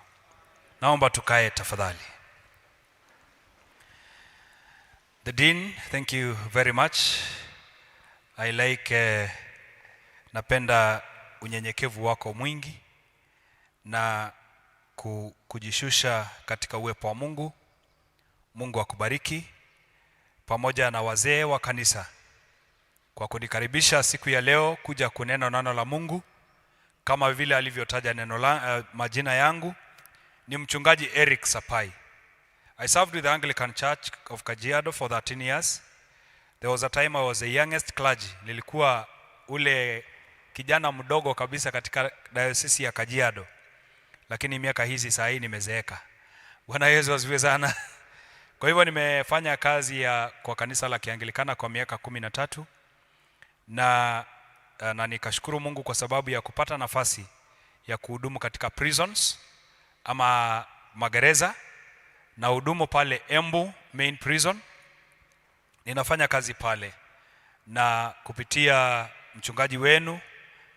Naomba tukae tafadhali. The Dean, thank you very much. I like napenda unyenyekevu wako mwingi na kujishusha katika uwepo wa Mungu. Mungu akubariki, pamoja na wazee wa kanisa kwa kunikaribisha siku ya leo kuja kunena neno la Mungu. Kama vile alivyotaja majina yangu ni mchungaji Eric Sapai. I served with the Anglican Church of Kajiado for 13 years. There was a time I was the youngest clergy. Nilikuwa ule kijana mdogo kabisa katika diocese ya Kajiado. Lakini miaka hizi saa hii nimezeeka. Bwana Yesu asifiwe sana. Kwa hivyo nimefanya kazi kwa kanisa la Kianglikana kwa miaka 13 na nikashukuru Mungu kwa sababu ya kupata nafasi ya kuhudumu katika prisons ama magereza, na hudumu pale Embu Main Prison. Ninafanya kazi pale na kupitia mchungaji wenu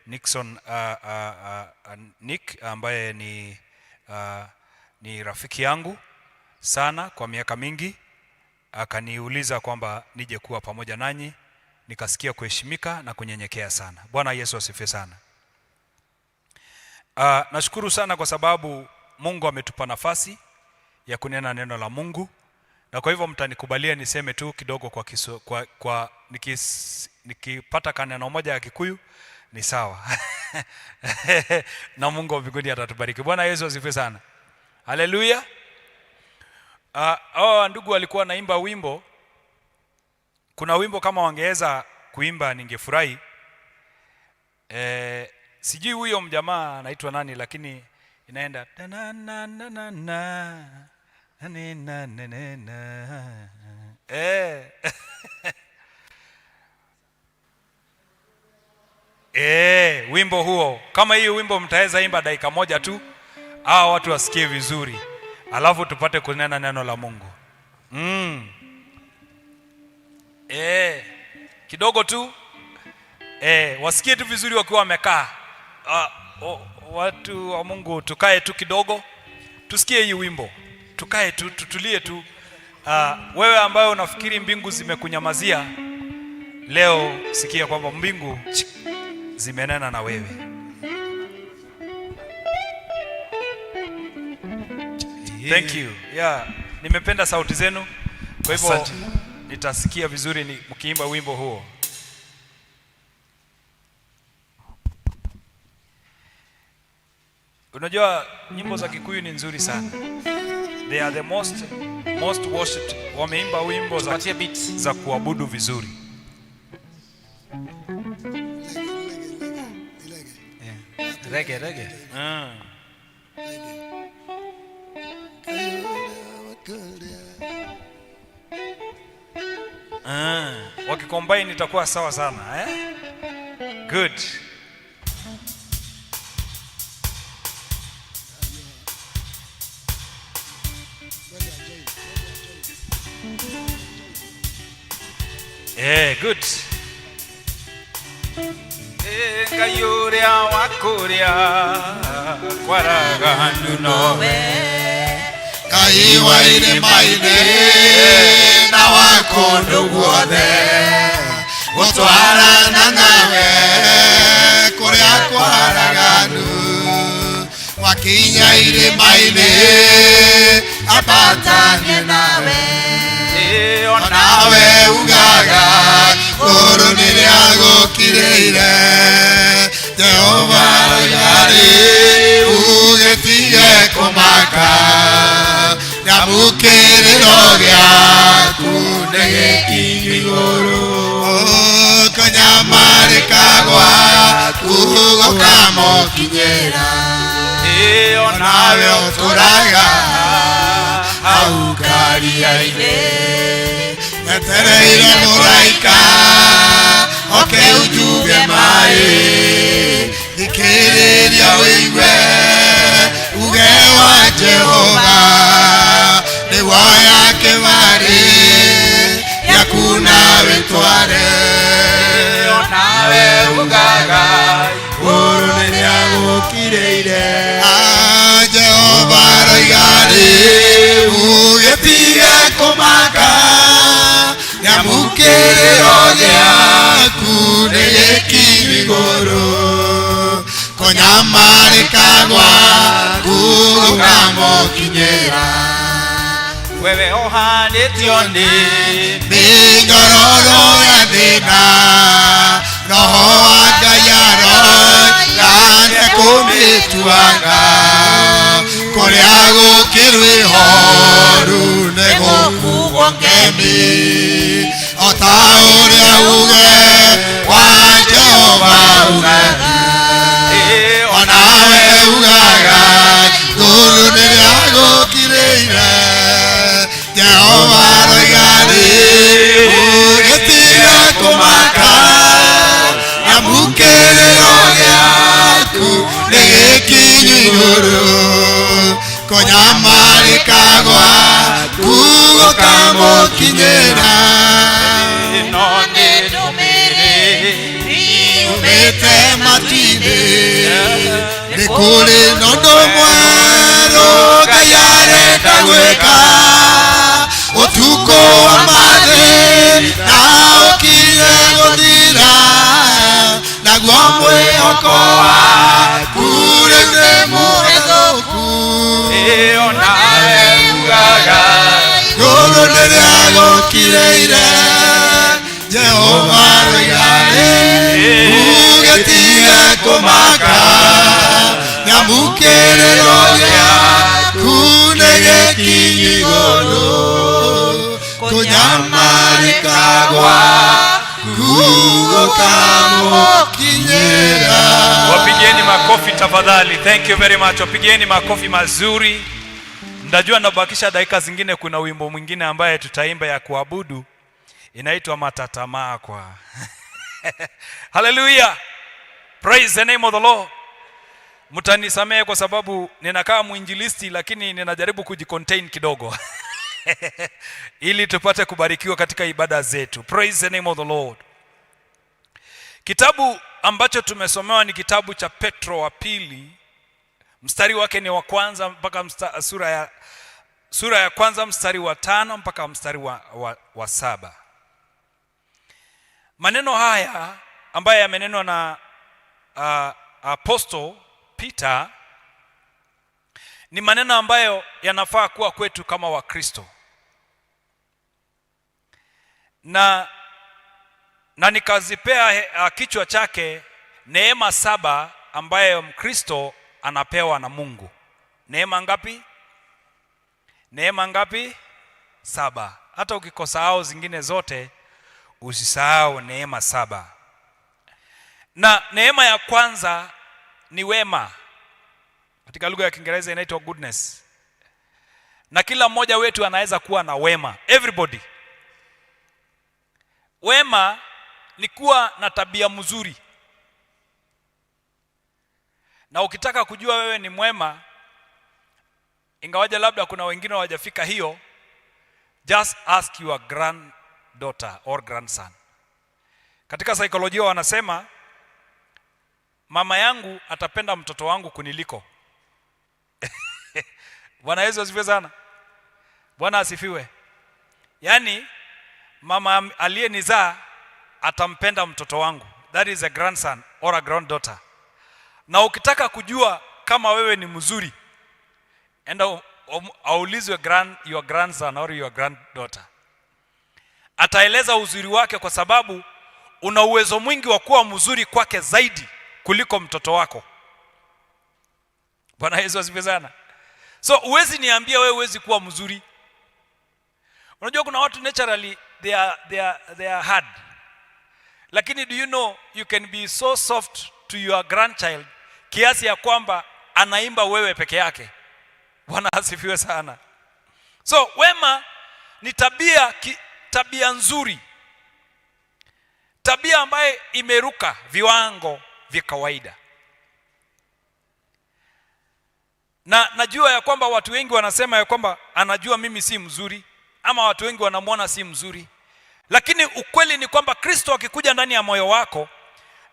Nixon Nick ambaye ni rafiki yangu sana kwa miaka mingi, akaniuliza kwamba nije kuwa pamoja nanyi. Nikasikia kuheshimika na kunyenyekea sana. Bwana Yesu asifiwe sana. Nashukuru sana kwa sababu Mungu ametupa nafasi ya kunena neno la Mungu, na kwa hivyo mtanikubalia niseme tu kidogo kwa nikipata kaneno moja ya Kikuyu ni sawa. Na Mungu wa mbinguni atatubariki. Bwana Yesu asifiwe sana. Haleluya. Ndugu walikuwa naimba wimbo. Kuna wimbo kama wangeweza kuimba ningefurahi. Sijui huyo mjamaa anaitwa nani, lakini inaenda na na na na na na na. Wimbo huo. Kama hiyo wimbo mtaweza imba dakika moja tu, watu wasikie vizuri, alafu tupate kunena neno la Mungu. Kidogo tu. Wasikie tu vizuri wakiwa wamekaa. Watu wa Mungu, tukae tu kidogo tusikie hii wimbo. Tukae tu, tutulie tu. Wewe ambaye unafikiri mbingu zimekunyamazia, leo sikia kwamba mbingu zimenena na wewe. Thank you. Nimependa sauti zenu. Kwa hivyo nitasikia vizuri mkiimba wimbo huo. Unajua nyimbo za Kikuyu ni nzuri sana. They are the most worshipped. Wameimba wimbo za kuabudu vizuri. Reggae. Wakicombine itakuwa sawa sana, Good. Good. Ngayuria wakuria kwaragandu nowe Ngai wa irĩma-inĩ na wa kũndũ guothe gũtwarana nawe kũrĩa kwaraganu wakinya irĩma-inĩ ambatanie nawe onawe ugaga igũrũ nĩrĩagũkirĩire Jehova yarĩ ũgĩtige kũmaka nyamũkĩrĩro gĩaku nĩ gĩkinyu igũrũ kũnyamarĩka gwaku gũkamũkinyĩra onawe ũtũraga hau karia-inĩ etereire mũraika oke ũnjuge maĩ thikĩrĩria thikĩrĩria ũigue uge wa Jehova nĩguo yake marĩ yaku nawe tware nawe ugaga igũrũ nĩrĩagũkĩrĩire Jehova roigarĩ ũgĩtige kũmaka nyamũkĩrĩro gĩaku nĩgĩkinya igũrũ kũnyamarĩka gwaku gũkamũkinyĩra wewe ũhanĩtio nĩ mĩnyororo ya thĩna roho wa Ngai aroiga nĩekũmĩtuaga kũrĩa gũkĩrĩ ihoru nĩgũkugwo ngemi o ta ũrĩa uge wa Jehova ugaga onawe ugaga igũrũ nĩrĩagũkĩrĩire Jehova roigarĩ ũgĩtige kũmaka nyamũkĩrĩro gĩaku nĩgĩkinyu igũrũ kũnyamarĩka gwaku gũkamũkinyĩra ĩno nĩ ndũmĩrĩri umĩte matu-inĩ nĩ kũrĩ na ũndũ mwerũ Ngai arenda gwĩka ũtukũ wa mathĩ na ũkinye gũthira naguo mwĩhoko waku rĩu nĩ mũhethũku nawe ugaga igũrũ nĩrĩagũkĩrĩire Jehova roigarĩ ũgĩtige kũmaka nyamũkĩrĩro gĩaku nĩgĩkinya igũrũ kũnyamarĩka gwaku gũkamũkinyĩra. Wapigieni makofi tafadhali. Thank you very much. Wapigieni makofi mazuri. Ndajua nabakisha dakika zingine, kuna wimbo mwingine ambaye tutaimba ya kuabudu inaitwa Matatamakwa. Hallelujah. Praise the name of the Lord. Mtanisamehe kwa sababu ninakaa mwinjilisti lakini ninajaribu kujicontain kidogo. Ili tupate kubarikiwa katika ibada zetu. Praise the name of the Lord. Kitabu ambacho tumesomewa ni kitabu cha Petro wa pili. Mstari wake ni wa kwanza mpaka sura ya kwanza mstari wa 5 mpaka mstari wa 7. Maneno haya ambayo yamenenwa na Apostle Peter ni maneno ambayo yanafaa kuwa kwetu kama Wakristo. Na nikazipea kichwa chake neema 7 ambayo Mkristo anapewa na Mungu. Neema ngapi? Neema ngapi? 7. Hata ukikosahau zingine zote usisahau neema 7. Na neema ya kwanza ni wema. Katika lugha ya Kiingereza inaitwa goodness. Na kila mmoja wetu anaweza kuwa na wema. Everybody. Wema ni kuwa na tabia mzuri. Na ukitaka kujua wewe ni mwema, ingawaje labda kuna wengine hawajafika hiyo, just ask your granddaughter or grandson. Katika saikolojia wanasema mama yangu atapenda mtoto wangu kuniliko. Bwana Yesu asifiwe sana. Bwana asifiwe. Yaani mama aliyenizaa atampenda mtoto wangu. That is a grandson or a granddaughter. Na ukitaka kujua kama wewe ni mzuri, enda aulizwe your grandson or your granddaughter. Ataeleza uzuri wake kwa sababu una uwezo mwingi wa kuwa mzuri kwake zaidi kuliko mtoto wako. Bwana Yesu asifiwe sana. So uwezi niambia wewe uwezi kuwa mzuri. Unajua kuna watu naturally they are hard. Lakini do you know you can be so soft to your grandchild kiasi ya kwamba anaimba wewe peke yake. Bwana asifiwe sana. So wema ni tabia nzuri. Tabia ambaye imeruka viwango vya kawaida. Na najua ya kwamba watu wengi wanasema ya kwamba anajua mimi si mzuri, ama watu wengi wanamwona si mzuri. Lakini ukweli ni kwamba Kristo akikuja ndani ya moyo wako,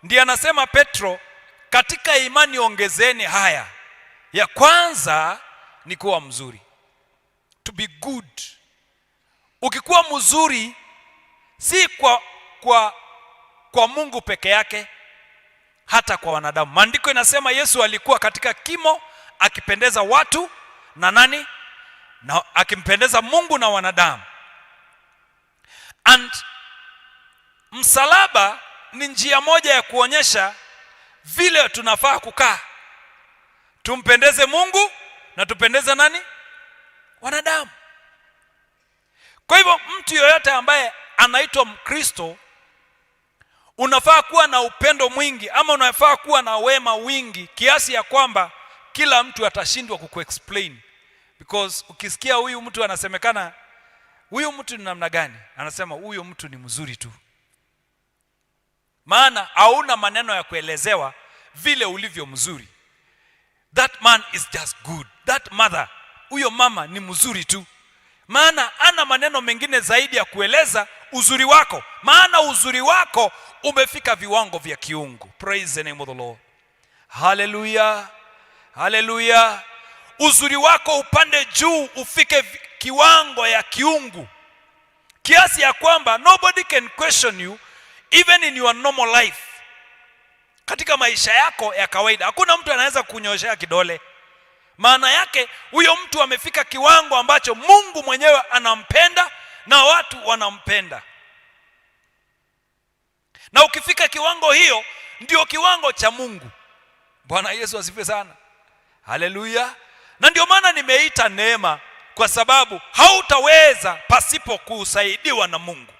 ndiye anasema Petro, katika imani ongezeni haya. Ya kwanza ni kuwa mzuri. To be good. Ukikuwa mzuri si kwa Mungu peke yake, hata kwa wanadamu. Maandiko inasema Yesu alikuwa katika kimo akipendeza watu na nani? Na akimpendeza Mungu na wanadamu. And msalaba ni njia moja ya kuonyesha vile tunafaa kukaa. Tumpendeze Mungu na tupendeze nani? Wanadamu. Kwa hivyo mtu yoyote ambaye anaitwa Mkristo, unafaa kuwa na upendo mwingi, ama unafaa kuwa na wema wingi, kiasi ya kwamba kila mtu atashindwa kukuexplain. Because ukisikia huyu mtu anasemekana huyu mtu ni namna gani, anasema huyu mtu ni mzuri tu. Maana hauna maneno ya kuelezewa vile ulivyo mzuri. That man is just good. That mother, huyo mama ni mzuri tu. Maana ana maneno mengine zaidi ya kueleza uzuri wako. Maana uzuri wako umefika viwango vya kiungu. Praise the name of the Lord. Hallelujah. Hallelujah. Uzuri wako upande juu, ufike kiwango ya kiungu, kiasi ya kwamba nobody can question you even in your normal life. Katika maisha yako ya kawaida hakuna mtu anaweza kunyoshea kidole. Maana yake huyo mtu amefika kiwango ambacho Mungu mwenyewe anampenda na watu wanampenda. Na ukifika kiwango hiyo, ndio kiwango cha Mungu. Bwana Yesu asifiwe sana. Haleluya. Na ndio maana nimeita neema, kwa sababu hautaweza pasipo kusaidiwa na Mungu.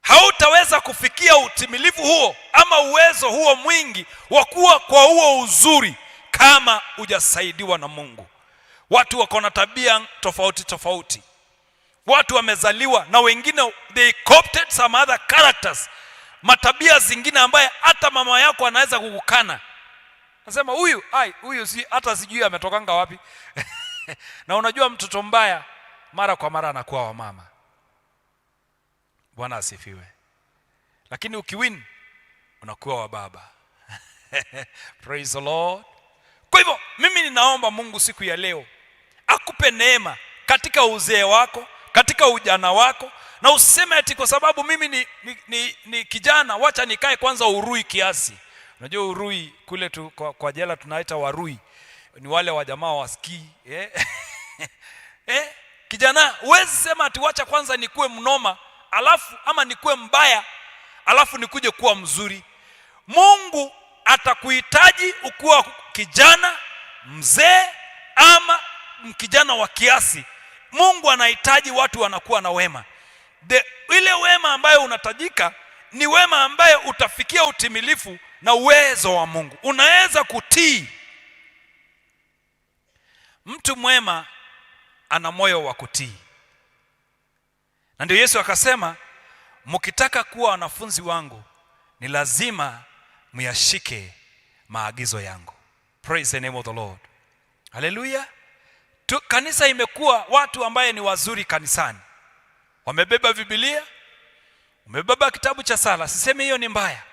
Hautaweza kufikia utimilifu huo ama uwezo huo mwingi wa kuwa kwa huo uzuri kama hujasaidiwa na Mungu. Watu wako na tabia tofauti tofauti. Watu wamezaliwa na wengine they copied some other characters. Matabia zingine ambaye hata mama yako anaweza kukukana. Nasema huyu si hata sijui ametokanga wapi. Na unajua mtoto mbaya mara kwa mara anakuwa wa mama. Bwana asifiwe. Lakini ukiwin unakuwa wa baba. Praise the Lord. Kwa hivyo mimi ninaomba Mungu siku ya leo akupe neema katika uzee wako, katika ujana wako, na useme ati kwa sababu mimi ni kijana wacha nikae kwanza urui kiasi. Unajua urui kule tu kwa jela tunaita warui. Ni wale wa jamaa wasikii, kijana huwezi sema ati wacha kwanza nikuwe mnoma alafu ama nikuwe mbaya alafu nikuje kuwa mzuri. Mungu atakuhitaji ukuwa kijana, mzee ama kijana wa kiasi. Mungu anahitaji watu wanakuwa na wema. Ile wema ambayo unatajika ni wema ambayo utafikia utimilifu na uwezo wa Mungu. Unaweza kutii. Mtu mwema ana moyo wa kutii. Na ndio Yesu akasema, mkitaka kuwa wanafunzi wangu ni lazima myashike maagizo yangu. Praise the name of the Lord. Hallelujah. Kanisa imekuwa watu ambaye ni wazuri kanisani. Wamebeba Biblia, umebeba kitabu cha sala, sisemi hiyo ni mbaya.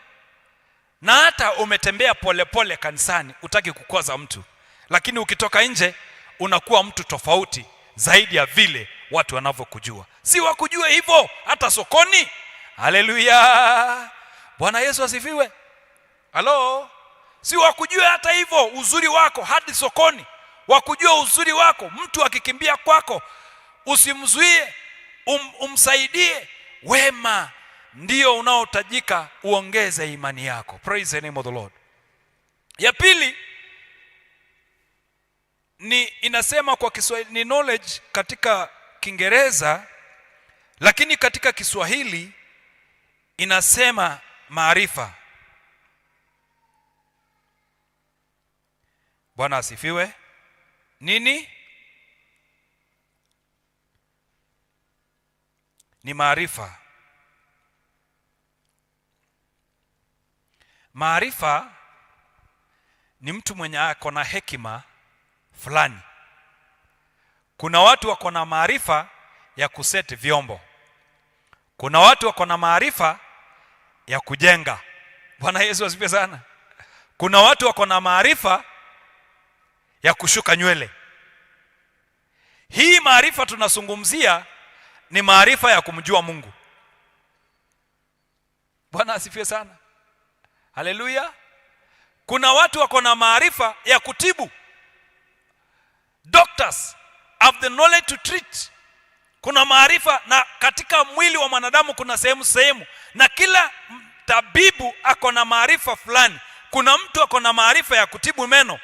Na hata umetembea polepole kanisani, utaki kukoza mtu. Lakini ukitoka nje unakuwa mtu tofauti zaidi ya vile watu wanavyokujua. Si wakujue hivyo hata sokoni. Haleluya. Bwana Yesu asifiwe. Halo. Si wakujue hata hivyo uzuri wako hadi sokoni. Wakujue uzuri wako, mtu akikimbia kwako usimzuie, umsaidie. Wema ndio unaotajika uongeze imani yako. Praise the name of the Lord. Ya pili ni inasema kwa Kiswahili ni knowledge katika Kiingereza, lakini katika Kiswahili inasema maarifa. Bwana asifiwe. Nini? Ni maarifa. Maarifa ni mtu mwenye ako na hekima fulani. Kuna watu wako na maarifa ya kuseti vyombo. Kuna watu wako na maarifa ya kujenga. Bwana Yesu asifiwe sana. Kuna watu wako na maarifa ya kushuka nywele. Hii maarifa tunazungumzia ni maarifa ya kumjua Mungu. Bwana asifiwe sana. Haleluya. Kuna watu wako na maarifa ya kutibu. Doctors have the knowledge to treat. Kuna maarifa, na katika mwili wa mwanadamu kuna sehemu na kila tabibu ako na maarifa fulani. Kuna mtu ako na maarifa ya kutibu meno,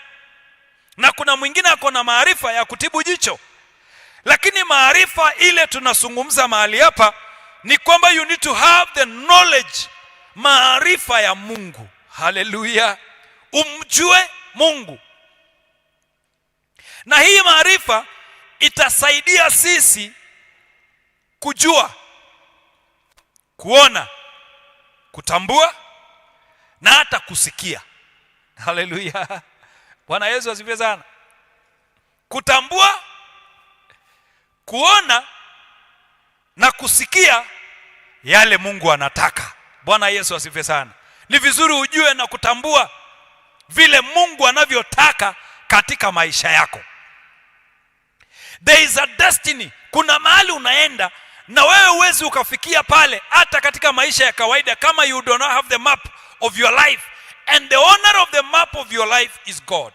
na kuna mwingine ako na maarifa ya kutibu jicho. Lakini maarifa ile tunazungumza mahali hapa ni kwamba you need to have the knowledge, maarifa ya Mungu. Haleluya. Umjue Mungu. Na hii maarifa itasaidia sisi kujua, kuona, kutambua na hata kusikia. Haleluya. Bwana Yesu asifiwe sana. Kutambua, kuona na kusikia yale Mungu anataka. Bwana Yesu asifiwe sana. Ni vizuri ujue na kutambua vile Mungu anavyotaka katika maisha yako. There is a destiny. Kuna mahali unaenda na wewe huwezi ukafikia pale hata katika maisha ya kawaida kama you do not have the map of your life, and the owner of the map of your life is God.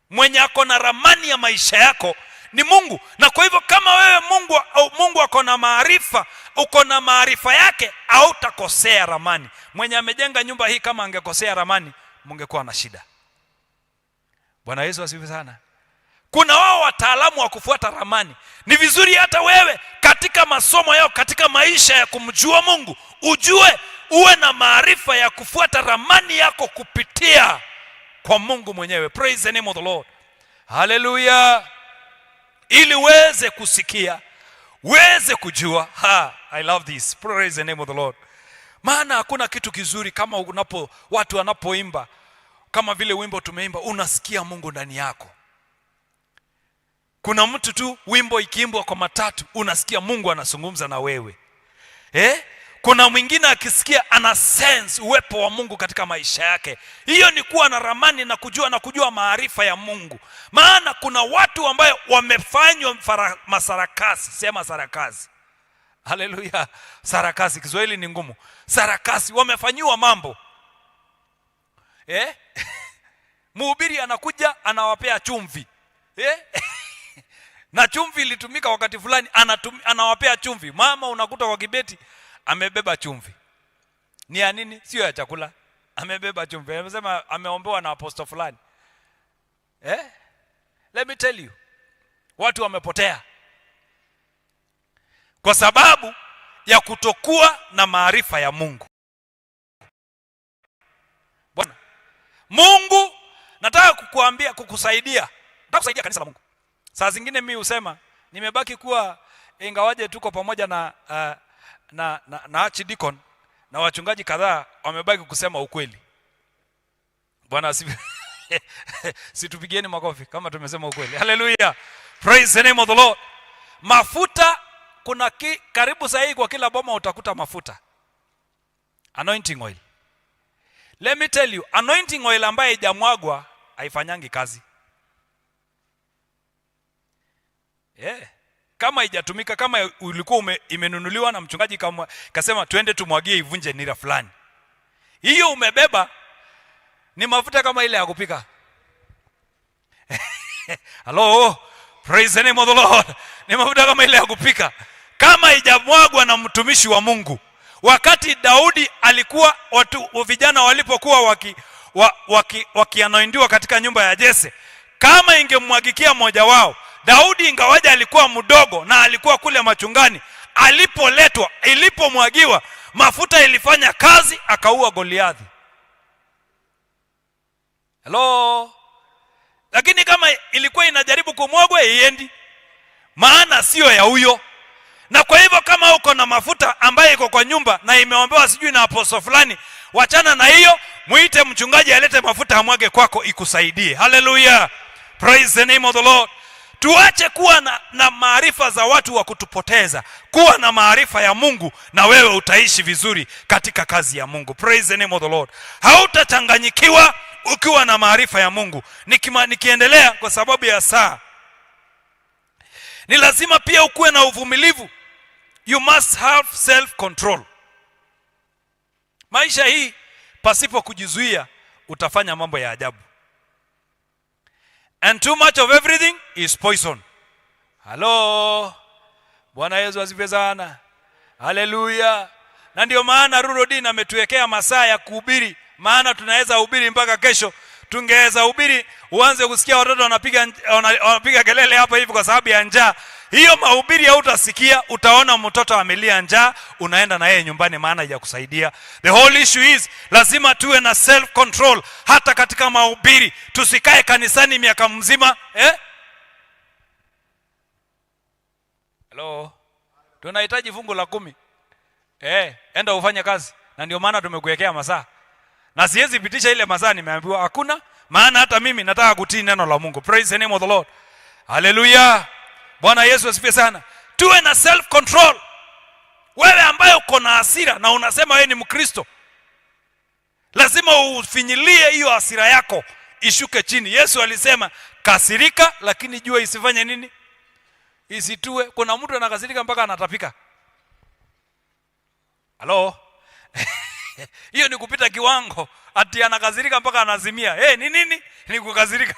Mwenye ako na ramani ya maisha yako ni Mungu. Na kwa hivyo kama wewe Mungu ako na maarifa, uko na maarifa yake, hautakosea ramani. Mwenye amejenga nyumba hii kama angekosea ramani, mungekuwa na shida. Bwana Yesu asifiwe sana. Kuna wao wataalamu wa kufuata ramani. Ni vizuri hata wewe katika masomo yao, katika maisha ya kumjua Mungu, uwe na maarifa ya kufuata ramani yako kupitia kwa Mungu mwenyewe. Praise the name of the Lord. Hallelujah. Ili uweze kusikia, uweze kujua. I love this. Praise the name of the Lord. Maana hakuna kitu kizuri kama watu wanapoimba kama vile wimbo tumeimba, unasikia Mungu ndani yako. Kuna mtu tu wimbo ikiimbwa kwa matatu, unasikia Mungu anazungumza na wewe. Kuna mwingine akisikia ana sense uwepo wa Mungu katika maisha yake. Hiyo ni kuwa na ramani na kujua maarifa ya Mungu. Maana kuna watu ambao wamefanywa masarakasi. Sema sarakasi. Haleluya. Sarakasi, Kiswahili ni ngumu. Sarakasi, wamefanyiwa mambo. Mhubiri anakuja anawapea chumvi. Na chumvi ilitumika wakati fulani, anawapea chumvi. Mama unakuta kwa kibeti amebeba chumvi. Ni ya nini? Sio ya chakula. Amebeba chumvi. Amesema ameombewa na apostle fulani. Let me tell you. Watu wamepotea kwa sababu ya kutokuwa na maarifa ya Mungu. Bwana Mungu, nataka kukusaidia. Nataka kusaidia kanisa la Mungu. Saa zingine mimi husema nimebaki kuwa, ingawaje tuko pamoja na archdeacon na wachungaji kadhaa, wamebaki kusema ukweli. Bwana asifiwe. Situpigieni makofi kama tumesema ukweli. Hallelujah. Praise the name of the Lord. Mafuta, kuna karibu sahihi kwa kila boma utakuta mafuta. Anointing oil. Let me tell you, anointing oil ambaye haijamwagwa haifanyangi kazi. Kama haijatumika, kama ulikuwa imenunuliwa na mchungaji kasema twende tumwagie ivunje nira fulani, hiyo umebeba ni mafuta kama ile ya kupika. Hello, praise the name of the Lord. Ni mafuta kama ile ya kupika, kama haijamwagwa na mtumishi wa Mungu. Wakati Daudi alikuwa, vijana walipokuwa wakianoindiwa katika nyumba ya Jese, kama ingemwagikia mmoja wao, Daudi ingawaje alikuwa mdogo na alikuwa kule machungani, ilipomwagiwa mafuta ilifanya kazi, akaua Goliathi. Hello. Lakini kama ilikuwa inajaribu kumwagwa, iendi, maana sio ya huyo. Na kwa hivyo kama uko na mafuta ambaye iko kwa nyumba na imeombewa sijui na apostle fulani, wachana na hiyo, Muite mchungaji alete mafuta amwage kwako ikusaidie. Hallelujah. Praise the name of the Lord. Tuache kuwa na maarifa za watu wa kutupoteza. Kuwa na maarifa ya Mungu na wewe utaishi vizuri katika kazi ya Mungu. Praise the name of the Lord. Hautachanganyikiwa ukiwa na maarifa ya Mungu. Nikiendelea kwa sababu ya saa. Ni lazima pia ukuwe na uvumilivu. You must have self control. Maisha hii pasipo kujizuia utafanya mambo ya ajabu. And too much of everything is poison. Hello. Bwana Yesu asifiwe sana. Hallelujah. Na ndio maana Rurodin ametuwekea masaa ya kuhubiri, maana tunaweza hubiri mpaka kesho. Tungeweza hubiri uanze kusikia watoto wanapiga kelele hapa hivi kwa sababu ya njaa. Hiyo mahubiri hautasikia, utaona mtoto amelia njaa, unaenda na yeye nyumbani maana hajakusaidia. The whole issue is lazima tuwe na self control hata katika mahubiri. Tusikae kanisani miaka mzima, Hello. Tunahitaji fungu la 10. Enda ufanye kazi. Na ndio maana tumekuwekea masaa. Na siwezi pitisha ile masaa nimeambiwa hakuna, maana hata mimi nataka kutii neno la Mungu. Praise the name of the Lord. Hallelujah. Bwana Yesu asifiwe sana. Tuwe na self control. Wewe ambaye uko na hasira na unasema wewe ni Mkristo, lazima ufinyilie hiyo hasira yako ishuke chini. Yesu alisema kasirika lakini jua isifanye nini? Isitue. Kuna mtu anakasirika mpaka anatapika. Halo. Hiyo ni kupita kiwango. Ati anakasirika mpaka anazimia. Ni nini? Ni kukasirika.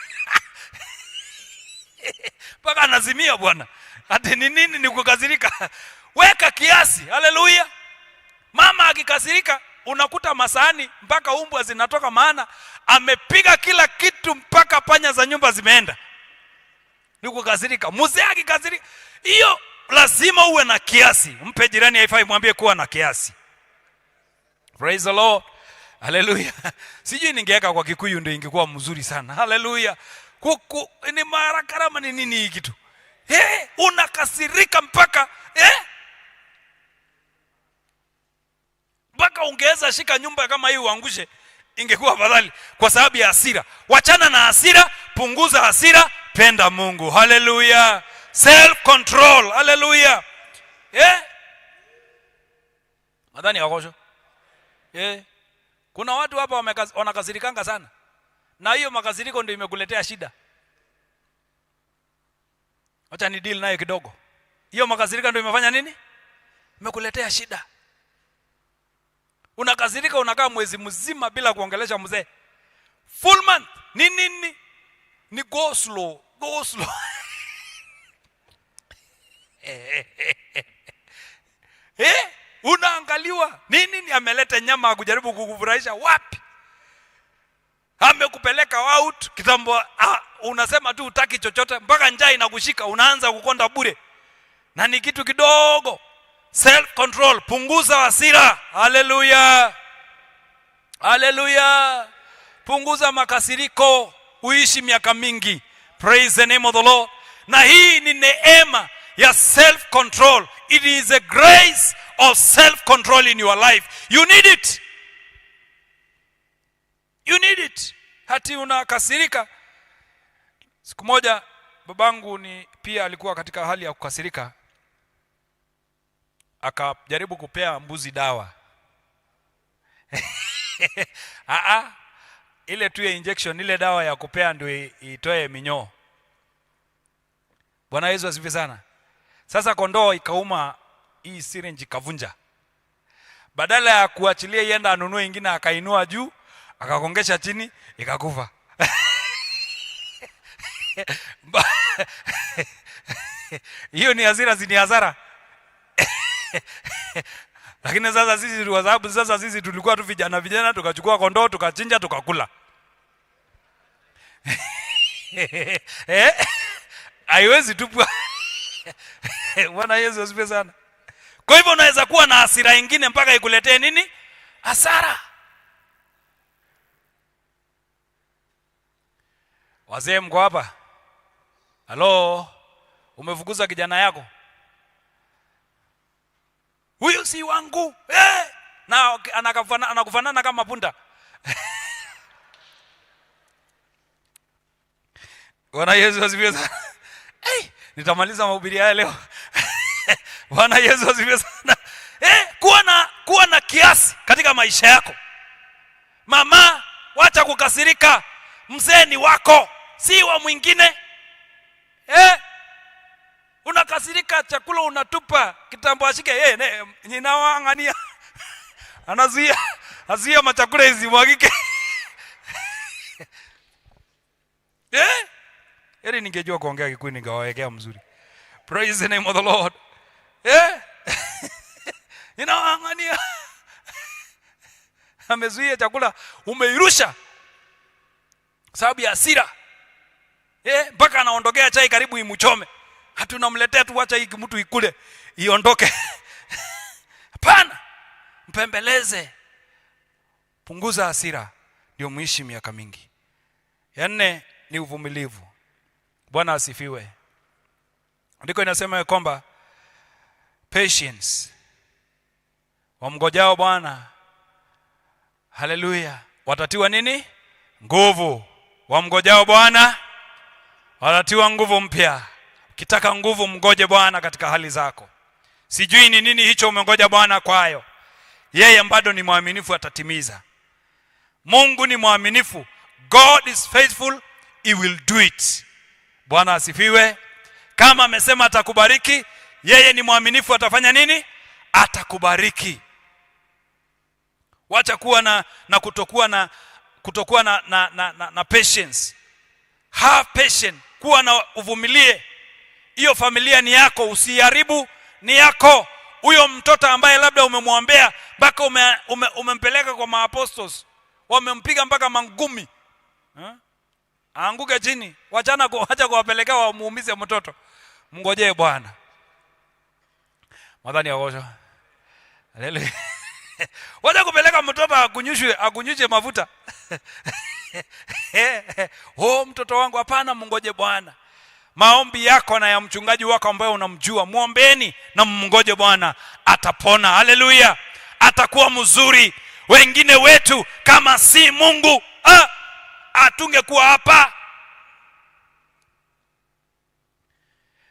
Mpaka anazimia bwana. Ati ni nini? Ni kukasirika. Weka kiasi. Haleluya. Mama akikasirika unakuta masahani mpaka umbwa zinatoka, maana amepiga kila kitu mpaka panya za nyumba zimeenda. Ni kukasirika. Mzee akikasirika, hiyo lazima uwe na kiasi. Mpe jirani haifai, mwambie kuwa na kiasi. Praise the Lord. Hallelujah. Sijui ningeweka kwa Kikuyu ndio ingekuwa mzuri sana. Hallelujah. Ni marakarama ni nini hii kitu? Unakasirika mpaka mpaka ungeweza shika nyumba kama hii uangushe, ingekuwa afadhali kwa sababu ya hasira. Wachana na hasira, punguza hasira, penda Mungu. Hallelujah. Self control. Hallelujah. Madhani yakosho. Kuna watu hapa wanakasirikanga sana. Na hiyo makasiriko ndio imekuletea shida. Acha ni deal nayo kidogo. Hiyo makasirika ndio imefanya nini? Imekuletea shida. Unakasirika unakaa mwezi mzima bila kuongelesha mzee. Full month. Nini? Ni go slow. Go slow. Unaangaliwa. Nini ameleta nyama kujaribu kukufurahisha wapi? Amekupeleka out kitambo, unasema tu utaki chochote mpaka njaa inakushika, unaanza kukonda bure. Na ni kitu kidogo. Self control, punguza hasira. Hallelujah. Hallelujah. Punguza makasiriko, uishi miaka mingi. Praise the name of the Lord. Na hii ni neema ya self control. It is a grace of self control in your life. You need it. You need it. Hati unakasirika. Siku moja babangu pia alikuwa katika hali ya kukasirika. Akajaribu kupea mbuzi dawa. Ile tu ya injection, ile dawa ya kupea ndio itoe minyoo. Bwana Yesu asifiwe sana. Sasa kondoo ikauma, hii syringe ikavunja. Badala ya kuachilia ienda anunue nyingine, akainua juu, akakongesha chini, ikakufa. Hiyo ni hasira, si ni hasara. Lakini sasa sisi kwa sababu sasa sisi tulikuwa tu vijana tukachukua kondoo tukachinja tukakula. Haiwezi tupwa. Bwana Yesu asifiwe sana. Kwa hivyo unaweza kuwa na hasira nyingine mpaka ikuletee nini? Hasara. Wazee mko hapa? Halo, umefukuza kijana yako? Huyu si wangu. Na anakufanana kama punda. Bwana Yesu asifiwe sana. Nitamaliza mahubiri haya leo. Bwana Yesu asifiwe sana. Kuwa na kiasi katika maisha yako. Mama, wacha kukasirika. Mzee ni wako, si wa mwingine. Unakasirika, chakula unatupa, kitambo ashike, ninawaangania. Anazuia machakula hizi mwagike. Heri ningejua kuongea Kikuyu ningewawekea mzuri. Praise the name of the Lord. Ninawaangania. Amezuia chakula, umeirusha sababu ya hasira. Mpaka anaondokea chai karibu imuchome. Hatunamletea tu, wacha hiki mtu ikule iondoke. Hapana. Mpembeleze. Punguza hasira ndio muishi miaka mingi. Ya 4 ni uvumilivu. Bwana asifiwe. Andiko inasema kwamba patience, wamngojao Bwana, haleluya, watatiwa nini? Nguvu. Wamngojao Bwana watatiwa nguvu mpya. Ukitaka nguvu, mngoje Bwana katika hali zako. Sijui ni nini hicho umengoja Bwana kwayo. Yeye bado ni mwaminifu, atatimiza. Mungu ni mwaminifu. God is faithful, he will do it. Bwana asifiwe. Kama amesema atakubariki, yeye ni mwaminifu, atafanya nini? Atakubariki. Wacha kuwa na kutokuwa na patience. Have patience. Kuwa na uvumilie. Hiyo familia ni yako, usiharibu, ni yako. Huyo mtoto ambaye labda umemwombea mpaka umempeleka kwa maapostles, wamempiga mpaka mangumi, aanguke chini, wacha kuwapeleka wamuumize mtoto. Mngojee Bwana. Madhani ya osho. Haleluya. Wacha kupeleka mtoto akunyushe mafuta. Mtoto wangu, hapana, mngoje Bwana. Maombi yako na ya mchungaji wako ambaye unamjua, muombeni na mngoje Bwana, atapona. Haleluya. Atakuwa mzuri. Wengine wetu kama si Mungu, atungekuwa hapa.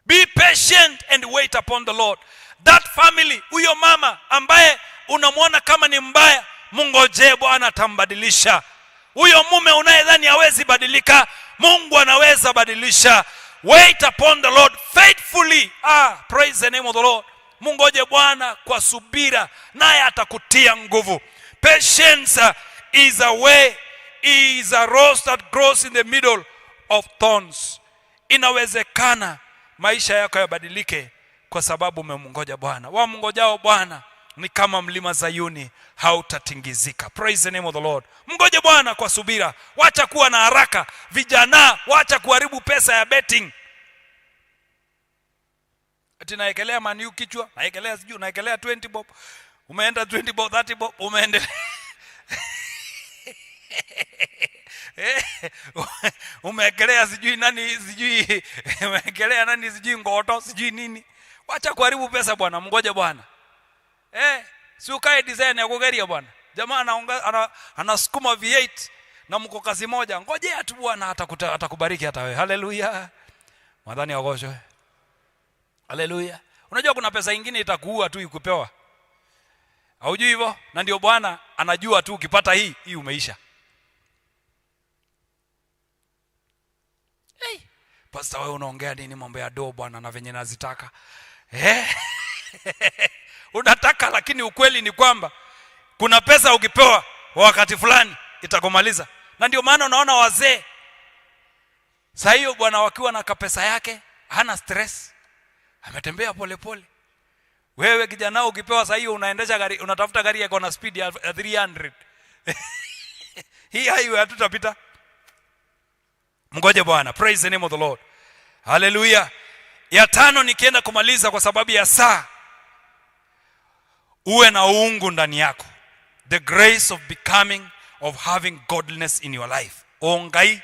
Be patient and wait upon the Lord. That family, huyo mama ambaye unamwona kama ni mbaya, mngojee Bwana, atambadilisha. Huyo mume unayedhani hawezi badilika, Mungu anaweza badilisha. Wait upon the Lord faithfully. Praise the name of the Lord. Mungoje Bwana kwa subira, naye atakutia nguvu. Patience is a rose that grows in the middle of thorns. Inawezekana maisha yako yabadilike kwa sababu umemngoja Bwana. Wamngojao Bwana ni kama mlima Zayuni, hautatingizika. Praise the name of the Lord. Mngoje Bwana kwa subira. Wacha kuwa na haraka. Vijana, wacha kuharibu pesa ya betting. Ati naekelea Man U kichwa, naekelea siju, naekelea 20 bob. Umeenda 20 bob, 30 bob, umeendelea. Umeekelea sijui nani, sijui umeekelea nani, sijui ngoto, sijui nini. Wacha kuharibu pesa bwana, mngoje Bwana. Si ukae design ya kugeria bwana. Jamaa anasukuma V8 na mko kazi moja. Ngojea tu Bwana, atakubariki hata wewe. Haleluya. Madhani yagosho. Haleluya. Unajua kuna pesa nyingine itakuua tu ikupewa. Haujui hivyo? Na ndio Bwana anajua tu ukipata hii umeisha. Pastor, wewe unaongea nini mambo ya doo bwana na venye nazitaka? Unataka, lakini ukweli ni kwamba kuna pesa ukipewa wakati fulani itakumaliza. Na ndio maana unaona wazee sasa hiyo bwana wakiwa na kapesa yake, hana stress. Ametembea pole pole. Wewe kijana ukipewa sasa hiyo unaendesha gari, unatafuta gari yako na speed ya 300. Hii highway hatutapita. Mngoje Bwana. Praise the name of the Lord. Hallelujah. Ya 5 nikienda kumaliza kwa sababu ya saa. Uwe na uungu ndani yako. The grace of becoming, of having godliness in your life. Ongai.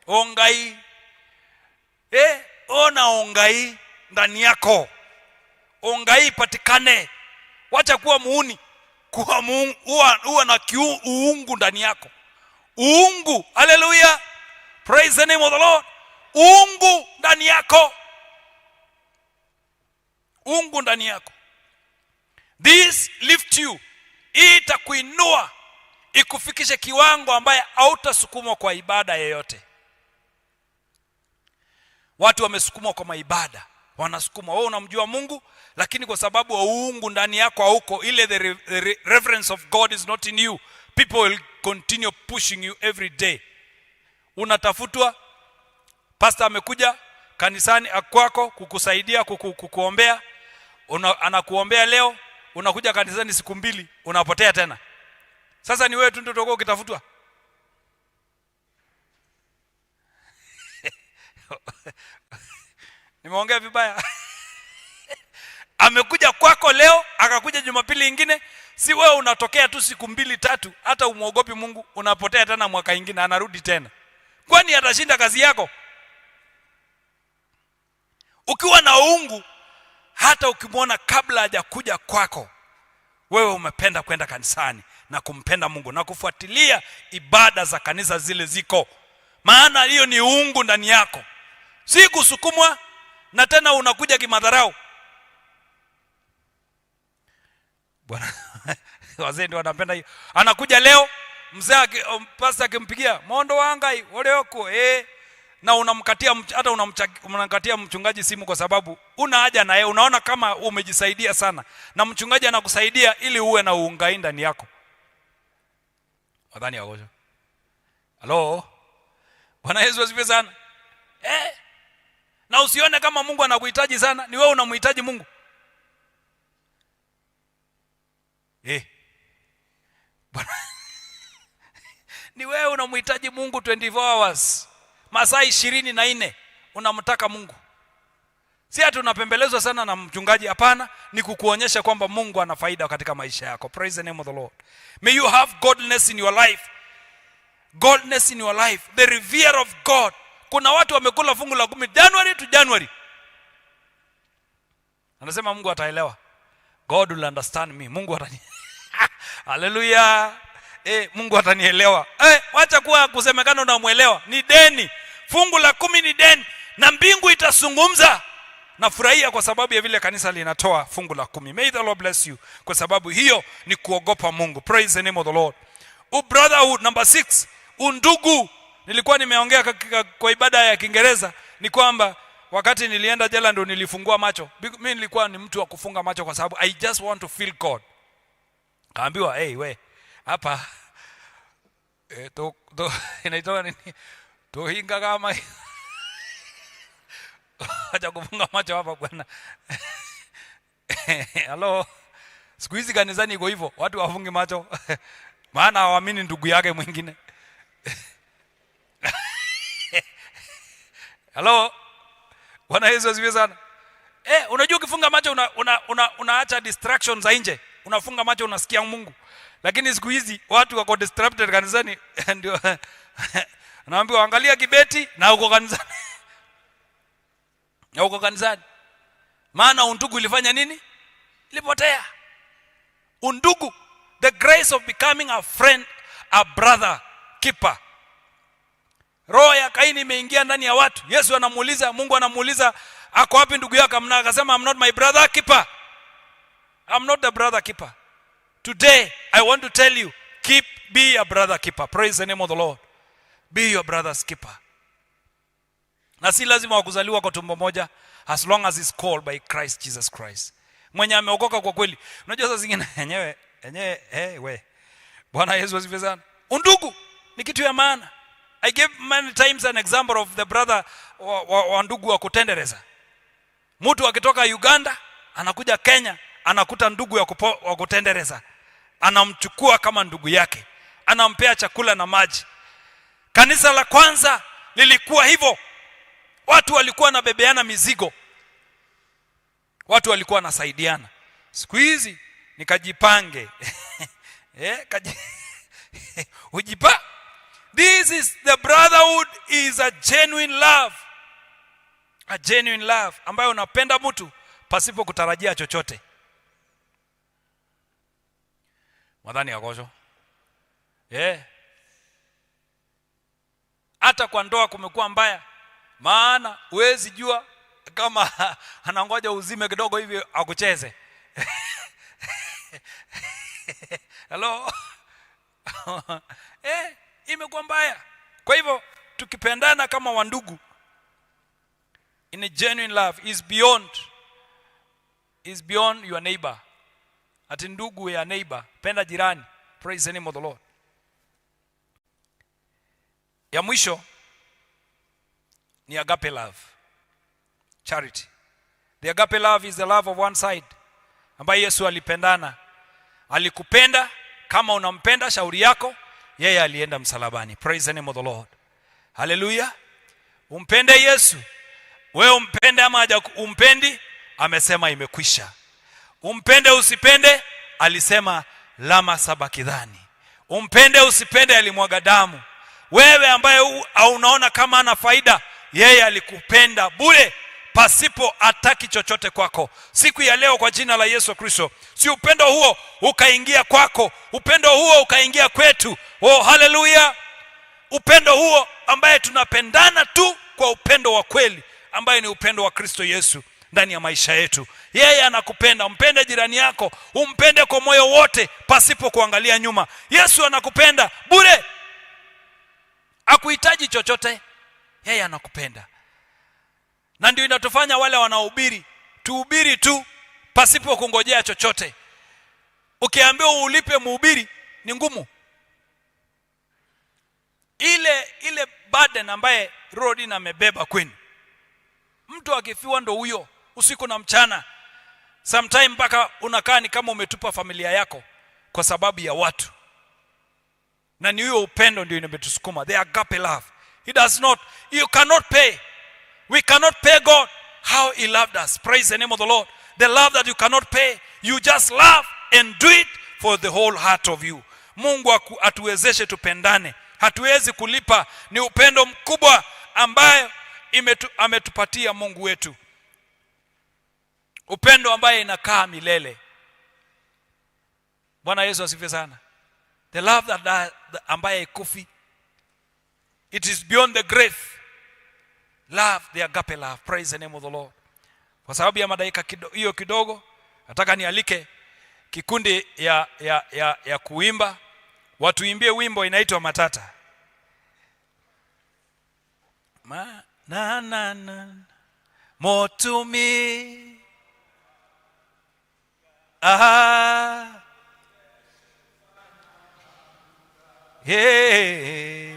Ongai. Ona ongai ndani yako. Ongai patikane. Wacha kuwa muuni. Kuwa uwe na uungu ndani yako. Uungu. Hallelujah. Praise the name of the Lord. Uungu ndani yako. Uungu ndani yako. This lift you. Itakuinua, ikufikishe kiwango ambaye hautasukumwa kwa ibada yoyote. Watu wamesukumwa kwa maibada, wanasukumwa. Wewe unamjua Mungu, lakini kwa sababu wa uungu ndani yako hauko, ile the reverence of God is not in you, people will continue pushing you every day. Unatafutwa, pastor amekuja kanisani kwako kukusaidia, kukuombea, anakuombea leo, unakuja kanisani siku 2 unapotea tena. Sasa ni wewe tu ndio utakuwa ukitafutwa. Nimeongea vibaya. Amekuja kwako leo, akakuja Jumapili nyingine, si wewe unatokea tu siku 2 3, hata umuogopi Mungu, unapotea tena mwaka mwingine anarudi tena. Kwani atashinda kazi yako? Ukiwa na uungu, hata ukimwona kabla hajakuja kwako, wewe umependa kwenda kanisani na kumpenda Mungu na kufuatilia ibada za kanisa zile ziko. Maana hiyo ni uungu ndani yako. Si kusukumwa na tena unakuja kimadharau. Bwana wazee ndio wanapenda hiyo. Anakuja leo mzee pastor akimpigia mondo wangai ole wako na unamkatia, hata unamkatia mchungaji simu kwa sababu una haja na yeye, unaona kama umejisaidia sana na mchungaji anakusaidia ili uwe na uungai ndani yako. Wadhani agojo. Hello. Bwana Yesu asifiwe sana. Na usione kama Mungu anakuhitaji sana, ni wewe unamhitaji Mungu. Bwana ni wewe unamhitaji Mungu 24 hours. Masaa 24 unamtaka Mungu. Si ati unapembelezwa sana na mchungaji, hapana, ni kukuonyesha kwamba Mungu ana faida katika maisha yako. Praise the name of the Lord. May you have godliness in your life. Godliness in your life. The revere of God. Kuna watu wamekula fungu la 10 January to January. Anasema Mungu ataelewa. God will understand me. Mungu atani. Hallelujah. Mungu atanielewa. Wacha kuwa kusemekana unamuelewa. Ni deni. Fungu la 10 ni deni na mbingu itazungumza. Nafurahia kwa sababu ya vile kanisa linatoa fungu la 10. May the Lord bless you. Kwa sababu hiyo ni kuogopa Mungu. Praise the name of the Lord. Brotherhood number 6. Undugu. Nilikuwa nimeongea kwa ibada ya Kiingereza ni kwamba wakati nilienda jela ndo nilifungua macho. Mimi nilikuwa ni mtu wa kufunga macho kwa sababu I just want to feel God. Kaambiwa we hapa inaitwa nini? Tohinga kama acha kufunga macho hapa bwana. Hello. Siku hizi kanisani iko hivyo, watu wafunge macho maana hawaamini ndugu yake mwingine. Hello. Bwana Yesu asifiwe sana. Unajua ukifunga macho unaacha distractions za nje. Unafunga macho unasikia Mungu. Lakini siku hizi watu wako distracted kanisani ndio naambiwa angalia kibeti na uko kanisani. Na uko kanisani. Maana undugu ilifanya nini? Ilipotea. Undugu, the grace of becoming a friend, a brother keeper. Roho ya Kaini imeingia ndani ya watu. Yesu anamuuliza, Mungu anamuuliza, ako wapi ndugu yako? Akasema I'm not my brother keeper. I'm not the brother keeper. Today I want to tell you, be a brother keeper. Praise the name of the Lord. Be your brother's keeper. Na si lazima wakuzaliwa kwa tumbo moja, as long as is called by Christ Jesus Christ. Mwenye ameokoka kwa kweli. Unajua sasa zingine yenyewe Bwana Yesu asifiwe sana. Undugu ni kitu ya maana. I gave many times an example of the brother wa ndugu wa kutendereza. Mtu akitoka Uganda anakuja Kenya, anakuta ndugu wa kutendereza. Anamchukua kama ndugu yake. Anampea chakula na maji. Kanisa la kwanza lilikuwa hivyo. Watu walikuwa na bebeana mizigo. Watu walikuwa wanasaidiana. Siku hizi nikajipange. Ujipa. This is the brotherhood is a genuine love. A genuine love ambayo unapenda mtu pasipo kutarajia chochote. Mwadhani akosho. Hata kwa ndoa kumekuwa mbaya, maana huwezi jua kama anangoja uzime kidogo hivi akucheze. Hello. Imekuwa mbaya. Kwa hivyo tukipendana kama wandugu, in a genuine love, is beyond your neighbor. Ati ndugu ya neighbor, penda jirani. Praise the name of the Lord. Ya mwisho ni agape love, charity. The agape love is the love of one side, ambaye Yesu alipendana. Alikupenda kama unampenda shauri yako, yeye alienda msalabani. Praise the name of the Lord. Hallelujah. Umpende Yesu. Wewe umpende ama umpendi, amesema imekwisha. Umpende usipende, alisema lama sabakidhani. Umpende usipende, alimwaga damu. Wewe ambaye unaona kama ana faida, yeye alikupenda bure, pasipo ataki chochote kwako. Siku ya leo kwa jina la Yesu Kristo, si upendo huo ukaingia kwako, upendo huo ukaingia kwetu. Oh, hallelujah. Upendo huo ambaye tunapendana tu kwa upendo wa kweli, ambaye ni upendo wa Kristo Yesu ndani ya maisha yetu. Yeye anakupenda. Umpende jirani yako, umpende kwa moyo wote pasipo kuangalia nyuma. Yesu anakupenda bure, hakuhitaji chochote, yeye anakupenda. Na ndio inatufanya wale wanaohubiri tuhubiri tu pasipo kungojea chochote. Ukiambiwa ulipe mhubiri ni ngumu. Ile burden ambaye Rodin amebeba kwenu, mtu akifiwa ndo huyo usiku na mchana. Sometime mpaka unakaa ni kama umetupa familia yako kwa sababu ya watu. Na ni huyo upendo ndio imetusukuma. The agape love. You cannot pay. We cannot pay God how he loved us. Praise the name of the Lord. The love that you cannot pay. You just love and do it for the whole heart of you. Mungu atuwezeshe tupendane. Hatuwezi kulipa. Ni upendo mkubwa ambaye ametupatia Mungu wetu. Upendo ambaye inakaa milele. Bwana Yesu asifiwe sana. The love that ambaye ikufi. It is beyond the grave. Love, the agape love. Praise the name of the Lord. Kwa sababu ya madaika hiyo kidogo, nataka nialike kikundi ya kuimba. Watuimbie wimbo inaitwa Matata. Motumi. Hey.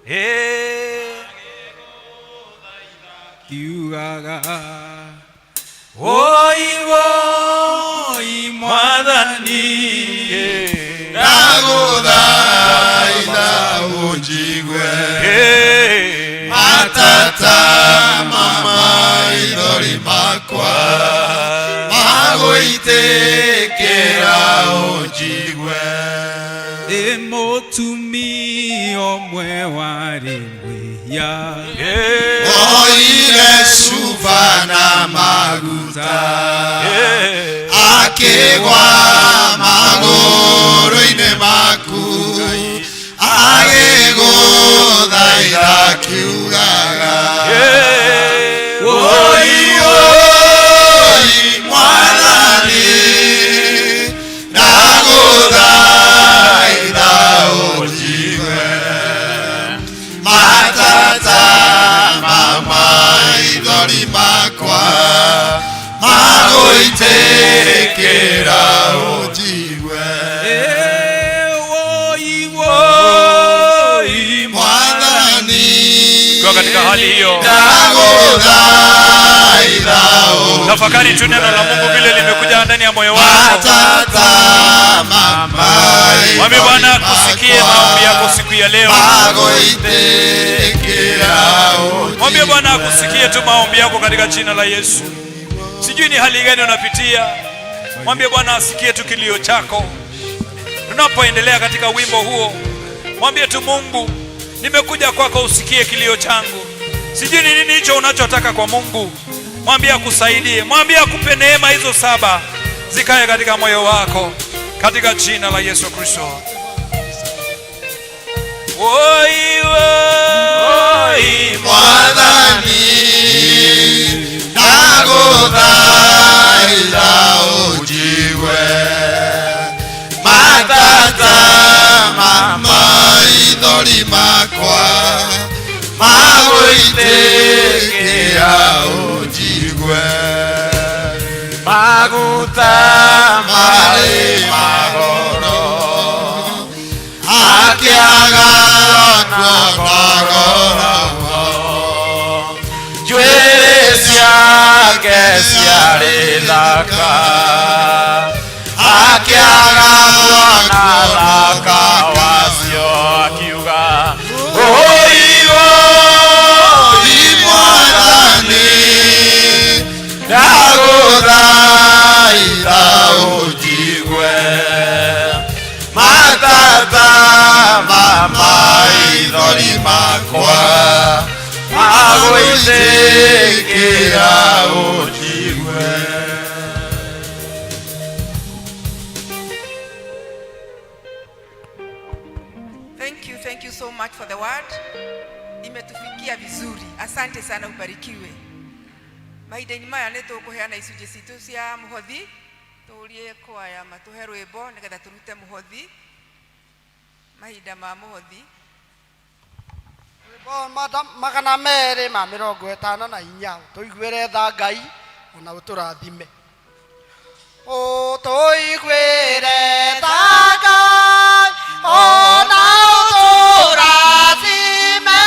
Hey. Kiugaga. Oi mwadhani. Naguthaitha unjigwe. Matata mama ithori makwa. Magoitekera unjigwe. Motumi omwe wari mwiya. Oire suba na maguta. Akigwa maguru-ine maku. Agiguthaitha kiugaga. Oi mwathani. Ndaguthaitha unjigwe. Matata mama ithori makwa. Magoitekera unjigwe. Oi mwathani. Kwa katika hali hiyo, tafakari tu neno la Mungu vile limekuja ndani ya moyo wako. Mwambie Bwana akusikie maombi yako siku ya leo. Mwambie Bwana akusikie tu maombi yako katika jina la Yesu. Sijui ni hali gani unapitia. Mwambie Bwana asikie tu kilio chako. Tunapoendelea katika wimbo huo, mwambie tu Mungu, nimekuja kwako usikie kilio changu. Sijui ni nini hicho unachotaka kwa Mungu. Mwambie akusaidie. Mwambie akupe neema hizo 7 zikae katika moyo wako katika jina la Yesu Kristo. maithori makwa magũitĩkĩra ũnjigue maguta marĩ magoro akĩaga kwagoragwo njuĩrĩ ciake ciarĩ thaka akĩaga kuona thaka wacio akiuga ũigo imwathani ndagũthaitha ũnjigue matata ma maithori makwa magũitĩkĩra ũnjigue. Thank you so much for the word. Imetufikia vizuri. Asante sana, ubarikiwe. Mahinda-inĩ maya nĩ tũkũheana icunjĩ citũ cia mũhothi. Tũrie kwaya matuhe rwĩmbo nĩgetha tũrute mũhothi. Mahinda ma mũhothi. Rwĩmbo magana merĩ ma 54 tũiguĩre tha Ngai ona ũtũrathime. Tũiguĩre tha Ngai ona ũtũrathime,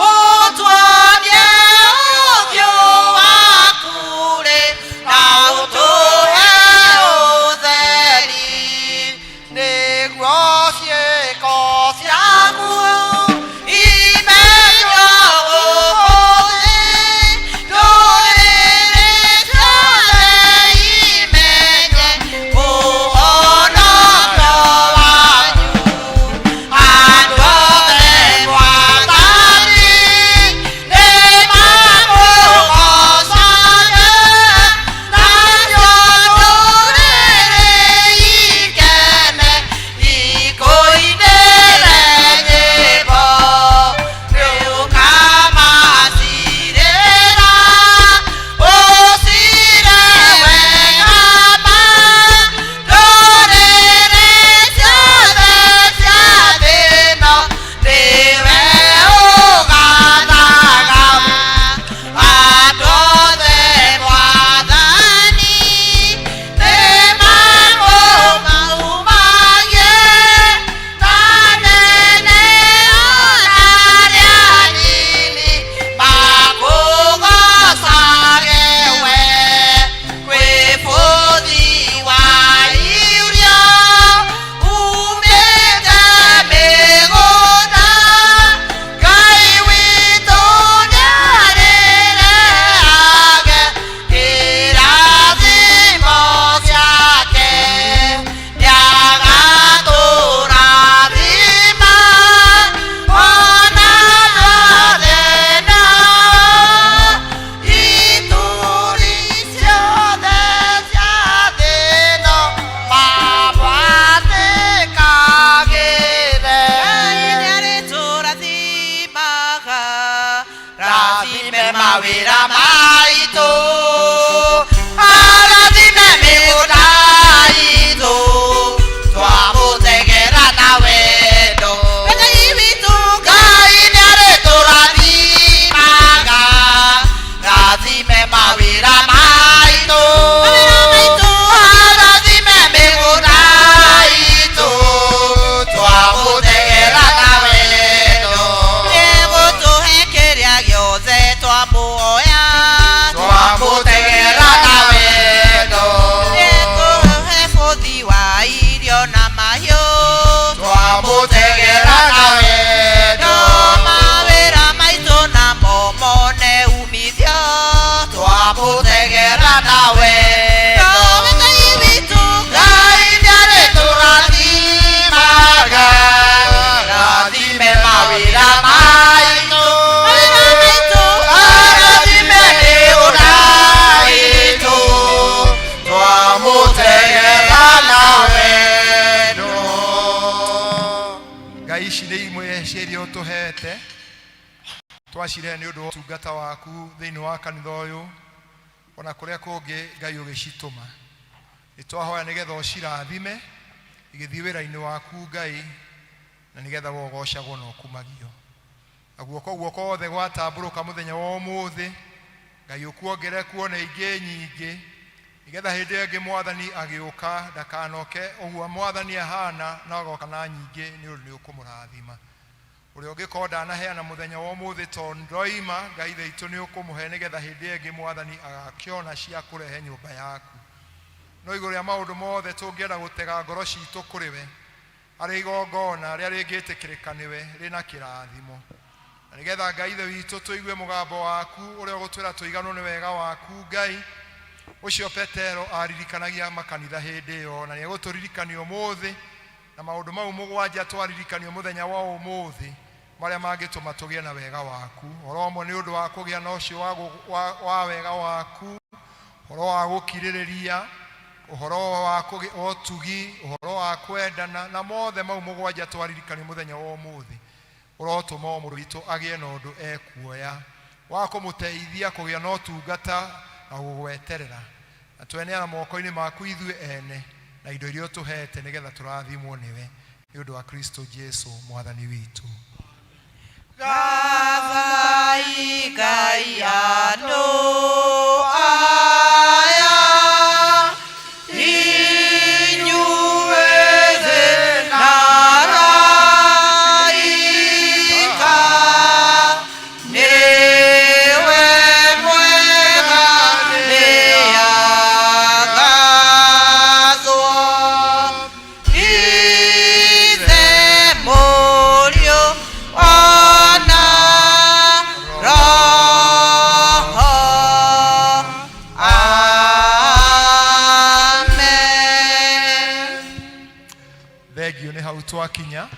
ũtuonie ũthiũ waku na ũtũhe ũtheri, nĩguo ciĩko ciaku imenywo gũkũ thĩ, ndũrĩrĩ ciothe imenye ũhonokio wanyu. Andũ othe mwathani nĩmamũgoocaga, nacio ndũrĩrĩ ikene ikũinĩre nyĩmbo. Rĩu kamacirĩra ũcire wega ma, ndũrĩrĩ ciothe cia thĩ ĩno nĩwe ũgathaga. Andũ othe mwathani nĩmamũmagie, anene ona arĩa anini makũgocage we. Kwĩ bũthi wa irio umĩte mĩgũnda, Ngai witũ nĩarĩreage kĩrathimo gĩake. Nĩagatũrathima ona twathĩna, ituri ciothe cia thĩ ĩno mabwathĩkagĩre. Nĩarĩtũrathimaga, rathime mawĩra maitũ, arathime mĩgũnda itũ, twamũtegera na wendo. Ngai witũ Ngai nĩarĩtũrathimaga, rathime mawĩra maitũ, arathime mĩgũnda itũ, twamũtegera na wendo. Nĩgũtũhe kĩrĩa gĩothe twamũoya, twamũtegera na wendo. Nĩkũhe bũthi wa irio na mahiũ, twamũtegera na wendo. Mawĩra maitũ namo mone umithio, twamũtegera na wendo. Ngai witũ Ngai nĩarĩtũrathimaga, rathime mawĩra maitũ, arathime mĩgũnda itũ, twamũtegera na wendo. Ngai ici nĩ imwe ciĩria ũtũhete, twacirehe nĩ ũndũ wa ũtungata waku thĩinĩ wa kanitha ũyũ, ona kũrĩa kũngĩ Ngai ũgĩcitũma. Nĩ twahoya nĩgetha ũcirathime igĩthiĩ wĩra-inĩ waku Ngai, na nigetha wogocagwo na okumagio aguoko kothe gwatamburuka muthenya wa umuthi Ngai ukuongere kuona ingi nyingi nigetha hindi ingi mwathani agiuka ndakanoke uguo mwathani ahana na agoka na nyingi ni undu ni ukumurathima uri ungikorwo ndanaheana muthenya wa umuthi to ndoima Ngai thaitu ni ukumuhe nigetha hindi ingi mwathani agakiona cia kurehe nyumba yaku no iguru ya maundu mothe tungienda gutega ngoro citu kuri we ari igongona ria ringĩtĩkĩrĩka niwe rina kirathimo na nigetha Ngai ithe witũ tuigue mugambo waku uria gutwira tuiganu ni wega waku Ngai ucio Petero aririkanagia makanitha hindi yo na ni guturirikania umuthi na maundu mau mugwanja twaririkanio muthenya wa umuthi maria mangituma tugie na wega waku oromwe ni undu wa kugia na ucio wa wega waku horo wa gukiririria uhoro wa otugi uhoro wa kwendana na mothe mau mugwanja twaririkania muthenya wa umuthi urotuma omuru witu agie na undu ekuoya wa kumuteithia kugia na utungata na gugweterera na tweneana moko-ini maku ithuĩ ene na indo iria tuhete nigetha turathimwo niwe ni undu wa Kristo Jesu mwathani witu Gathai Ngai andu twakinya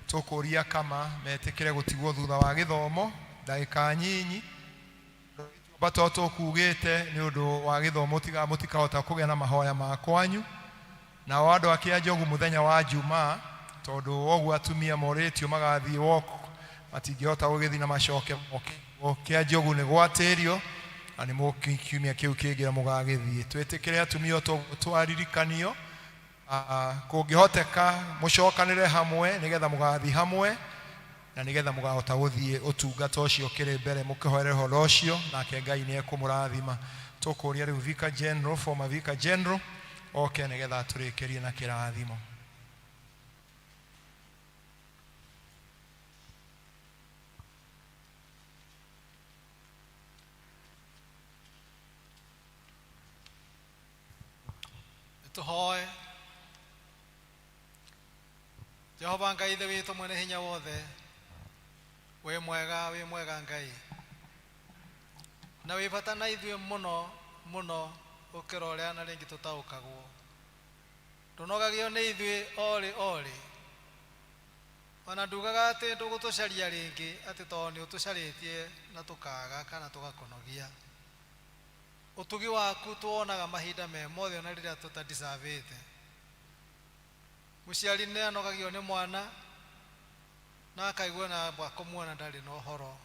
tukuria kama metikire gutigwo thutha wa githomo ndagika nyinyi bato tukugite ni undu wa githomo mutikahota kugia na mahoya makwanyu na wado akia njogu muthenya wa Jumaa tondu wogu atumia moretio magathi woko matingihota gugithi na macoke okia njogu ni gwatirio ani mukiumia kiu kigira mugagithie twetikire atumia twaririkanio kungihoteka mucokanire hamwe nigetha mugathi hamwe na nigetha mugahota guthie utungata ucio kiri mbere mukihoere horo ucio nake Ngai ni ekumurathima tukuria riu Vicar General former Vicar General oke nigetha turikirie na kirathimo tuhoe Jehova Ngai ithe witu mwene hinya wothe we mwega Ngai na we bata na ithuĩ muno ukira uria na ringi tutaukagwo ndunogagio nĩ ithuĩ ori ona ndugaga ati ndugutucaria ringi ati to ni utucaritie na tukaga kana tugakonogia utugi waku tuonaga mahinda me mothe ona riria tutadiservete muciari ne anogagio ni mwana na akaigua na kumuona ndari no horo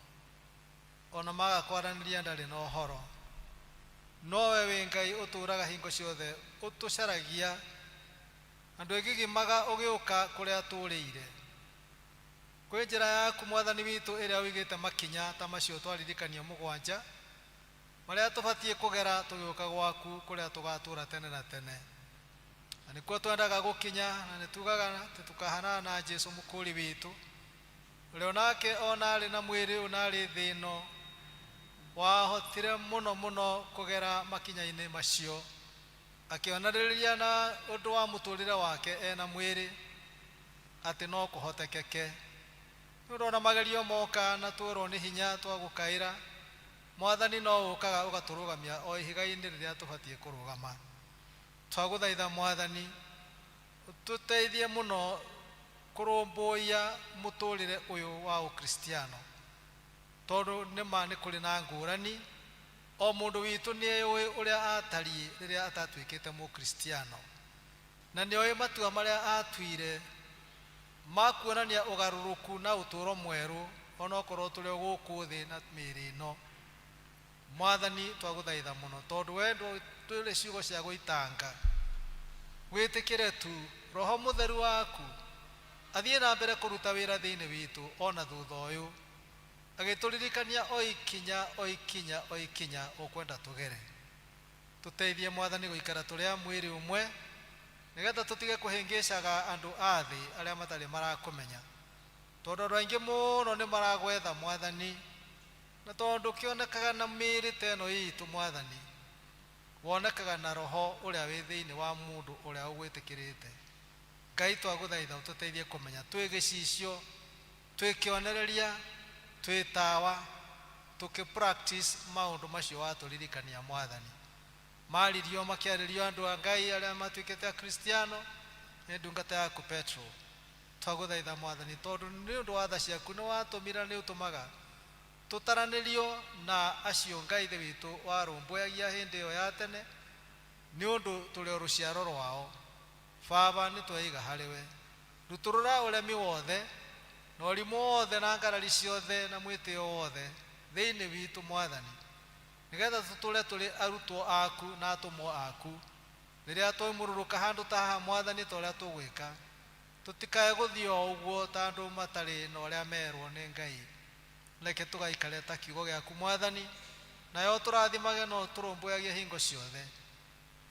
ona maga kwaraniria ndari no horo no we Ngai uturaga hingo ciothe utucaragia andu egigimaga ugiuka kuria turire kwi njira yaku mwathani witu iria wigite makinya ta macio twaririkania mugwanja maria tubatie kugera tugiuka gwaku kuria tugatura tene na tene anikuo twendaga gukinya na nitugaga tukahana na Jesu mukuri witu ule onake onari na mwiri onari thino wahotire muno kugera makinya-ini macio akionariria na undu wa muturire wake ena mwiri ati no kuhotekeke nurona magerio moka na twero ni hinya twagukaira mwathani no ukaga ugaturugamia o ihiga-ini riria tubatie kurugama twaguthaitha mwathani ututeithie muno kurumbuia muturire uyu wa ukristiano tondu ni kuri na ngurani o mundu witu ni ewe uria atari riria atatwikite mu kristiano na ni oye matua maria atwire makuonania ugaruruku na uturo mweru ona okorwo turi guku thi na miri no mwathani twaguthaitha muno tondu wendo twire ciugo cia guitanga witikire tu roho mutheru waku athiĩ na mbere kũruta wĩra thĩinĩ witũ ona thutha ũyũ, agĩtũririkania o ikinya ũkwenda tũgere. Tũteithie Mwathani gũikara tũrĩ a mwĩrĩ ũmwe, nĩgetha tũtige kũhĩngĩcaga andũ a thĩ arĩa matarĩ marakũmenya, tondũ andũ aingĩ mũno nĩ maragwetha Mwathani, na tondũ kĩonekaga na mĩĩrĩ ta ĩno itũ Mwathani, wonekaga na roho ũrĩa wĩ thĩinĩ wa mũndũ ũrĩa ũgwĩtĩkĩrĩte. Ngai twagũthaitha ũtũteithie kũmenya twĩ gĩcicio, twĩ kĩonereria, twĩ tawa, tũkĩ practice maũndũ macio watũririkania Mwathani. Maririo makĩarĩrio andũ a Ngai arĩa matuĩkĩte Akristiano nĩ ndungata yaku Petro. Twagũthaitha Mwathani, tondũ nĩ ũndũ wa tha ciaku nĩ watũmira nĩ ũtũmaga tũtaranĩrio na acio Ngai Ithe witũ warũmbũyagia hĩndĩ ĩyo ya tene, nĩ ũndũ tũrĩ o rũciaro rwao. Baba, nĩ tweiga harĩwe, rutũrũra ũremi wothe na ũrimũ wothe na ngarari ciothe na mwĩtĩo wothe thĩinĩ witũ Mwathani, nĩgetha tũtũre tũrĩ arutwo aku na atũmwo aku. Rĩrĩa twaimũrũrũka handũ ta haha Mwathani, ta ũrĩa tũgwĩka, tũtikae gũthiĩ o ũguo ta andũ matarĩ na ũrĩa merwo nĩ Ngai. Reke tũgaikare ta kiugo gĩaku Mwathani, nayo tũrathimage no tũrũmbũyagie hingo ciothe.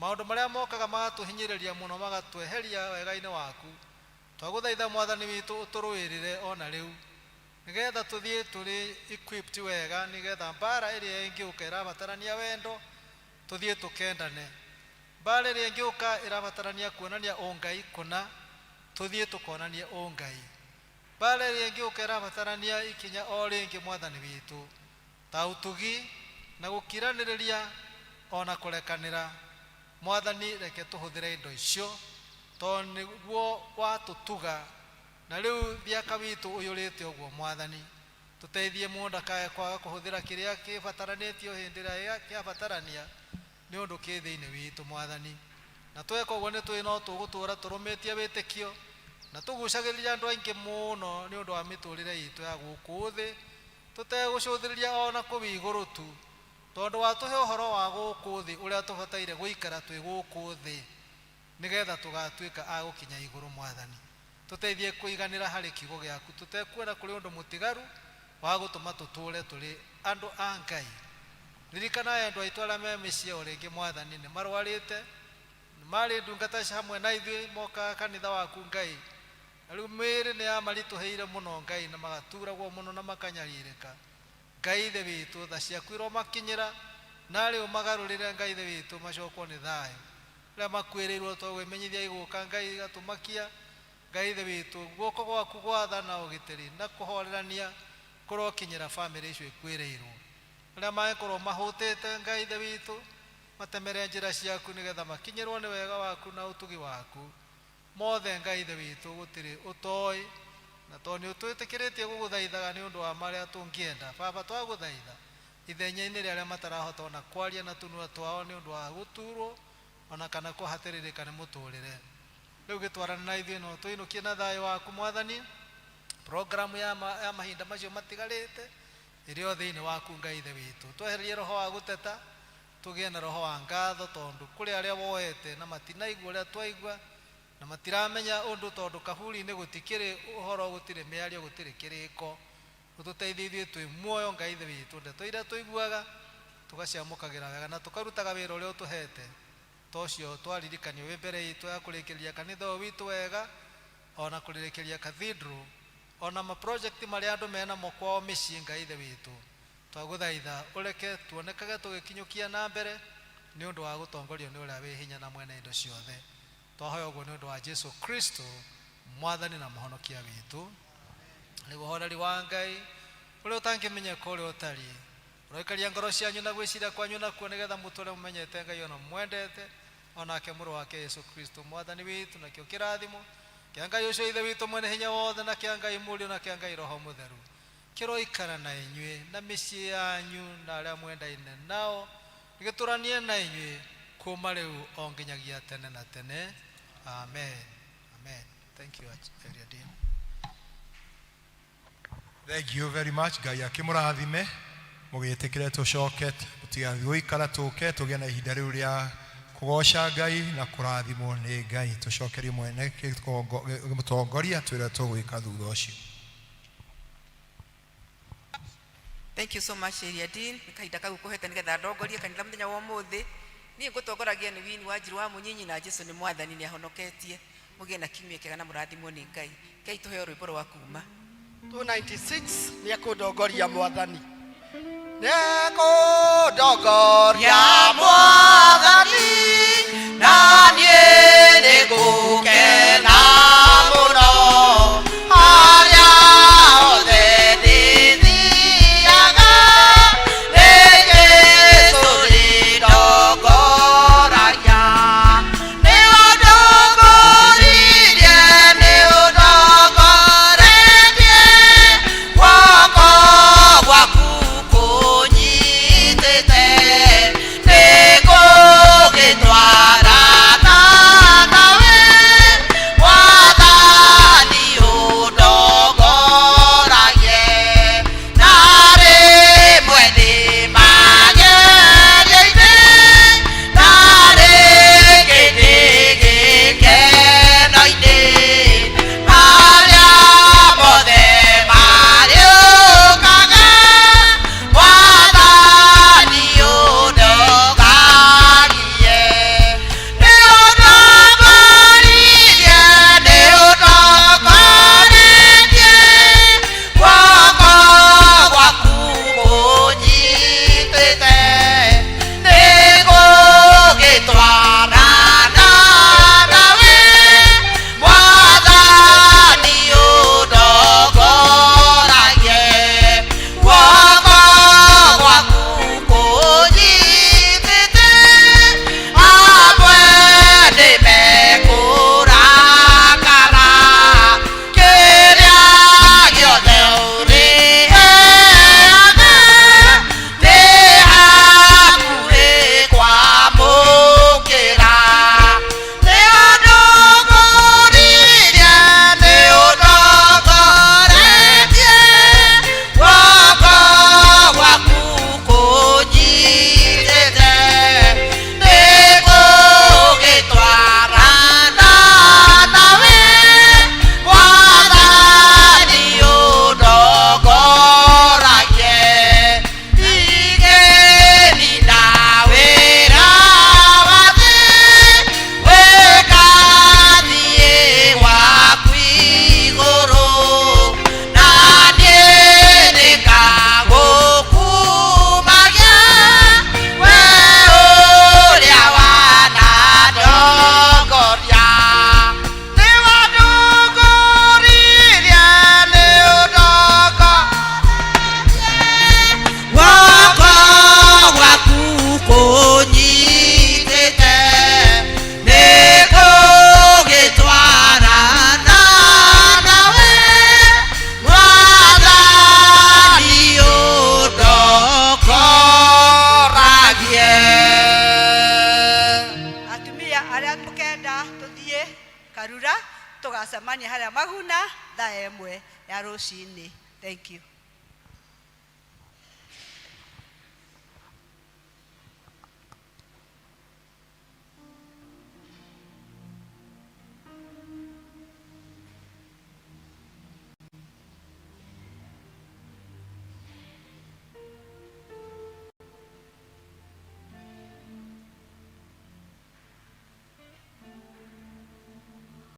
Maũndũ marĩa mokaga magatũhinyĩrĩria mũno magatweheria wega-inĩ waku, twagũthaitha Mwathani witũ ũtũrũĩrĩre ona rĩu, nĩgetha tũthiĩ tũrĩ equipped wega, nĩgetha mbara ĩrĩa ĩngĩũka ĩrabatarania wendo, tũthiĩ tũkendane. Mbara ĩrĩa ĩngĩũka ĩrabatarania kuonania ũngai kũna, tũthiĩ tũkonanie ũngai. Mbara ĩrĩa ĩngĩũka ĩrabatarania ikinya o rĩngĩ Mwathani witũ, ta ũtugi na gũkiranĩrĩria ona kũrekanĩra. Mwathani, reke tũhũthĩre indo icio, tondũ nĩguo watũtuga, na rĩu thiaka witũ ũyũrĩte ũguo Mwathani. Tũteithie mũndũ ndakae kwaga kũhũthĩra kĩrĩa kĩbataranĩtio hĩndĩ ĩrĩa kĩabatarania, nĩ ũndũ kĩ thĩinĩ witũ Mwathani. Na tweka ũguo nĩ twĩ no tũgũtũũra tũrũmĩtie wĩtĩkio, na tũgucagĩrĩria andũ aingĩ mũno nĩ ũndũ wa mĩtũrĩre itũ ya gũkũ thĩ, tũtegũcũthĩrĩria ona kũu igũrũ tu, tondũ watũhe ũhoro wa gũkũ thĩ ũrĩa tũbataire gũikara twĩ gũkũ thĩ, nĩgetha tũgatuĩka a gũkinya igũrũ Mwathani. Tũteithie kũiganĩra harĩ kiugo gĩaku, tũtekuona kũrĩ ũndũ mũtigaru wa gũtũma tũtũũre tũrĩ andũ a Ngai. Ririkana andũ aitũ arĩa me mĩciĩ o rĩngĩ Mwathani, nĩ marwarĩte, nĩ marĩ ndungata hamwe na ithuĩ mokaga kanitha waku Ngai, na rĩu mĩĩrĩ nĩ yamaritũhĩire mũno Ngai, na magaturagwo mũno na makanyariirĩka. Ngai Ithe witũ, tha ciaku iromakinyĩra, na rĩu magarũrĩre Ngai Ithe witũ macokwo nĩ thayũ. Rĩrĩa makwĩrĩirwo twĩmenyithia igũka Ngai gatũmakia, Ngai Ithe witũ, guoko gwaku gwatha na ũgitĩri na kũhorerania kũrokinyĩra bamĩrĩ icio ikwĩrĩirwo. Rĩrĩa mangĩkorwo mahũtĩte Ngai Ithe witũ, matemere njĩra ciaku nĩgetha makinyĩrwo nĩ wega waku na ũtugi waku. Mothe Ngai Ithe witũ gũtirĩ ũtoĩ, na tondũ nĩ ũtwĩtĩkĩrĩtie gũgũthaithaga nĩ ũndũ wa marĩa tũngĩenda. Baba, twagũthaitha ithenya-inĩ rĩarĩa matarahota ona kwaria na tũnua twao nĩ ũndũ wa gũturwo ona kana kũhatĩrĩrĩka nĩ mũtũrĩre, rĩu gĩtwarane na ithuĩ no tũinũkie na thayũ waku Mwathani. Programu ya mahinda macio matigarĩte ĩrĩ o thĩinĩ waku Ngai Ithe witũ. Tweherie roho wa gũteta, tũgĩe na roho wa ngatho, tondũ kũrĩ arĩa woete na matinaigua ũrĩa twaigua, na matiramenya ũndũ tondũ kaburi-inĩ gũtikĩrĩ ũhoro, gũtirĩ mĩario, gũtirĩ kĩrĩko. Ũtũteithie ithuĩ twĩ muoyo Ngai Ithe witũ, ndeto iria tũiguaga tũgaciamũkagĩra wega na tũkarutaga wĩra ũrĩa ũtũhete, tocio twaririkanio wĩ mbere itũ ya kũrĩkĩria kanitha ũyũ witũ wega, ona kũrĩkĩria cathedral, ona maproject marĩa andũ mena mo kwao mĩciĩ Ngai Ithe witũ. Twagũthaitha ũreke tuonekage tũgĩkinyũkia na mbere nĩ ũndũ wa gũtongorio nĩ ũrĩa wĩ hinya na mwene indo ciothe. Twahoya ũguo nĩ ũndũ wa Jesu Kristo Mwathani na Mũhonokia witũ. Nĩguo ũhoreri wa Ngai ũrĩa ũtangĩmenyeka ũrĩa ũtariĩ, ũroikaria ngoro cianyu na gwĩciria kwanyu nakuo, nĩgetha mũtũũre mũmenyete Ngai ona mwendete, onake mũrũ wake Yesu Kristo Mwathani witũ. Nakĩo kĩrathimo kĩa Ngai ũcio Ithe witũ mwene hinya wothe, na kĩa Ngai Mũriũ, na kĩa Ngai Roho Mũtheru kĩroikara na inyuĩ na mĩciĩ yanyu na arĩa mwendaine nao, gĩtũranie na inyuĩ kuuma rĩu o nginyagia tene na tene. Amen. Amen. Thank you, Area Dean. Thank you very much. Ngai akĩmũrathime, mũgĩtĩkĩre tũcoke, tũtigathiĩ gũikara, tũke tũgĩe na ihinda rĩu rĩa kugoca Ngai na kurathimwo nĩ Ngai. Tucokerie mwene mũtongoria twĩre tũgwĩka thutha ũcio. Thank you so much Eliadin. Kahinda kau kuhete nigetha ndongorie kanitha muthenya wa umuthi. Niĩ ngũtongoragia nĩ Wini wa Njirũ wa Mũnyinyi na Jesũ nĩ Mwathani nĩ ahonoketie. Mũgĩe na kiumia kĩega na mũrathimwo nĩ Ngai. Ngai tũheo rwĩmbo rwa kuuma. 296 nĩ akũndongoria Mwathani. Nĩ akũndongoria Mwathani na niĩ nĩ ngũkena mũno harĩa hothe ndĩthiaga nĩ Jesũ ndĩndongoragia. Nĩ ũndongoririe, nĩ ũndongoretie, guoko gwaku kũnyitĩte, nĩ gũgĩtwara nawe Mwathani ũndongoragie. Na rĩmwe ndĩmageria-inĩ, na rĩngĩ ndĩgĩkeno-inĩ, marĩa mothe marĩũkaga Mwathani ũndongorie. Nĩ ũndongoririe, nĩ ũndongoretie, guoko gwaku kũnyitĩte, nĩ gũgĩtwara nawe Mwathani ũndongoragie. Guoko gwaku kũnyitĩte, amwe nĩmekũrakara, kĩrĩa gĩothe ũrĩheaga nĩ hakuhĩ kwamũkĩra. Nĩ ũndongoririe, nĩ ũndongoretie, guoko gwaku kũnyitĩte, nĩ gũgĩtwara nawe Mwathani ũndongoragie. Igeni na wĩra wa thĩ, wĩgathiĩ waku igũrũ, na niĩ nĩngagũkumagia, we ũrĩa wanandongoria. Nĩ wandongoririe, nĩ ũndongoretie, guoko gwaku kũnyitĩte, nĩ gũgĩtwara nawe Mwathani ũndongoragie. Atumia arĩa mũkenda tũthiĩ Karura tũgacemania harĩa Maguna thaa 1 ya rũcinĩ. Thank you.